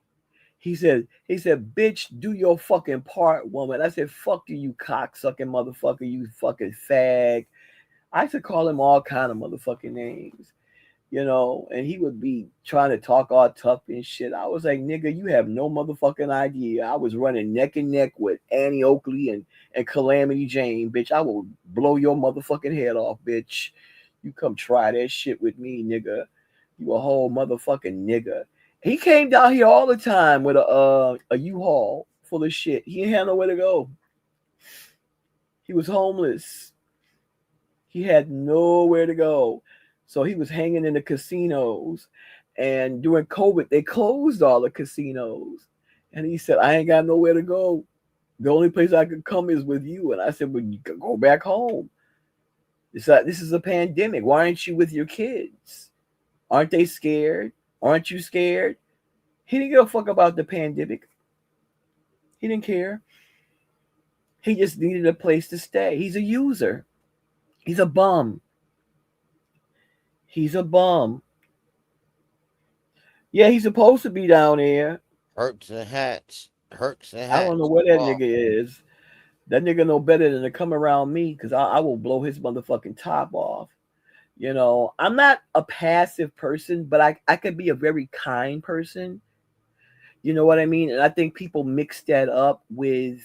He said, bitch, do your fucking part, woman. I said, fuck you cocksucking motherfucker, you fucking fag. I used to call him all kind of motherfucking names, you know, and he would be trying to talk all tough and shit. I was like, nigga, you have no motherfucking idea. I was running neck and neck with Annie Oakley and Calamity Jane, bitch. I will blow your motherfucking head off, bitch. You come try that shit with me, nigga. You a whole motherfucking nigga. He came down here all the time with a U-Haul full of shit. He didn't have nowhere to go. He was homeless. He had nowhere to go. So he was hanging in the casinos. And during COVID, they closed all the casinos. And he said, I ain't got nowhere to go. The only place I could come is with you. And I said, well, you can go back home. This is a pandemic. Why aren't you with your kids? Aren't they scared? Aren't you scared? He didn't give a fuck about the pandemic. He didn't care. He just needed a place to stay. He's a user. He's a bum. He's a bum. Yeah, he's supposed to be down there. Hurts and hats. I don't know where that nigga is. That nigga know better than to come around me because I will blow his motherfucking top off. You know, I'm not a passive person, but I could be a very kind person. You know what I mean? And I think people mix that up with,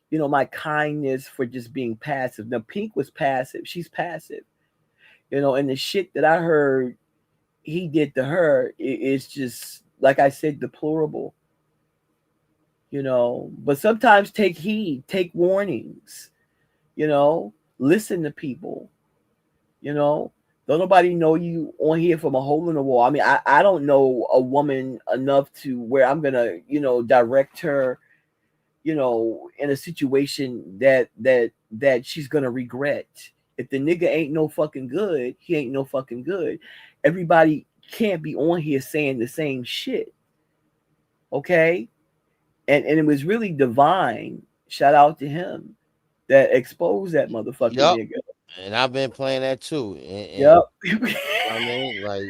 you know, my kindness for just being passive. Now, Pink was passive. She's passive. You know, and the shit that I heard he did to her is just, like I said, deplorable. You know, but sometimes take heed, take warnings, you know, listen to people, you know. Don't nobody know you on here from a hole in the wall. I mean, I don't know a woman enough to where I'm gonna, direct her, in a situation that she's gonna regret. If the nigga ain't no fucking good, he ain't no fucking good. Everybody can't be on here saying the same shit. Okay? And it was really Divine, shout out to him, that exposed that motherfucking nigga. And I've been playing that too. Yep. I mean, like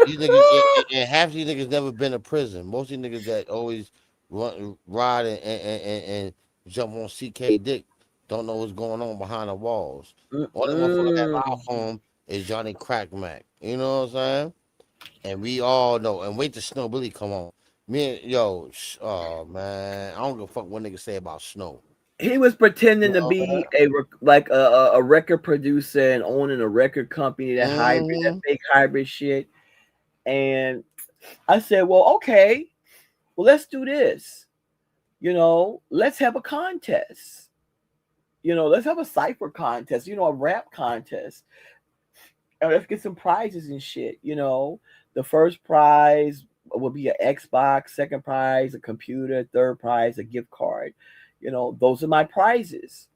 these niggas, and half these niggas never been to prison. Most of these niggas that always ride and jump on CK dick don't know what's going on behind the walls. All the motherfucker that lie for him is Johnny Crack Mac. You know what I'm saying? And we all know. And wait till Snow Billy come on. Oh man, I don't give a fuck what niggas say about Snow. He was pretending to be a record producer and owning a record company, that fake hybrid shit. And I said, well, okay, well, let's do this. Let's have a contest. Let's have a cipher contest, a rap contest. And let's get some prizes and shit. The first prize will be an Xbox, second prize, a computer, third prize, a gift card. Those are my prizes.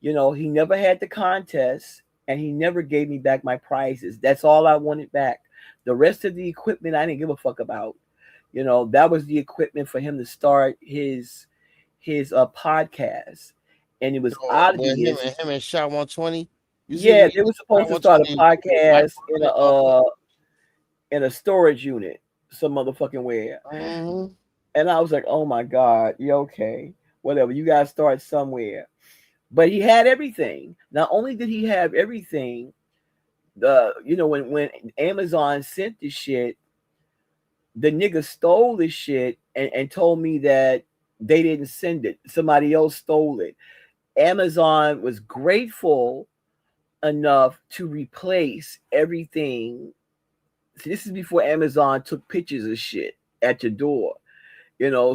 He never had the contest and he never gave me back my prizes. That's all I wanted back. The rest of the equipment, I didn't give a fuck about. That was the equipment for him to start his podcast. And it was obvious. Him and Shot 120. Yeah, they were supposed to start a podcast in a storage unit, some motherfucking where. And I was like, oh my God, you okay? Whatever, you gotta start somewhere. But he had everything. Not only did he have everything, when Amazon sent the shit, the nigga stole the shit and told me that they didn't send it. Somebody else stole it. Amazon was grateful enough to replace everything. See, this is before Amazon took pictures of shit at your door.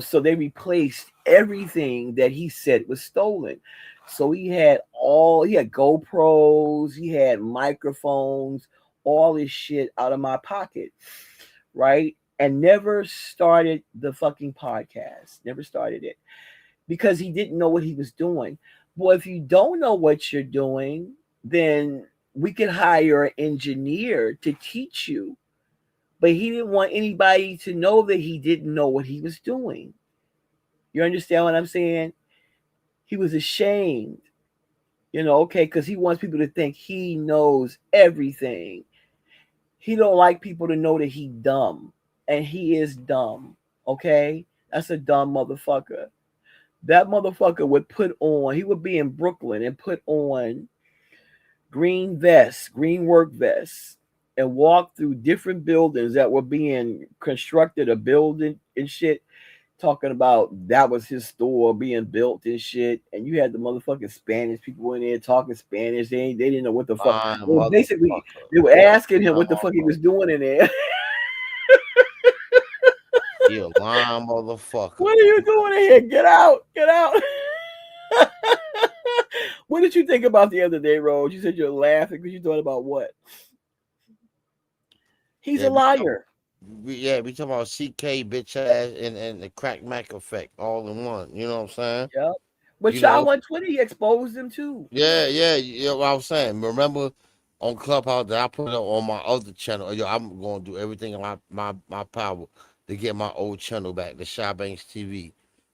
So they replaced everything that he said was stolen. So he had GoPros, he had microphones, all this shit out of my pocket, right? And never started the fucking podcast. Never started it because he didn't know what he was doing. Boy, if you don't know what you're doing, then we could hire an engineer to teach you. But he didn't want anybody to know that he didn't know what he was doing. You understand what I'm saying? He was ashamed, because he wants people to think he knows everything. He don't like people to know that he dumb, and he is dumb, okay? That's a dumb motherfucker. That motherfucker he would be in Brooklyn and put on green work vests, and walk through different buildings that were being constructed, a building and shit, talking about that was his store being built and shit. And you had the motherfucking Spanish people in there talking Spanish. They didn't know what the fuck. Well, basically, they were asking him what the fuck he was doing in there. You lying motherfucker. What are you doing in here? Get out. Get out. What did you think about the other day, Rose? You said you're laughing because you thought about what? He's a liar. We talking about CK bitch ass and the Crack Mac effect all in one. You know what I'm saying? Yeah. But Shot 120 exposed him too. Yeah. What I was saying. Remember on Clubhouse that I put it on my other channel. I'm gonna do everything in my power to get my old channel back, the Shy Banks TV.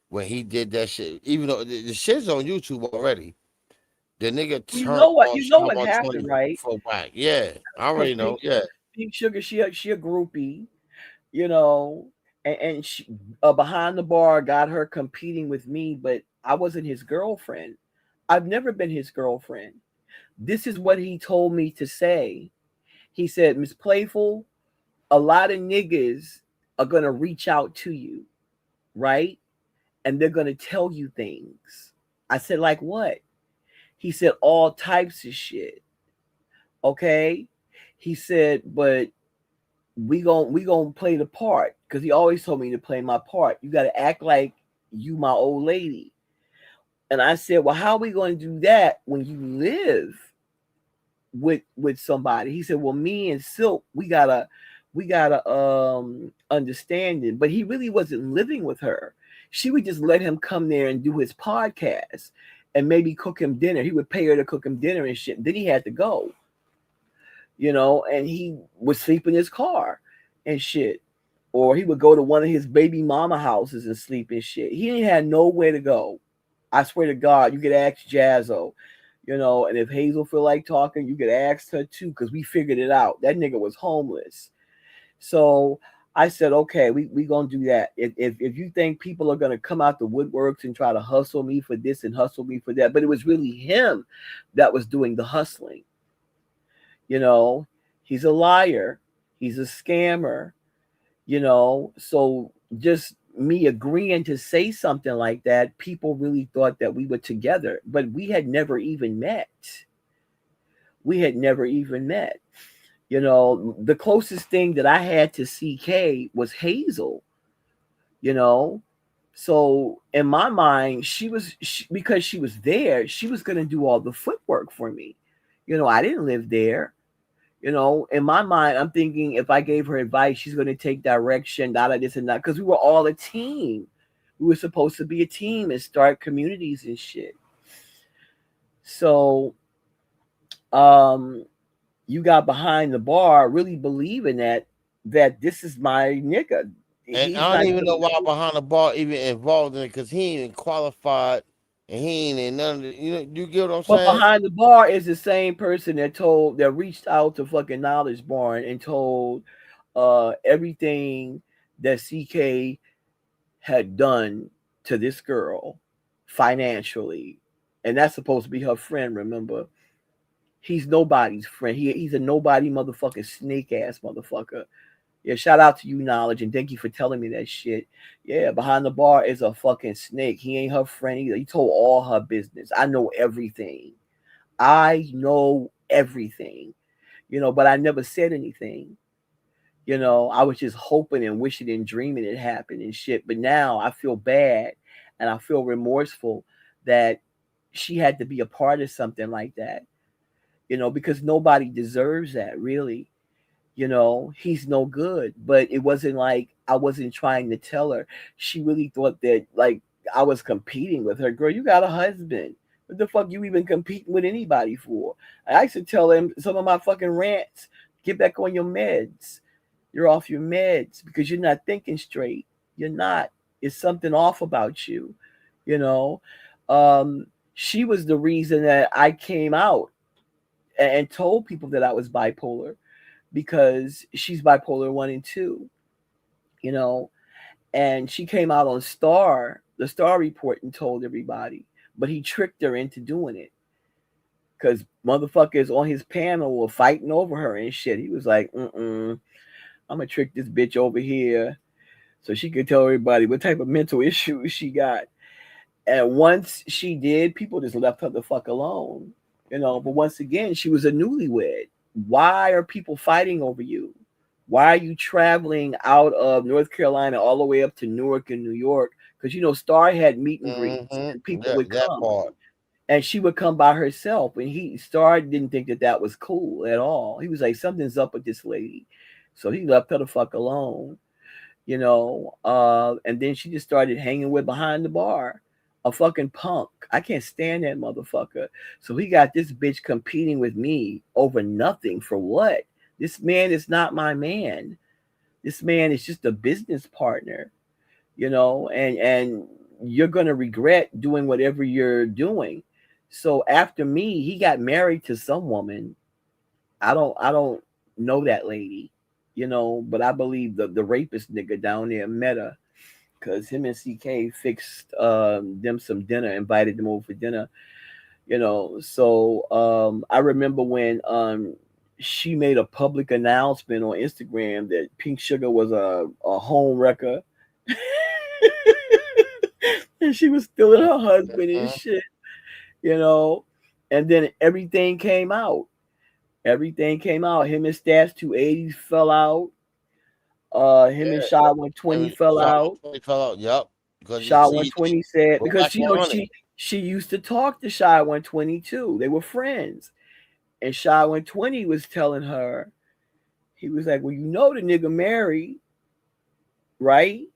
When he did that shit, even though the shit's on YouTube already. The nigga turned you know what happened, right? Yeah, I already know. Yeah. Pink Sugar, she a groupie, and she behind the bar got her competing with me, but I wasn't his girlfriend. I've never been his girlfriend. This is what he told me to say. He said, Mz Playful, a lot of niggas are gonna reach out to you, right? And they're gonna tell you things. I said, like what? He said, all types of shit. Okay? He said, but we gon' play the part, because he always told me to play my part. You got to act like you my old lady. And I said, well, how are we going to do that when you live with somebody. He said, well, me and Silk, we gotta understand it. But he really wasn't living with her. She would just let him come there and do his podcast and maybe cook him dinner. He would pay her to cook him dinner and shit. Then he had to go, and he would sleep in his car and shit. Or he would go to one of his baby mama houses and sleep and shit. He ain't had nowhere to go. I swear to God, you could ask Jazzo, and if Hazel feel like talking, you could ask her too, because we figured it out. That nigga was homeless. So I said, okay, we gonna do that. If you think people are gonna come out the woodworks and try to hustle me for this and hustle me for that, but it was really him that was doing the hustling. He's a liar, he's a scammer, so just me agreeing to say something like that, people really thought that we were together, but we had never even met. The closest thing that I had to CK was Hazel, so in my mind, because she was there, she was going to do all the footwork for me. I didn't live there. In my mind, I'm thinking if I gave her advice, she's going to take direction, this and that, because we were all a team. We were supposed to be a team and start communities and shit. So, you got behind the bar really believing that this is my nigga. And I don't even know why behind the bar even involved in it, because he ain't even qualified. And he ain't in none of the, you get what I'm saying? But behind the bar is the same person that reached out to fucking Knowledge Barn and told everything that CK had done to this girl financially. And that's supposed to be her friend, remember? He's nobody's friend. He's a nobody motherfucking snake ass motherfucker. Yeah, shout out to you, Knowledge, and thank you for telling me that shit. Yeah, behind the bar is a fucking snake. He ain't her friend either. He told all her business. I know everything. But I never said anything. I was just hoping and wishing and dreaming it happened and shit. But now I feel bad and I feel remorseful that she had to be a part of something like that. Because nobody deserves that, really. He's no good. But it wasn't like I wasn't trying to tell her. She really thought that like I was competing with her. Girl, you got a husband. What the fuck you even competing with anybody for? I used to tell him some of my fucking rants. Get back on your meds. You're off your meds because you're not thinking straight. You're not. It's something off about you. She was the reason that I came out and told people that I was bipolar, because she's bipolar 1 and 2, and she came out on the Star Report, and told everybody, but he tricked her into doing it because motherfuckers on his panel were fighting over her and shit. He was like, I'm gonna trick this bitch over here so she could tell everybody what type of mental issues she got. And once she did, people just left her the fuck alone, but once again, she was a newlywed. Why are people fighting over you? Why are you traveling out of North Carolina all the way up to Newark and New York? Because Star had meet and greets, and people would come, and she would come by herself. And Star didn't think that was cool at all. He was like, something's up with this lady, so he left her the fuck alone, And then she just started hanging with behind the bar. A fucking punk. I can't stand that motherfucker. So he got this bitch competing with me over nothing. For what? This man is not my man. This man is just a business partner, and you're gonna regret doing whatever you're doing. So after me, he got married to some woman. I don't know that lady, but I believe the rapist nigga down there met her. Because him and CK fixed them some dinner, invited them over for dinner, So I remember when she made a public announcement on Instagram that Pink Sugar was a home wrecker. And she was stealing her husband and shit, And then everything came out. Him and Stats 280 fell out. Him and Shot 120 fell out. Yep. Shot 120 said, because she used to talk to Shot 120 too. They were friends. And Shy 120 was telling her, he was like, well, you know the nigga married, right?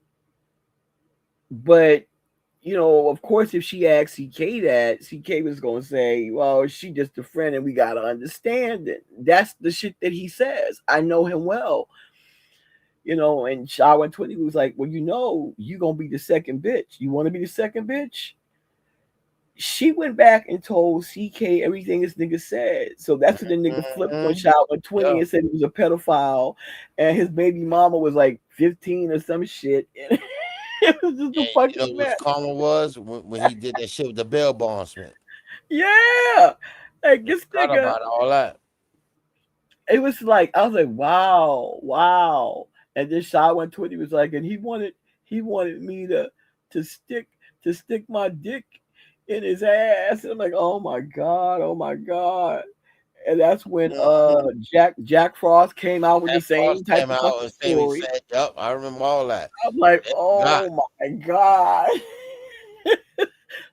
But of course, if she asked CK that, CK was gonna say, well, she just a friend and we gotta understand it. That's the shit that he says. I know him well. And Shy 120 was like, well, you gonna be the second bitch. You wanna be the second bitch? She went back and told CK everything this nigga said. So that's when the nigga flipped on Shy 120 and said he was a pedophile and his baby mama was like 15 or some shit. It was just a fucking what karma was when he did that shit with the bail bondsman. Yeah. Like this nigga about all that. It was like, I was like, wow. And then Shy 120 was like, and he wanted me to stick my dick in his ass. And I'm like, oh my God. And that's when Jack Frost came out with the same type of fucking story. Yep, I remember all that. I'm like, oh my God.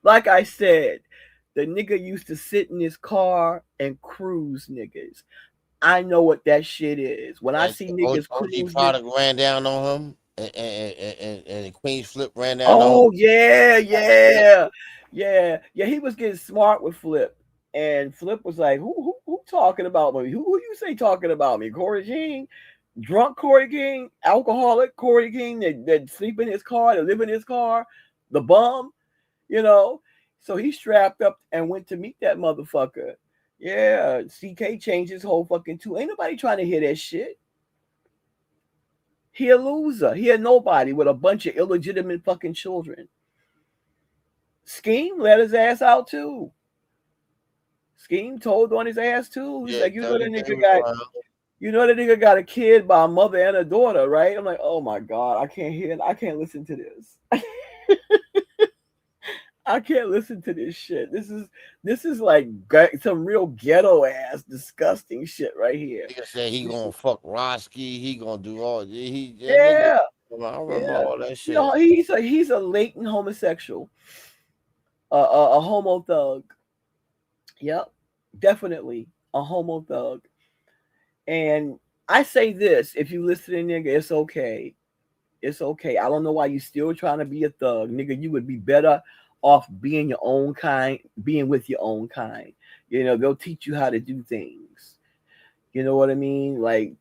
Like I said, the nigga used to sit in his car and cruise niggas. I know what that shit is. When I see niggas cruise, product ran down on him, and Queen's Flip ran down. Oh yeah. He was getting smart with Flip, and Flip was like, "Who talking about me? Who you say talking about me? Corey King, drunk Corey King, alcoholic Corey King that sleep in his car, that live in his car, the bum, So he strapped up and went to meet that motherfucker. Yeah, CK changed his whole fucking tune. Ain't nobody trying to hear that shit. He a loser. He a nobody with a bunch of illegitimate fucking children. Scheme let his ass out too. Scheme told on his ass too. He's like, that nigga got a kid by a mother and a daughter, right? I'm like, oh my God, I can't listen to this. I can't listen to this shit. This is like some real ghetto ass disgusting shit right here. Nigga said he gonna fuck Roski. He gonna do all. I remember all that shit. He's a latent homosexual, a homo thug. Yep, definitely a homo thug. And I say this: if you listening, nigga, it's okay. It's okay. I don't know why you still trying to be a thug, nigga. You would be better off being your own kind, being with your own kind. They'll teach you how to do things. You know what I mean? Like,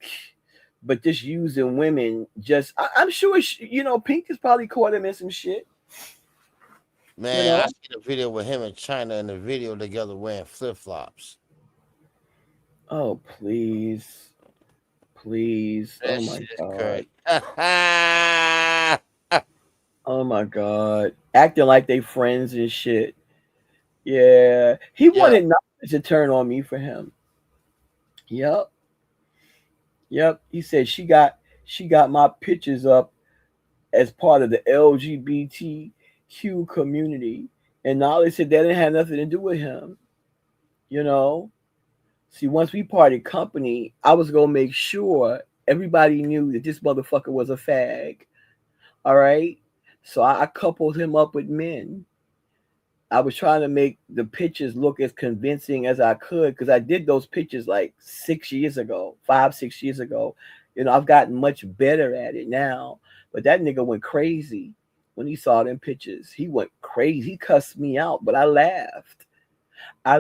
but just using women, I'm sure, Pink has probably caught him in some shit. Man, I see the video with him and China in the video together wearing flip-flops. Oh, please. That oh, my God. Oh, my God. Acting like they friends and shit. Yeah. He wanted nothing to turn on me for him. Yep. He said she got my pictures up as part of the LGBTQ community. And now they said that didn't have nothing to do with him. See, once we parted company, I was going to make sure everybody knew that this motherfucker was a fag. All right? So I coupled him up with men. I was trying to make the pictures look as convincing as I could because I did those pictures like 6 years ago, 5-6 years ago. I've gotten much better at it now. But that nigga went crazy when he saw them pictures. He went crazy. He cussed me out, but I laughed. I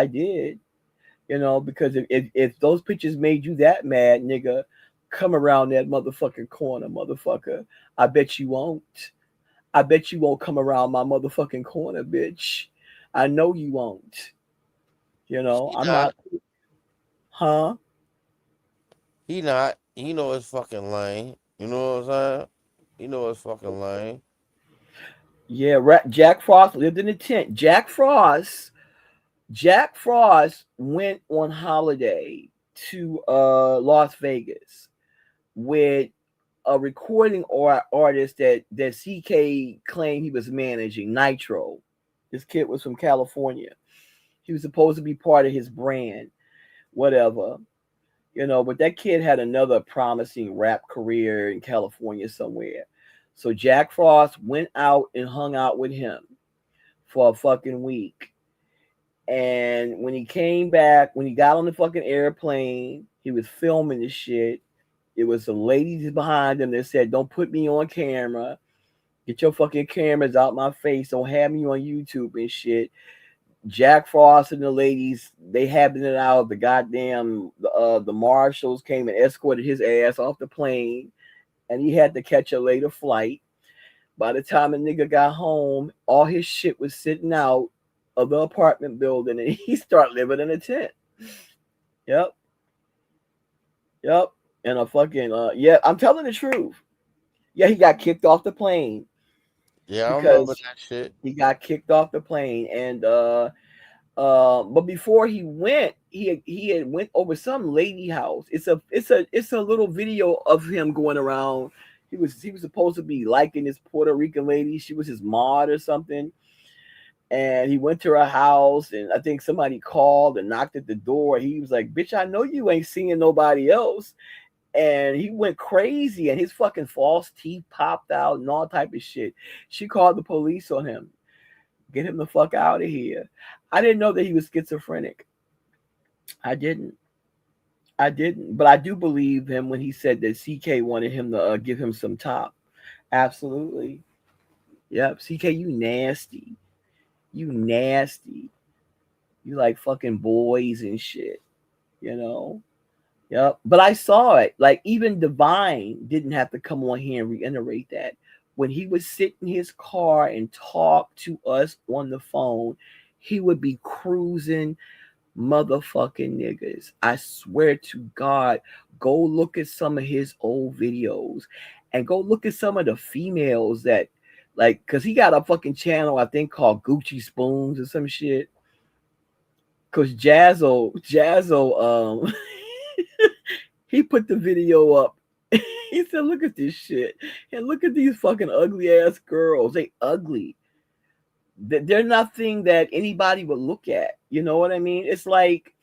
did. Because if those pictures made you that mad, nigga, come around that motherfucking corner, motherfucker. I bet you won't. I bet you won't come around my motherfucking corner, bitch. I know you won't. I'm not. Huh? He not. He know it's fucking lame. You know what I'm saying? He know it's fucking lame. Yeah, Jack Frost lived in a tent. Jack Frost went on holiday to Las Vegas with a recording artist that CK claimed he was managing, Nitro. This kid was from California. He was supposed to be part of his brand, whatever. But that kid had another promising rap career in California somewhere. So Jack Frost went out and hung out with him for a fucking week. And when he came back, when he got on the fucking airplane, he was filming the shit. It was some ladies behind him that said, "Don't put me on camera. Get your fucking cameras out my face. Don't have me on YouTube and shit." Jack Frost and the ladies, they happened it out. The goddamn the marshals came and escorted his ass off the plane, and he had to catch a later flight. By the time a nigga got home, all his shit was sitting out of the apartment building, and he started living in a tent. Yep. And a fucking yeah, I'm telling the truth. Yeah, he got kicked off the plane. Yeah, I remember that shit. He got kicked off the plane, and but before he went, he had went over some lady house. It's a little video of him going around. He was supposed to be liking this Puerto Rican lady. She was his mod or something. And he went to her house, and I think somebody called and knocked at the door. He was like, "Bitch, I know you ain't seeing nobody else." And he went crazy, and his fucking false teeth popped out and all type of shit. She called the police on him. Get him the fuck out of here. I didn't know that he was schizophrenic. I didn't. But I do believe him when he said that CK wanted him to give him some top. Absolutely. Yep. CK, you nasty. You nasty. You like fucking boys and shit. You know? Yep. But I saw it. Like, even Divine didn't have to come on here and reiterate that. When he would sit in his car and talk to us on the phone, he would be cruising motherfucking niggas. I swear to God, go look at some of his old videos and go look at some of the females that, like, because he got a fucking channel, I think, called Gucci Spoons or some shit. Because Jazzo, he put the video up. He said, "Look at this shit. And look at these fucking ugly ass girls. They ugly. They're nothing that anybody would look at." You know what I mean? It's like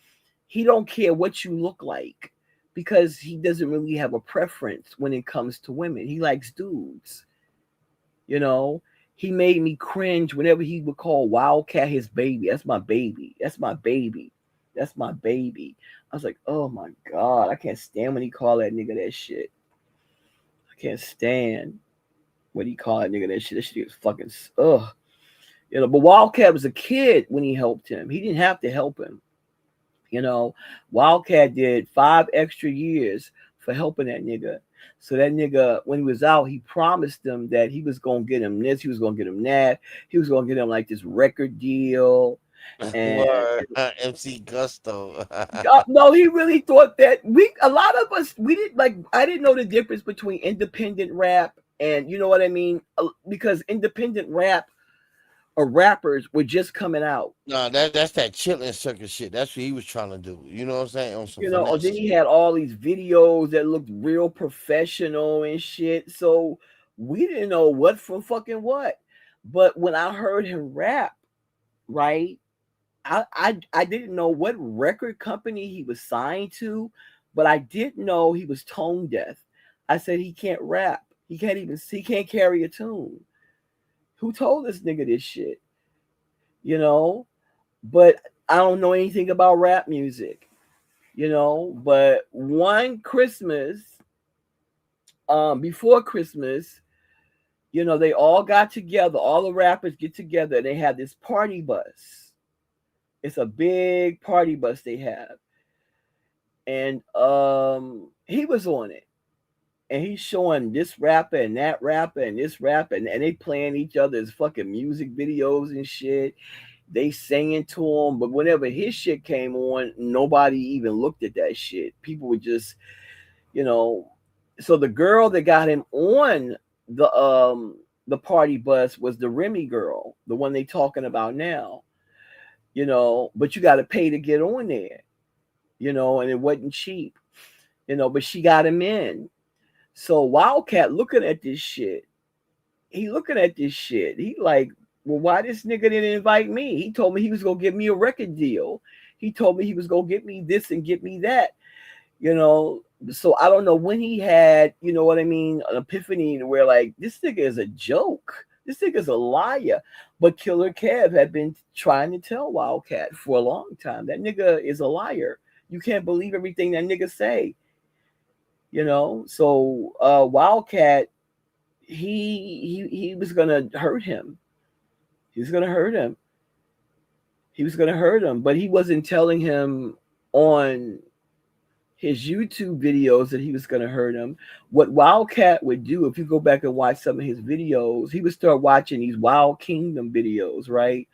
he don't care what you look like because he doesn't really have a preference when it comes to women. He likes dudes. You know, he made me cringe whenever he would call Wildcat his baby. That's my baby. That's my baby. That's my baby. I was like, oh my God, I can't stand when he called that nigga that shit. I can't stand when he called that nigga that shit. That shit was fucking ugh. You know, but Wildcat was a kid when he helped him. He didn't have to help him. You know, Wildcat did 5 extra years for helping that nigga. So that nigga, when he was out, he promised him that he was going to get him this, he was going to get him that. He was going to get him like this record deal. And MC Gusto. No, he really thought that a lot of us, we didn't like, I didn't know the difference between independent rap and, you know what I mean? Because independent rap or rappers were just coming out. No, that's that chilling circus shit. That's what he was trying to do. You know what I'm saying? On some, you know, and then he had all these videos that looked real professional and shit. So we didn't know what from fucking what. But when I heard him rap, right, I didn't know what record company he was signed to, but I did know he was tone deaf. I said he can't rap. He can't carry a tune. Who told this nigga this shit? You know, but I don't know anything about rap music, you know, but one Christmas, before Christmas, you know, they all got together, all the rappers get together, and they have this party bus. It's a big party bus they have. And he was on it. And he's showing this rapper and that rapper and this rapper, and they playing each other's fucking music videos and shit. They singing to him, but whenever his shit came on, nobody even looked at that shit. People would just, you know. So the girl that got him on the party bus was the Remy girl, the one they talking about now. You know, but you got to pay to get on there, you know, and it wasn't cheap, you know, but she got him in. So Wildcat looking at this shit, he like, well, why this nigga didn't invite me? He told me he was going to give me a record deal. He told me he was going to get me this and get me that, you know. So I don't know when he had, you know what I mean, an epiphany where like, this nigga is a joke. This nigga's a liar. But Killer Kev had been trying to tell Wildcat for a long time. That nigga is a liar. You can't believe everything that nigga say. So Wildcat, he was gonna hurt him. He was gonna hurt him. But he wasn't telling him on his YouTube videos that he was gonna hurt him. What Wildcat would do, if you go back and watch some of his videos, he would start watching these Wild Kingdom videos, right?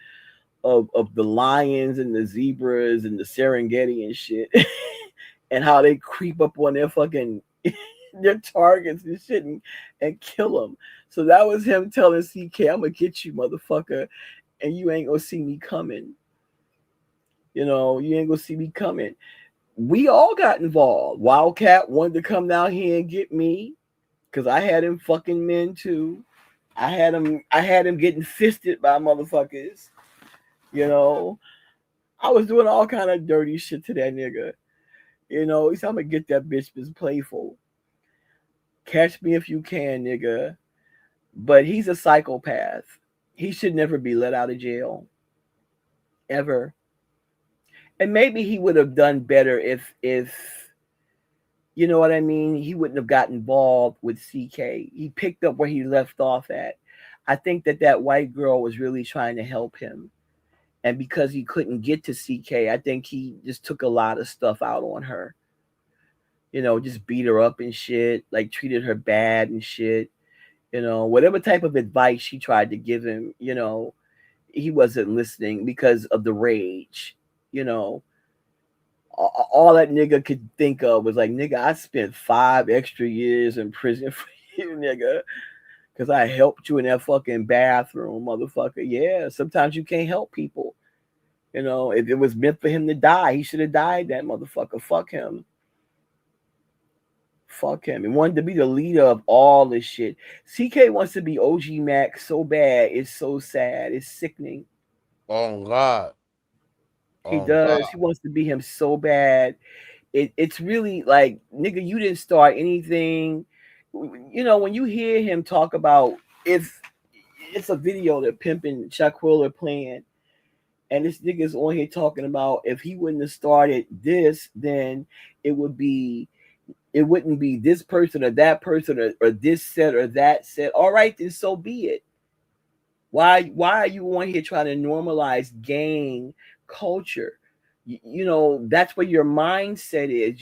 Of the lions and the zebras and the Serengeti and shit. And how they creep up on their fucking their targets and shit and kill them. So that was him telling CK, I'm gonna get you, motherfucker, and you ain't gonna see me coming. You ain't gonna see me coming. We all got involved. Wildcat wanted to come down here and get me because I had him fucking men too. I had him getting fisted by motherfuckers. I was doing all kind of dirty shit to that nigga. He said, I'm gonna get that bitch Mz Playful. Catch me if you can, nigga. But he's a psychopath. He should never be let out of jail. Ever. And maybe he would have done better if you know what I mean, he wouldn't have gotten involved with CK. He picked up where he left off at. I think that white girl was really trying to help him. And because he couldn't get to CK, I think he just took a lot of stuff out on her. Just beat her up and shit, like treated her bad and shit. Whatever type of advice she tried to give him, he wasn't listening because of the rage. All that nigga could think of was like, nigga, I spent 5 extra years in prison for you, nigga, because I helped you in that fucking bathroom, motherfucker. Yeah, sometimes you can't help people. If it was meant for him to die, he should have died, that motherfucker. Fuck him. He wanted to be the leader of all this shit. CK wants to be OG Mac so bad. It's so sad. It's sickening. Oh, God. He does. He wants to be him so bad. It's really like, nigga, you didn't start anything. When you hear him talk about, if it's a video that pimping Crackula playing, and this nigga's on here talking about if he wouldn't have started this, then it wouldn't be this person or that person or this set or that set. All right, then so be it. Why are you on here trying to normalize gang culture? That's where your mindset is.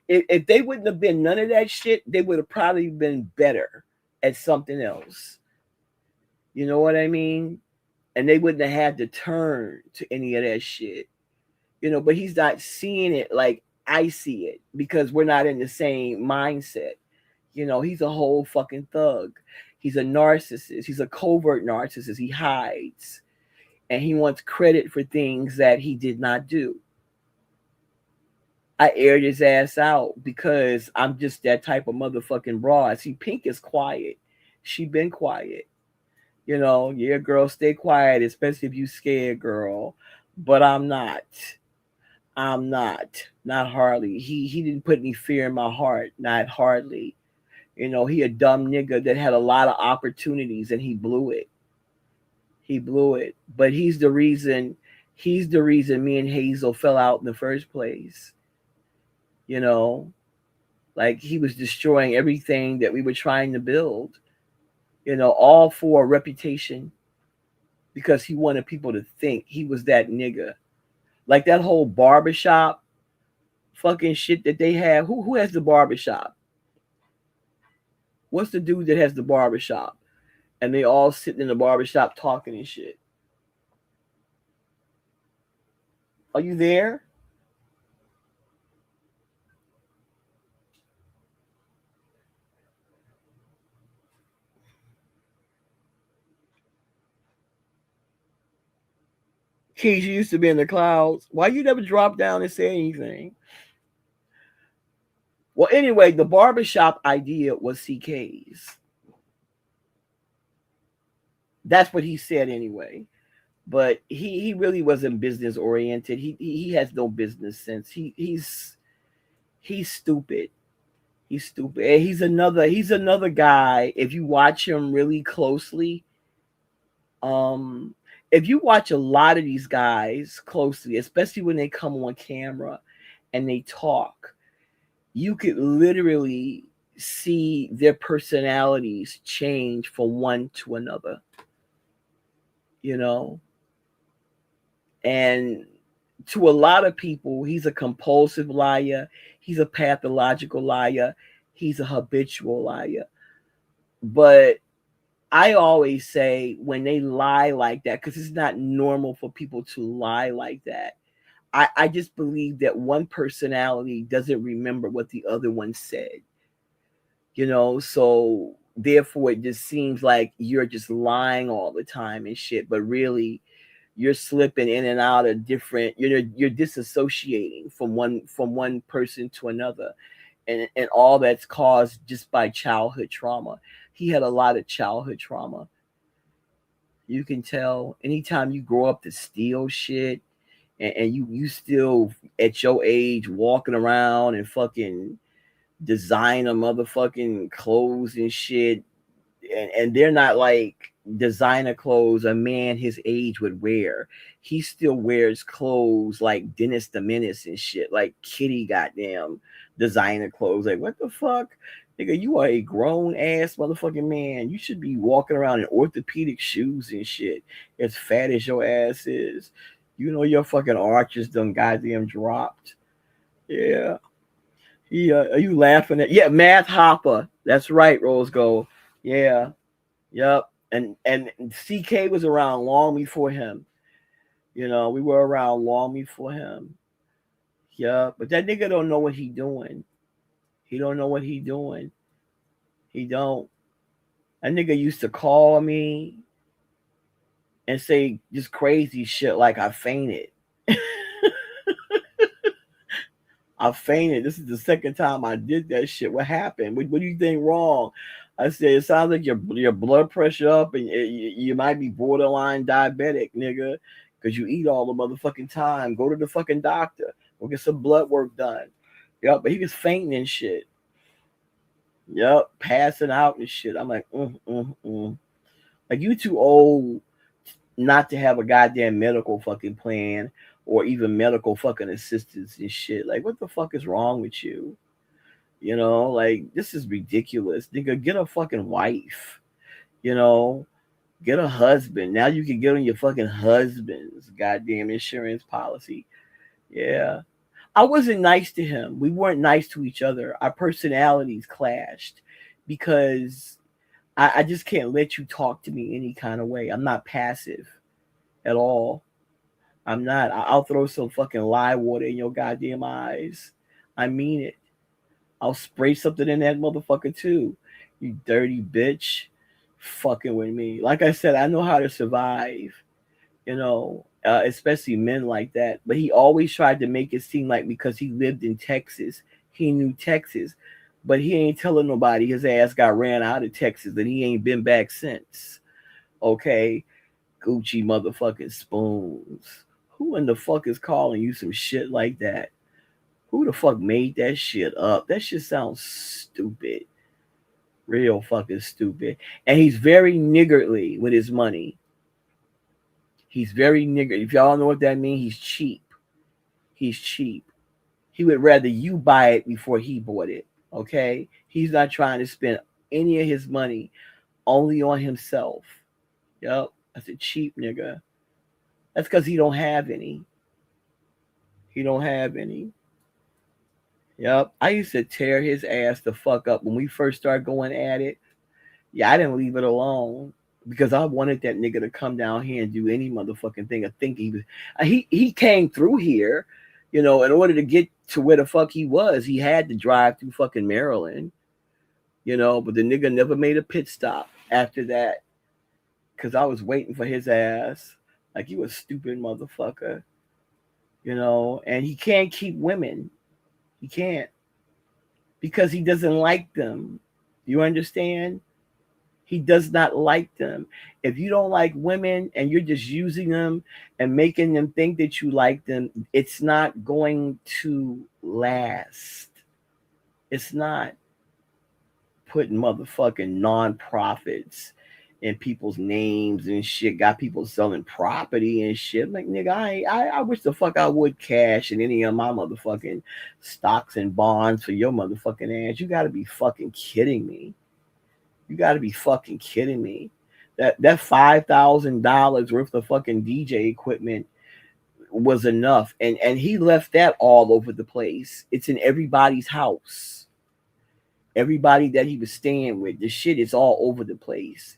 If they wouldn't have been none of that shit, they would have probably been better at something else. You know what I mean? And they wouldn't have had to turn to any of that shit. But he's not seeing it like I see it because we're not in the same mindset. He's a whole fucking thug. He's a narcissist. He's a covert narcissist. He hides. And he wants credit for things that he did not do. I aired his ass out because I'm just that type of motherfucking broad. See, Pink is quiet. She been quiet. Yeah, girl, stay quiet, especially if you scared, girl. But I'm not. Not hardly. He didn't put any fear in my heart. Not hardly. He a dumb nigga that had a lot of opportunities and he blew it. But he's the reason me and Hazel fell out in the first place. Like he was destroying everything that we were trying to build. All for reputation. Because he wanted people to think he was that nigga. Like that whole barbershop fucking shit that they have. Who has the barbershop? What's the dude that has the barbershop? And they all sitting in the barbershop talking and shit. Are you there? Keys, you used to be in the clouds. Why you never drop down and say anything? Well, anyway, the barbershop idea was CK's. That's what he said anyway. But he really wasn't business oriented. He has no business sense. He's stupid. He's stupid. And he's another guy. If you watch him really closely, If you watch a lot of these guys closely, especially when they come on camera and they talk, you could literally see their personalities change from one to another. You know? And to a lot of people, he's a compulsive liar, he's a pathological liar, he's a habitual liar. But I always say when they lie like that, because it's not normal for people to lie like that. I just believe that one personality doesn't remember what the other one said. You know, so therefore it just seems like you're just lying all the time and shit, but really you're slipping in and out of different, you're disassociating from one person to another. And all that's caused just by childhood trauma. He had a lot of childhood trauma. You can tell anytime you grow up to steal shit and you still at your age walking around and fucking designer motherfucking clothes and shit, and they're not like designer clothes a man his age would wear. He still wears clothes like Dennis the Menace and shit, like kitty goddamn designer clothes. Like, what the fuck? Nigga, you are a grown ass motherfucking man. You should be walking around in orthopedic shoes and shit. As fat as your ass is. You know your fucking arches done goddamn dropped. Yeah. Are you laughing at? Yeah, Math Hopper. That's right, Rose Gold. Yeah. Yep. And CK was around long before him. You know, we were around long before him. Yeah, but that nigga don't know what he doing. He don't know what he doing. He don't. That nigga used to call me and say just crazy shit like I fainted. I fainted. This is the second time I did that shit. What happened? What do you think wrong? I said, it sounds like your blood pressure up and you might be borderline diabetic, nigga, because you eat all the motherfucking time. Go to the fucking doctor. Go get some blood work done. Yep, but he was fainting and shit. Yep, passing out and shit. I'm like, Like, you too old not to have a goddamn medical fucking plan or even medical fucking assistance and shit. Like, what the fuck is wrong with you? You know, like, this is ridiculous. Nigga, get a fucking wife. You know, get a husband. Now you can get on your fucking husband's goddamn insurance policy. Yeah. I wasn't nice to him. We weren't nice to each other. Our personalities clashed because I just can't let you talk to me any kind of way. I'm not passive at all. I'm not. I'll throw some fucking lye water in your goddamn eyes. I mean it. I'll spray something in that motherfucker too. You dirty bitch. Fucking with me. Like I said, I know how to survive. You know, especially men like that. But he always tried to make it seem like because he lived in Texas, he knew Texas. But he ain't telling nobody his ass got ran out of Texas and he ain't been back since. Okay? Gucci motherfucking spoons. Who in the fuck is calling you some shit like that? Who the fuck made that shit up? That shit sounds stupid. Real fucking stupid. And he's very niggardly with his money. He's very niggardly. If y'all know what that means, he's cheap. He's cheap. He would rather you buy it before he bought it. Okay? He's not trying to spend any of his money only on himself. Yep. That's a cheap nigga. That's because he don't have any. He don't have any. Yep. I used to tear his ass the fuck up when we first started going at it. Yeah, I didn't leave it alone because I wanted that nigga to come down here and do any motherfucking thing. I think he came through here, you know, in order to get to where the fuck he was. He had to drive through fucking Maryland, you know, but the nigga never made a pit stop after that because I was waiting for his ass. Like, he was a stupid motherfucker, you know, and he can't keep women. He can't because he doesn't like them. You understand? He does not like them. If you don't like women and you're just using them and making them think that you like them, it's not going to last. It's not. Putting motherfucking non-profits in people's names and shit. Got people selling property and shit. Like, nigga, I wish the fuck I would cash in any of my motherfucking stocks and bonds for your motherfucking ass. You gotta be fucking kidding me. You gotta be fucking kidding me. That $5,000 worth of fucking DJ equipment was enough, and he left that all over the place. It's in everybody's house. Everybody that he was staying with, the shit is all over the place.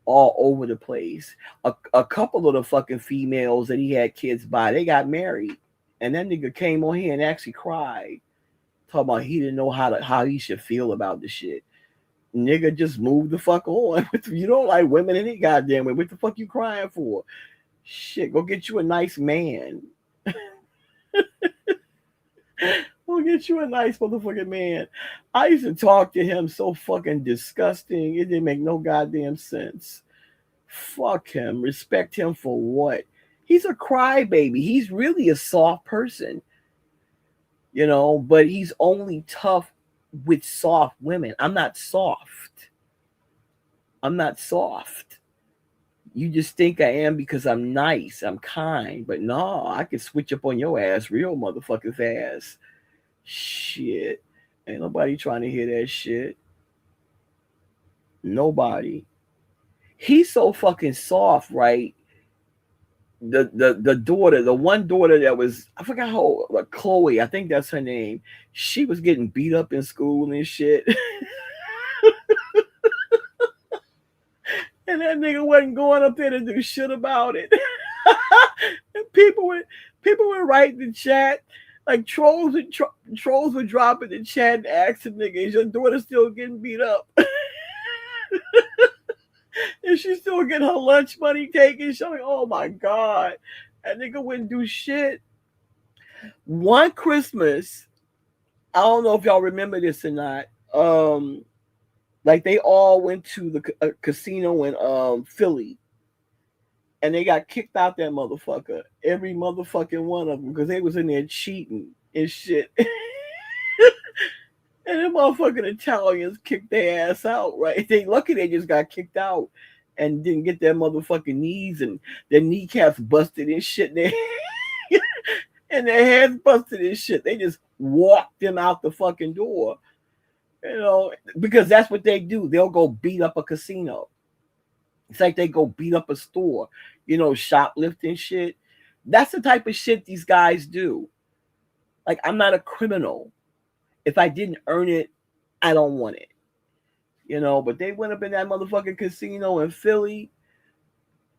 All over the place. A couple of the fucking females that he had kids by, they got married, and that nigga came on here and actually cried, talking about he didn't know how he should feel about the shit. Nigga, just move the fuck on. You don't like women any goddamn way. What the fuck you crying for? Shit, go get you a nice man. Go get you a nice motherfucking man. I used to talk to him so fucking disgusting. It didn't make no goddamn sense. Fuck him. Respect him for what? He's a crybaby. He's really a soft person. You know, but he's only tough with soft women. I'm not soft. I'm not soft. You just think I am because I'm nice, I'm kind, but no, I can switch up on your ass real motherfucking fast. Shit. Ain't nobody trying to hear that shit. Nobody. He's so fucking soft, right? The daughter, the one daughter that was, I forgot how, like Chloe, I think that's her name. She was getting beat up in school and shit. And that nigga wasn't going up there to do shit about it. And people would write in the chat, like trolls would drop in the chat and ask the nigga, is your daughter still getting beat up? And she's still getting her lunch money taken. She's like, oh my God. That nigga wouldn't do shit. One Christmas, I don't know if y'all remember this or not. Like they all went to the casino in Philly, and they got kicked out that motherfucker. Every motherfucking one of them, because they was in there cheating and shit. And them motherfucking Italians kicked their ass out, right? They lucky they just got kicked out and didn't get their motherfucking knees and their kneecaps busted and shit. And their heads busted and shit. They just walked them out the fucking door. You know, because that's what they do. They'll go beat up a casino. It's like they go beat up a store, you know, shoplifting shit. That's the type of shit these guys do. Like, I'm not a criminal. If I didn't earn it, I don't want it. You know, but they went up in that motherfucking casino in Philly.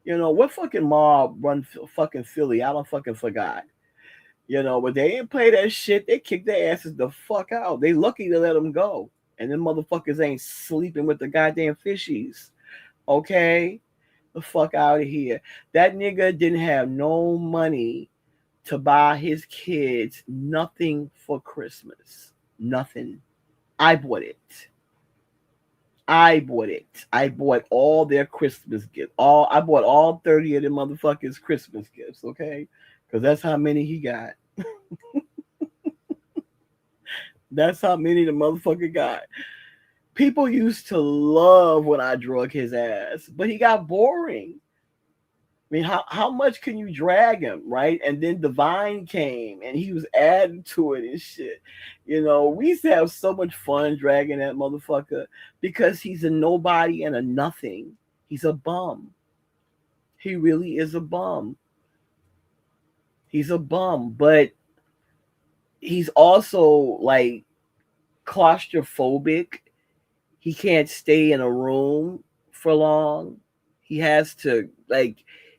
You know, what fucking mob run fucking Philly? I don't fucking forgot. You know, but they didn't play that shit. They kicked their asses the fuck out. They lucky to let them go. And them motherfuckers ain't sleeping with the goddamn fishies. Okay? The fuck out of here. That nigga didn't have no money to buy his kids nothing for Christmas. Nothing. I bought it. I bought all their Christmas gifts. I bought all 30 of them motherfuckers Christmas gifts, okay? Because that's how many he got. That's how many the motherfucker got. People used to love when I drug his ass, but he got boring. I mean, how much can you drag him, right? And then Divine came and he was adding to it and shit. You know, we used to have so much fun dragging that motherfucker because he's a nobody and a nothing. He's a bum. He really is a bum. He's a bum, but he's also like claustrophobic. He can't stay in a room for long. He has to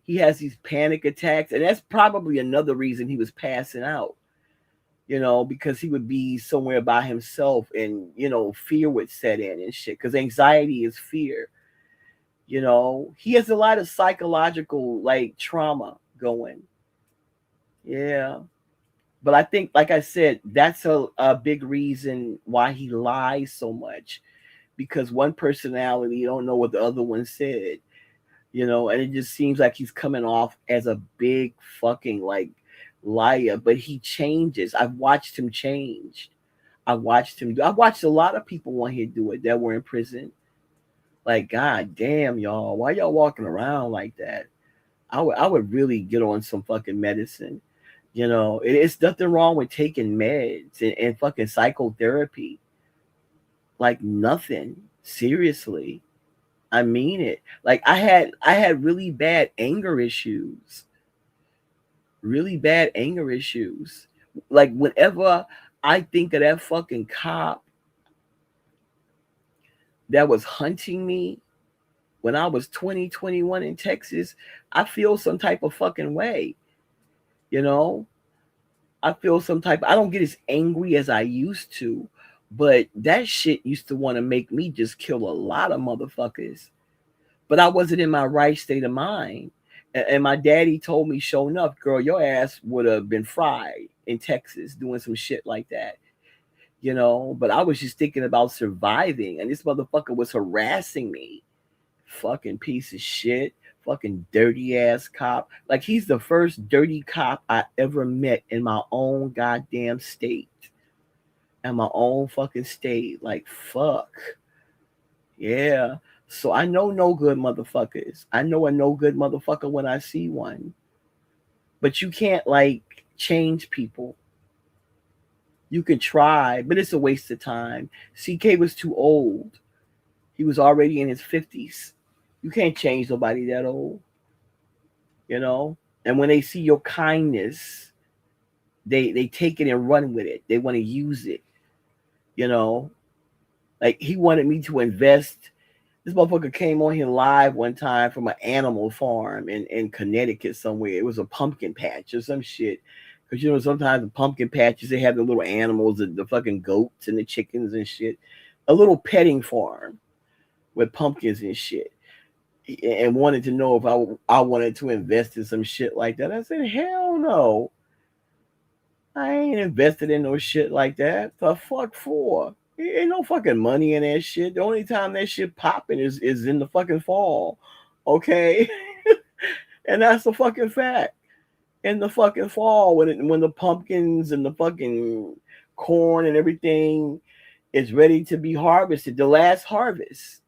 he has these panic attacks, and that's probably another reason he was passing out, you know, because he would be somewhere by himself and, you know, fear would set in and shit, because anxiety is fear. You know, he has a lot of psychological like trauma going. Yeah. But I think, like I said, that's a big reason why he lies so much, because one personality, you don't know what the other one said, you know, and it just seems like he's coming off as a big fucking like liar, but he changes. I've watched him change. I watched a lot of people on here do it that were in prison. Like, god damn, y'all, why y'all walking around like that? I would really get on some fucking medicine. It's nothing wrong with taking meds and fucking psychotherapy. Like nothing. Seriously. I mean it. Like I had really bad anger issues. Really bad anger issues. Like whenever I think of that fucking cop that was hunting me when I was 20, 21 in Texas, I feel some type of fucking way. I feel some type. I don't get as angry as I used to, but that shit used to want to make me just kill a lot of motherfuckers. But I wasn't in my right state of mind. And my daddy told me, sure enough, girl, your ass would have been fried in Texas doing some shit like that. But I was just thinking about surviving, and this motherfucker was harassing me. Fucking piece of shit. Fucking dirty ass cop. Like he's the first dirty cop I ever met in my own goddamn state. In my own fucking state. Like fuck. Yeah. So I know no good motherfuckers. I know a no good motherfucker when I see one. But you can't like change people. You can try, but it's a waste of time. CK was too old. He was already in his 50s. You can't change nobody that old. And when they see your kindness, they take it and run with it. They want to use it. Like he wanted me to invest. This motherfucker came on here live one time from an animal farm in Connecticut somewhere. It was a pumpkin patch or some shit. Because sometimes the pumpkin patches, they have the little animals, the fucking goats and the chickens and shit. A little petting farm with pumpkins and shit. And wanted to know if I wanted to invest in some shit like that. I said, hell no. I ain't invested in no shit like that. The fuck for? Ain't no fucking money in that shit. The only time that shit popping is in the fucking fall. Okay? And that's a fucking fact. In the fucking fall, when the pumpkins and the fucking corn and everything is ready to be harvested, the last harvest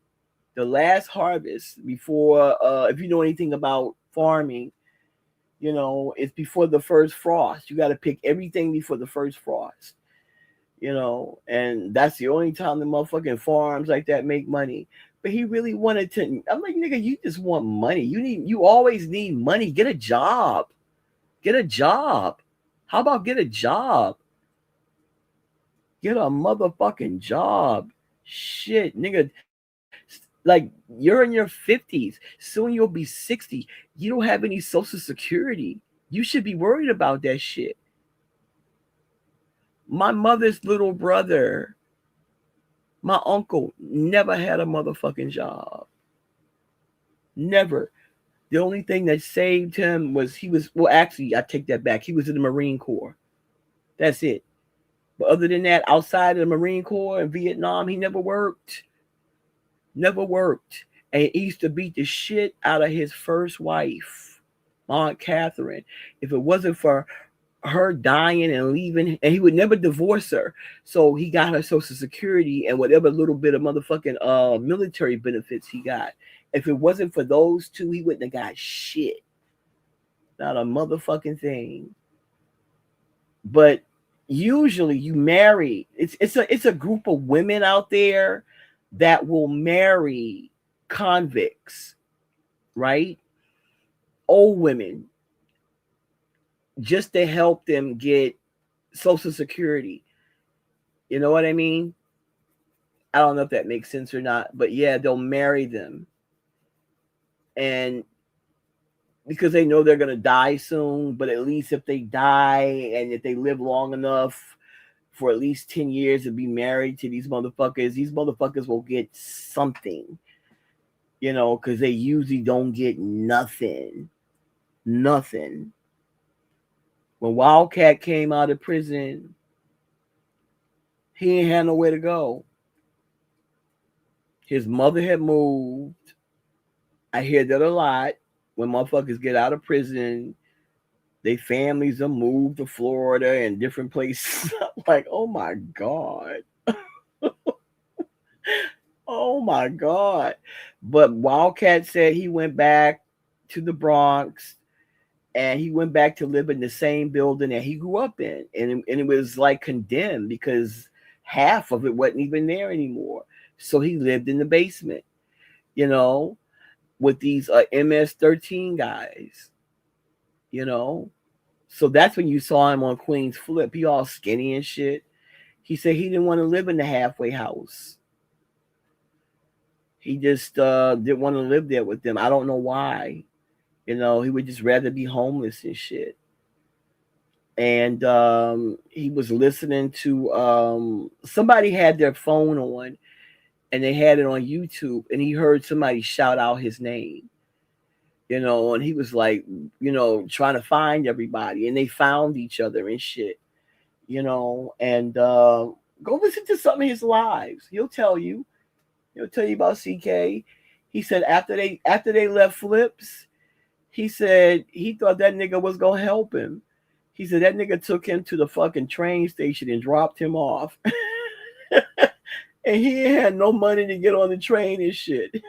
before if you know anything about farming, it's before the first frost. You got to pick everything before the first frost, and that's the only time the motherfucking farms like that make money. But he really wanted to. I'm like, nigga, you just want money. You always need money. Get a job. How about get a job? Get a motherfucking job. Shit, nigga. Like, you're in your 50s. Soon you'll be 60. You don't have any Social Security. You should be worried about that shit. My mother's little brother, my uncle, never had a motherfucking job. Never. The only thing that saved him was actually, I take that back. He was in the Marine Corps. That's it. But other than that, outside of the Marine Corps in Vietnam, he never worked. Never worked. And he used to beat the shit out of his first wife, Aunt Catherine. If it wasn't for her dying and leaving, and he would never divorce her. So he got her Social Security and whatever little bit of motherfucking military benefits he got. If it wasn't for those two, he wouldn't have got shit. Not a motherfucking thing. But usually you marry. It's a group of women out there that will marry convicts, right? Old women, just to help them get Social Security. You know what I mean? I don't know if that makes sense or not, but yeah, they'll marry them. And because they know they're going to die soon, but at least if they die and if they live long enough for at least 10 years to be married to these motherfuckers will get something, because they usually don't get nothing. Nothing. When Wildcat came out of prison, he ain't had nowhere to go. His mother had moved. I hear that a lot. When motherfuckers get out of prison, their families are moved to Florida and different places. Like, oh my God. Oh Oh my God. But Wildcat said he went back to the Bronx and he went back to live in the same building that he grew up in. And it was like condemned because half of it wasn't even there anymore. So he lived in the basement, with these MS-13 guys, So that's when you saw him on Queen's Flip. He all skinny and shit. He said he didn't want to live in the halfway house. He just didn't want to live there with them. I don't know why. He would just rather be homeless and shit. And he was listening to somebody had their phone on and they had it on YouTube and he heard somebody shout out his name. And he was like, trying to find everybody and they found each other and shit. And go listen to some of his lives. He'll tell you about CK. He said after they left Flips, he said he thought that nigga was gonna help him. He said that nigga took him to the fucking train station and dropped him off. And he had no money to get on the train and shit. He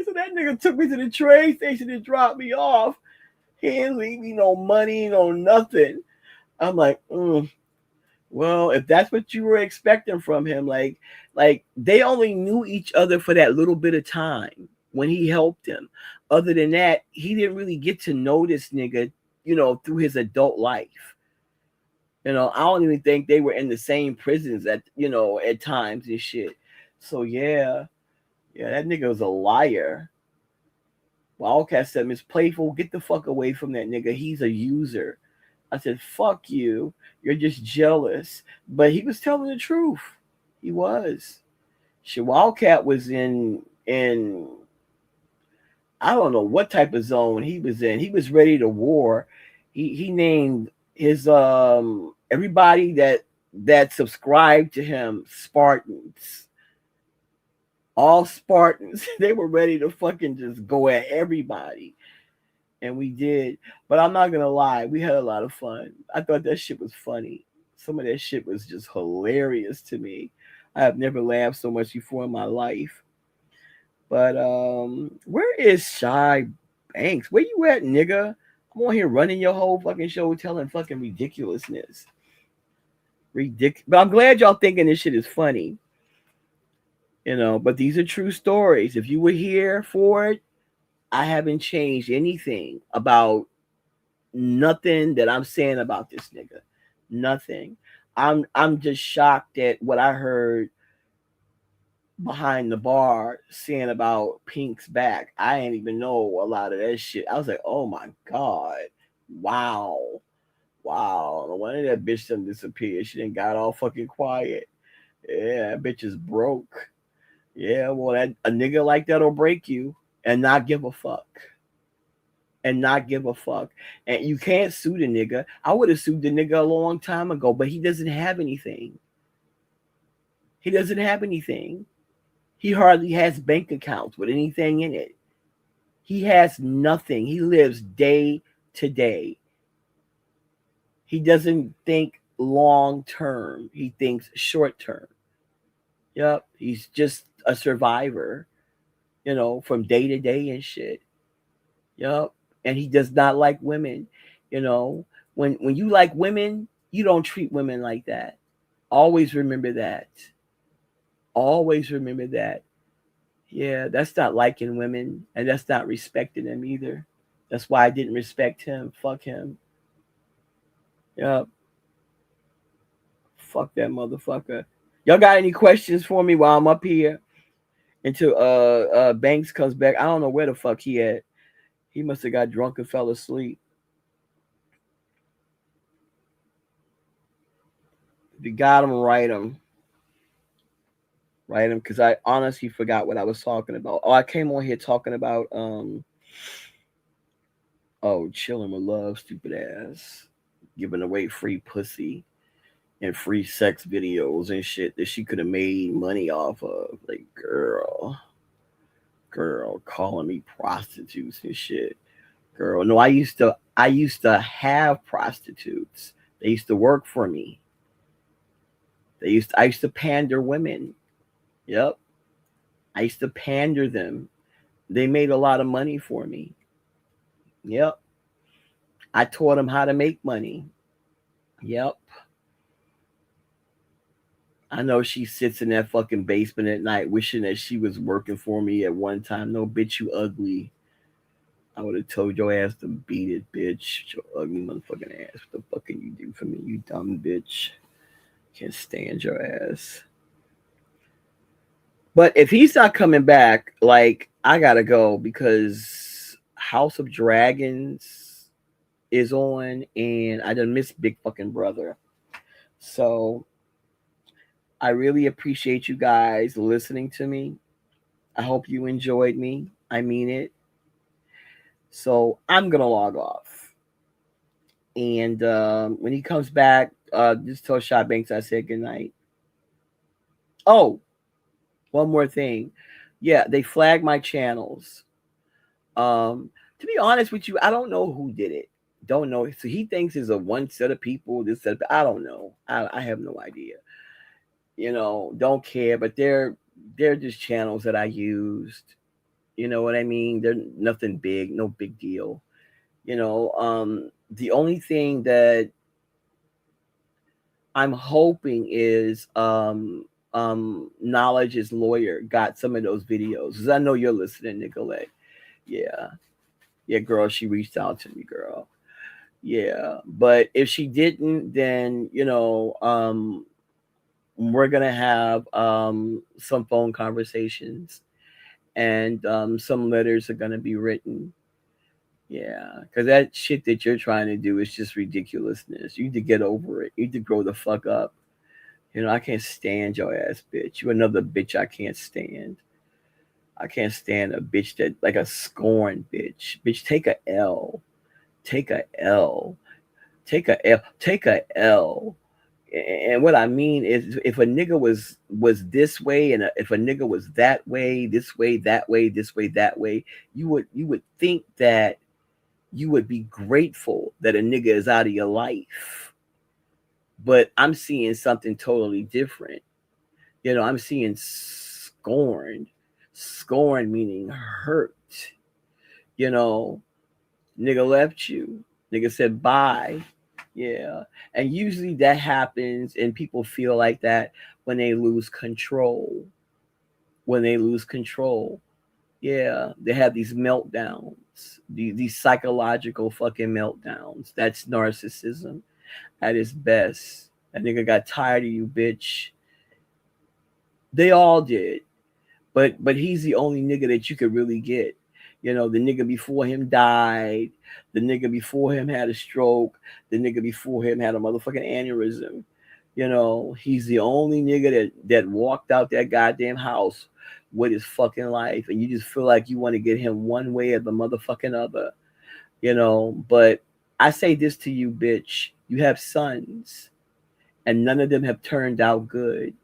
said that nigga took me to the train station and dropped me off. He didn't leave me no money, no nothing. I'm like, well, if that's what you were expecting from him, like they only knew each other for that little bit of time when he helped him. Other than that, he didn't really get to know this nigga, through his adult life. I don't even think they were in the same prisons at times and shit. So yeah, that nigga was a liar. Wildcat said, Mz Playful, get the fuck away from that nigga. He's a user. I said, fuck you. You're just jealous. But he was telling the truth. He was. Shit, Wildcat was in I don't know what type of zone he was in. He was ready to war. He named his everybody that subscribed to him Spartans. All Spartans. They were ready to fucking just go at everybody. And we did. But I'm not gonna lie, we had a lot of fun. I thought that shit was funny. Some of that shit was just hilarious to me. I have never laughed so much before in my life. But where is Shy Banks? Where you at, nigga? I'm on here running your whole fucking show telling fucking ridiculousness. But I'm glad y'all thinking this shit is funny. But these are true stories. If you were here for it, I haven't changed anything about nothing that I'm saying about this nigga. Nothing. I'm just shocked at what I heard behind the bar saying about Pink's back. I didn't even know a lot of that shit. I was like, oh my God. Wow. No wonder that bitch done disappeared. She done got all fucking quiet. Yeah, that bitch is broke. Yeah, well, a nigga like that'll break you and not give a fuck. And you can't sue the nigga. I would have sued the nigga a long time ago, but he doesn't have anything. He hardly has bank accounts with anything in it. He has nothing. He lives day to day. He doesn't think long term. He thinks short term. Yep. He's just a survivor, from day to day and shit. Yep. And he does not like women. When you like women, you don't treat women like that. Always remember that. Yeah, that's not liking women, and that's not respecting them either. That's why I didn't respect him. Fuck him. Yep. Fuck that motherfucker. Y'all got any questions for me while I'm up here until Banks comes back? I don't know where the fuck he at. He must have got drunk and fell asleep. If you got him, write him. Because I honestly forgot what I was talking about. Oh, I came on here talking about chilling with love, stupid ass, giving away free pussy and free sex videos and shit that she could have made money off of. Like, girl, calling me prostitutes and shit. Girl, no, I used to have prostitutes. They used to work for me. I used to pander women. Yep. I used to pander them. They made a lot of money for me. Yep. I taught them how to make money. Yep. I know she sits in that fucking basement at night wishing that she was working for me at one time. No, bitch, you ugly. I would have told your ass to beat it, bitch. Your ugly motherfucking ass. What the fuck can you do for me, you dumb bitch? Can't stand your ass. But if he's not coming back, like, I gotta go because House of Dragons is on and I done miss Big fucking brother. So I really appreciate you guys listening to me. I hope you enjoyed me. I mean it. So I'm gonna log off. And when he comes back, just tell Shot Banks I said goodnight. Oh, one more thing. Yeah, they flagged my channels. To be honest with you, I don't know who did it. Don't know. So he thinks it's a one set of people. This set of, I don't know. I have no idea. You know, don't care. But they're just channels that I used. You know what I mean? They're nothing big, no big deal. You know, the only thing that I'm hoping is Knowledge is Lawyer got some of those videos. Because I know you're listening, Nicolette. Yeah. Yeah, girl, she reached out to me, girl. Yeah. But if she didn't, then, you know, we're going to have some phone conversations and some letters are going to be written. Yeah, because that shit that you're trying to do is just ridiculousness. You need to get over it. You need to grow the fuck up. You know, I can't stand your ass, bitch. You another bitch I can't stand. I can't stand a bitch that, like a scorn bitch. Bitch, take a L. Take a L. Take a L. Take a L. And what I mean is, if a nigga was this way, and if a nigga was that way, this way, that way, this way, that way, you would think that you would be grateful that a nigga is out of your life. But I'm seeing something totally different. You know, I'm seeing scorn. Scorn meaning hurt. You know, nigga left you. Nigga said bye. Yeah. And usually that happens and people feel like that when they lose control. When they lose control. Yeah. They have these meltdowns. These psychological fucking meltdowns. That's narcissism at its best. That nigga got tired of you, bitch. They all did. But he's the only nigga that you could really get. You know, the nigga before him died. The nigga before him had a stroke. The nigga before him had a motherfucking aneurysm. You know, he's the only nigga that walked out that goddamn house with his fucking life. And you just feel like you want to get him one way or the motherfucking other. You know, but I say this to you, bitch. You have sons. And none of them have turned out good.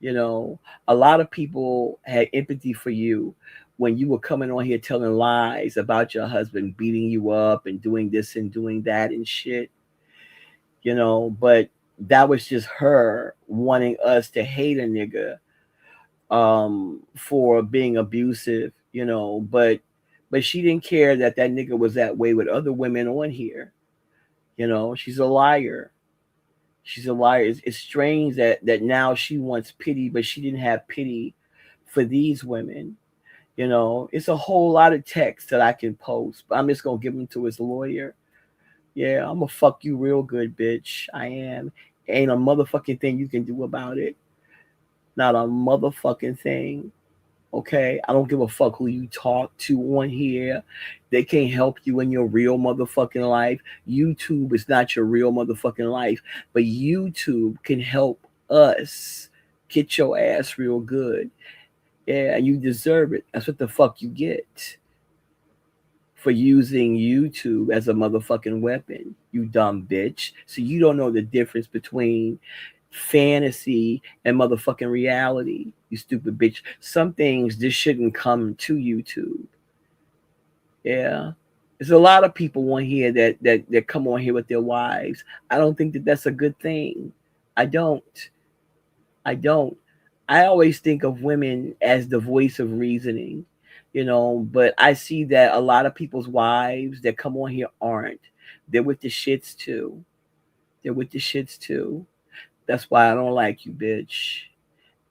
You know, a lot of people had empathy for you when you were coming on here telling lies about your husband beating you up and doing this and doing that and shit. You know, but that was just her wanting us to hate a nigga for being abusive, you know, but she didn't care that nigga was that way with other women on here. You know, she's a liar. She's a liar. It's strange that now she wants pity, but she didn't have pity for these women. You know, it's a whole lot of text that I can post, but I'm just going to give them to his lawyer. Yeah, I'm going to fuck you real good, bitch. I am. Ain't a motherfucking thing you can do about it. Not a motherfucking thing. Okay? I don't give a fuck who you talk to on here. They can't help you in your real motherfucking life. YouTube is not your real motherfucking life, but YouTube can help us get your ass real good. Yeah, and you deserve it. That's what the fuck you get for using YouTube as a motherfucking weapon, you dumb bitch. So you don't know the difference between fantasy and motherfucking reality, you stupid bitch. Some things just shouldn't come to YouTube. Yeah. There's a lot of people on here that come on here with their wives. I don't think that that's a good thing. I don't. I don't. I always think of women as the voice of reasoning, but I see that a lot of people's wives that come on here aren't. They're with the shits too. They're with the shits too. That's why I don't like you, bitch.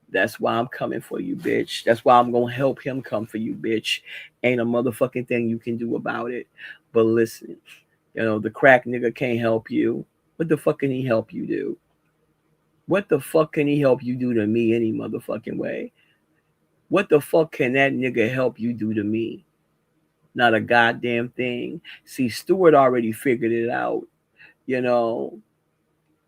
That's why I'm coming for you, bitch. That's why I'm gonna help him come for you, bitch. Ain't a motherfucking thing you can do about it. But listen, the crack nigga can't help you. What the fuck can he help you do? What the fuck can he help you do to me any motherfucking way? What the fuck can that nigga help you do to me? Not a goddamn thing. See, Stewart already figured it out. You know,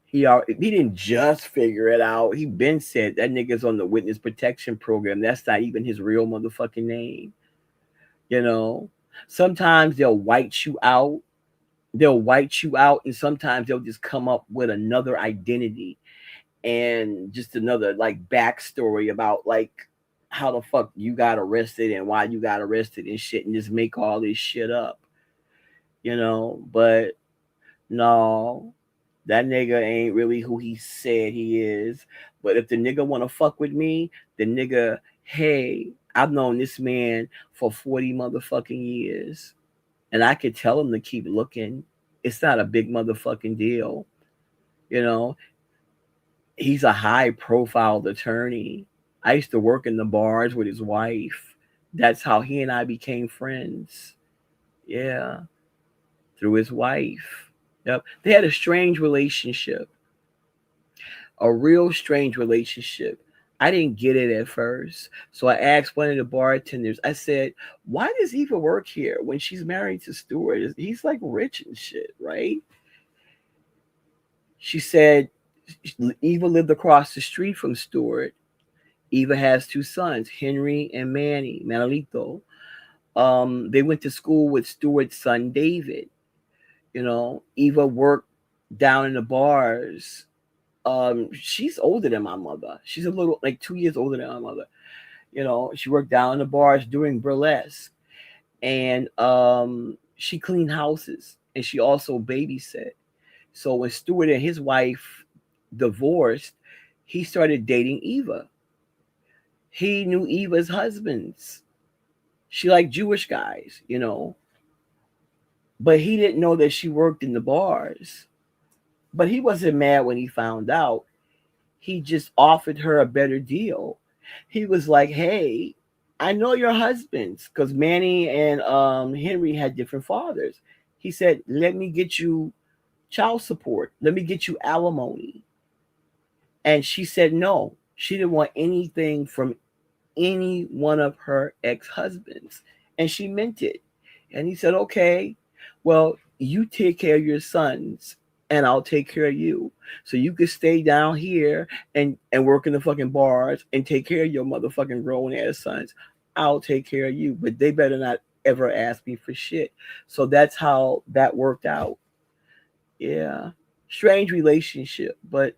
he didn't just figure it out. He been said that nigga's on the witness protection program. That's not even his real motherfucking name. Sometimes they'll white you out. And sometimes they'll just come up with another identity and just another like backstory about like how the fuck you got arrested and why you got arrested and shit, and just make all this shit up. But no, that nigga ain't really who he said he is. But if the nigga want to fuck with me, the nigga, hey, I've known this man for 40 motherfucking years. And I could tell him to keep looking. It's not a big motherfucking deal. He's a high profile attorney. I used to work in the bars with his wife. That's how he and I became friends. Yeah. Through his wife. Yep. They had a strange relationship. A real strange relationship. I didn't get it at first. So I asked one of the bartenders, I said, why does Eva work here when she's married to Stewart? He's like rich and shit, right? She said, Eva lived across the street from Stewart. Eva has 2 sons, Henry and Manolito. They went to school with Stewart's son, David. Eva worked down in the bars. She's older than my mother. She's a little, like 2 years older than my mother. She worked down in the bars doing burlesque. And she cleaned houses. And she also babysat. So when Stewart and his wife divorced, he started dating Eva. He knew Eva's husbands. She liked Jewish guys, But he didn't know that she worked in the bars. But he wasn't mad when he found out. He just offered her a better deal. He was like, hey, I know your husbands, because Manny and Henry had different fathers. He said, let me get you child support. Let me get you alimony. And she said no. She didn't want anything from any one of her ex-husbands. And she meant it. And he said, okay, well, you take care of your sons and I'll take care of you. So you could stay down here and work in the fucking bars and take care of your motherfucking grown ass sons. I'll take care of you. But they better not ever ask me for shit. So that's how that worked out. Yeah. Strange relationship. But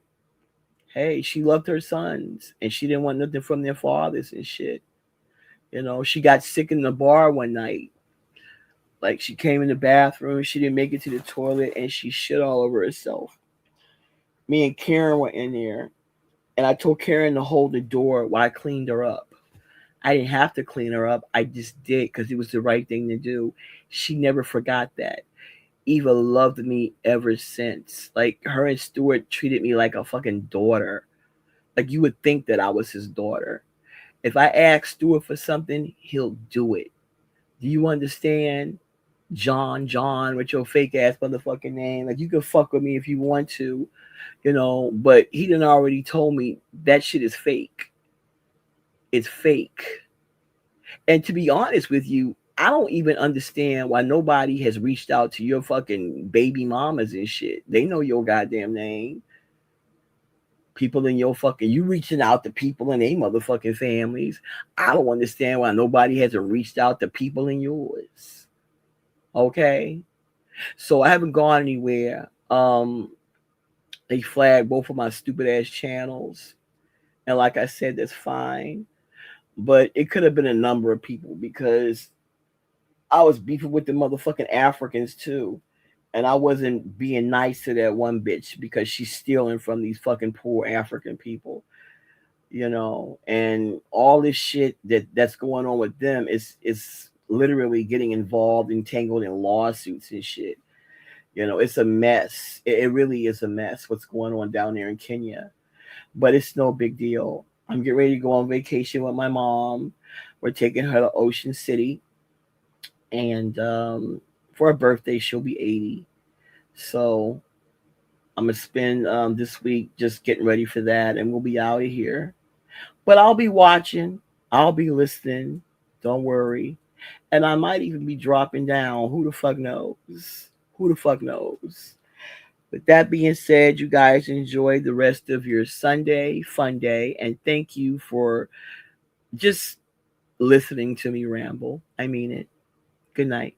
hey, she loved her sons and she didn't want nothing from their fathers and shit. She got sick in the bar one night. Like she came in the bathroom, she didn't make it to the toilet, and she shit all over herself. Me and Karen were in there, and I told Karen to hold the door while I cleaned her up. I didn't have to clean her up. I just did because it was the right thing to do. She never forgot that. Eva loved me ever since. Like her and Stewart treated me like a fucking daughter. Like you would think that I was his daughter. If I ask Stewart for something, he'll do it. Do you understand? John, with your fake ass motherfucking name. Like you can fuck with me if you want to, but he done already told me that shit is fake. It's fake. And to be honest with you, I don't even understand why nobody has reached out to your fucking baby mamas and shit. They know your goddamn name. People in your fucking, you reaching out to people in their motherfucking families. I don't understand why nobody hasn't reached out to people in yours. Okay, so I haven't gone anywhere. They flagged both of my stupid ass channels, and like I said, that's fine. But it could have been a number of people because I was beefing with the motherfucking Africans too, and I wasn't being nice to that one bitch because she's stealing from these fucking poor African people. you know, and all this shit that's going on with them is literally getting involved and tangled in lawsuits and shit. You know, it's a mess. It really is a mess what's going on down there in Kenya. But it's no big deal. I'm getting ready to go on vacation with my mom. We're taking her to Ocean City. And for her birthday, she'll be 80. So I'm going to spend this week just getting ready for that. And we'll be out of here. But I'll be watching. I'll be listening. Don't worry. And I might even be dropping down. Who the fuck knows? Who the fuck knows? With that being said, you guys enjoy the rest of your Sunday fun day. And thank you for just listening to me ramble. I mean it. Good night.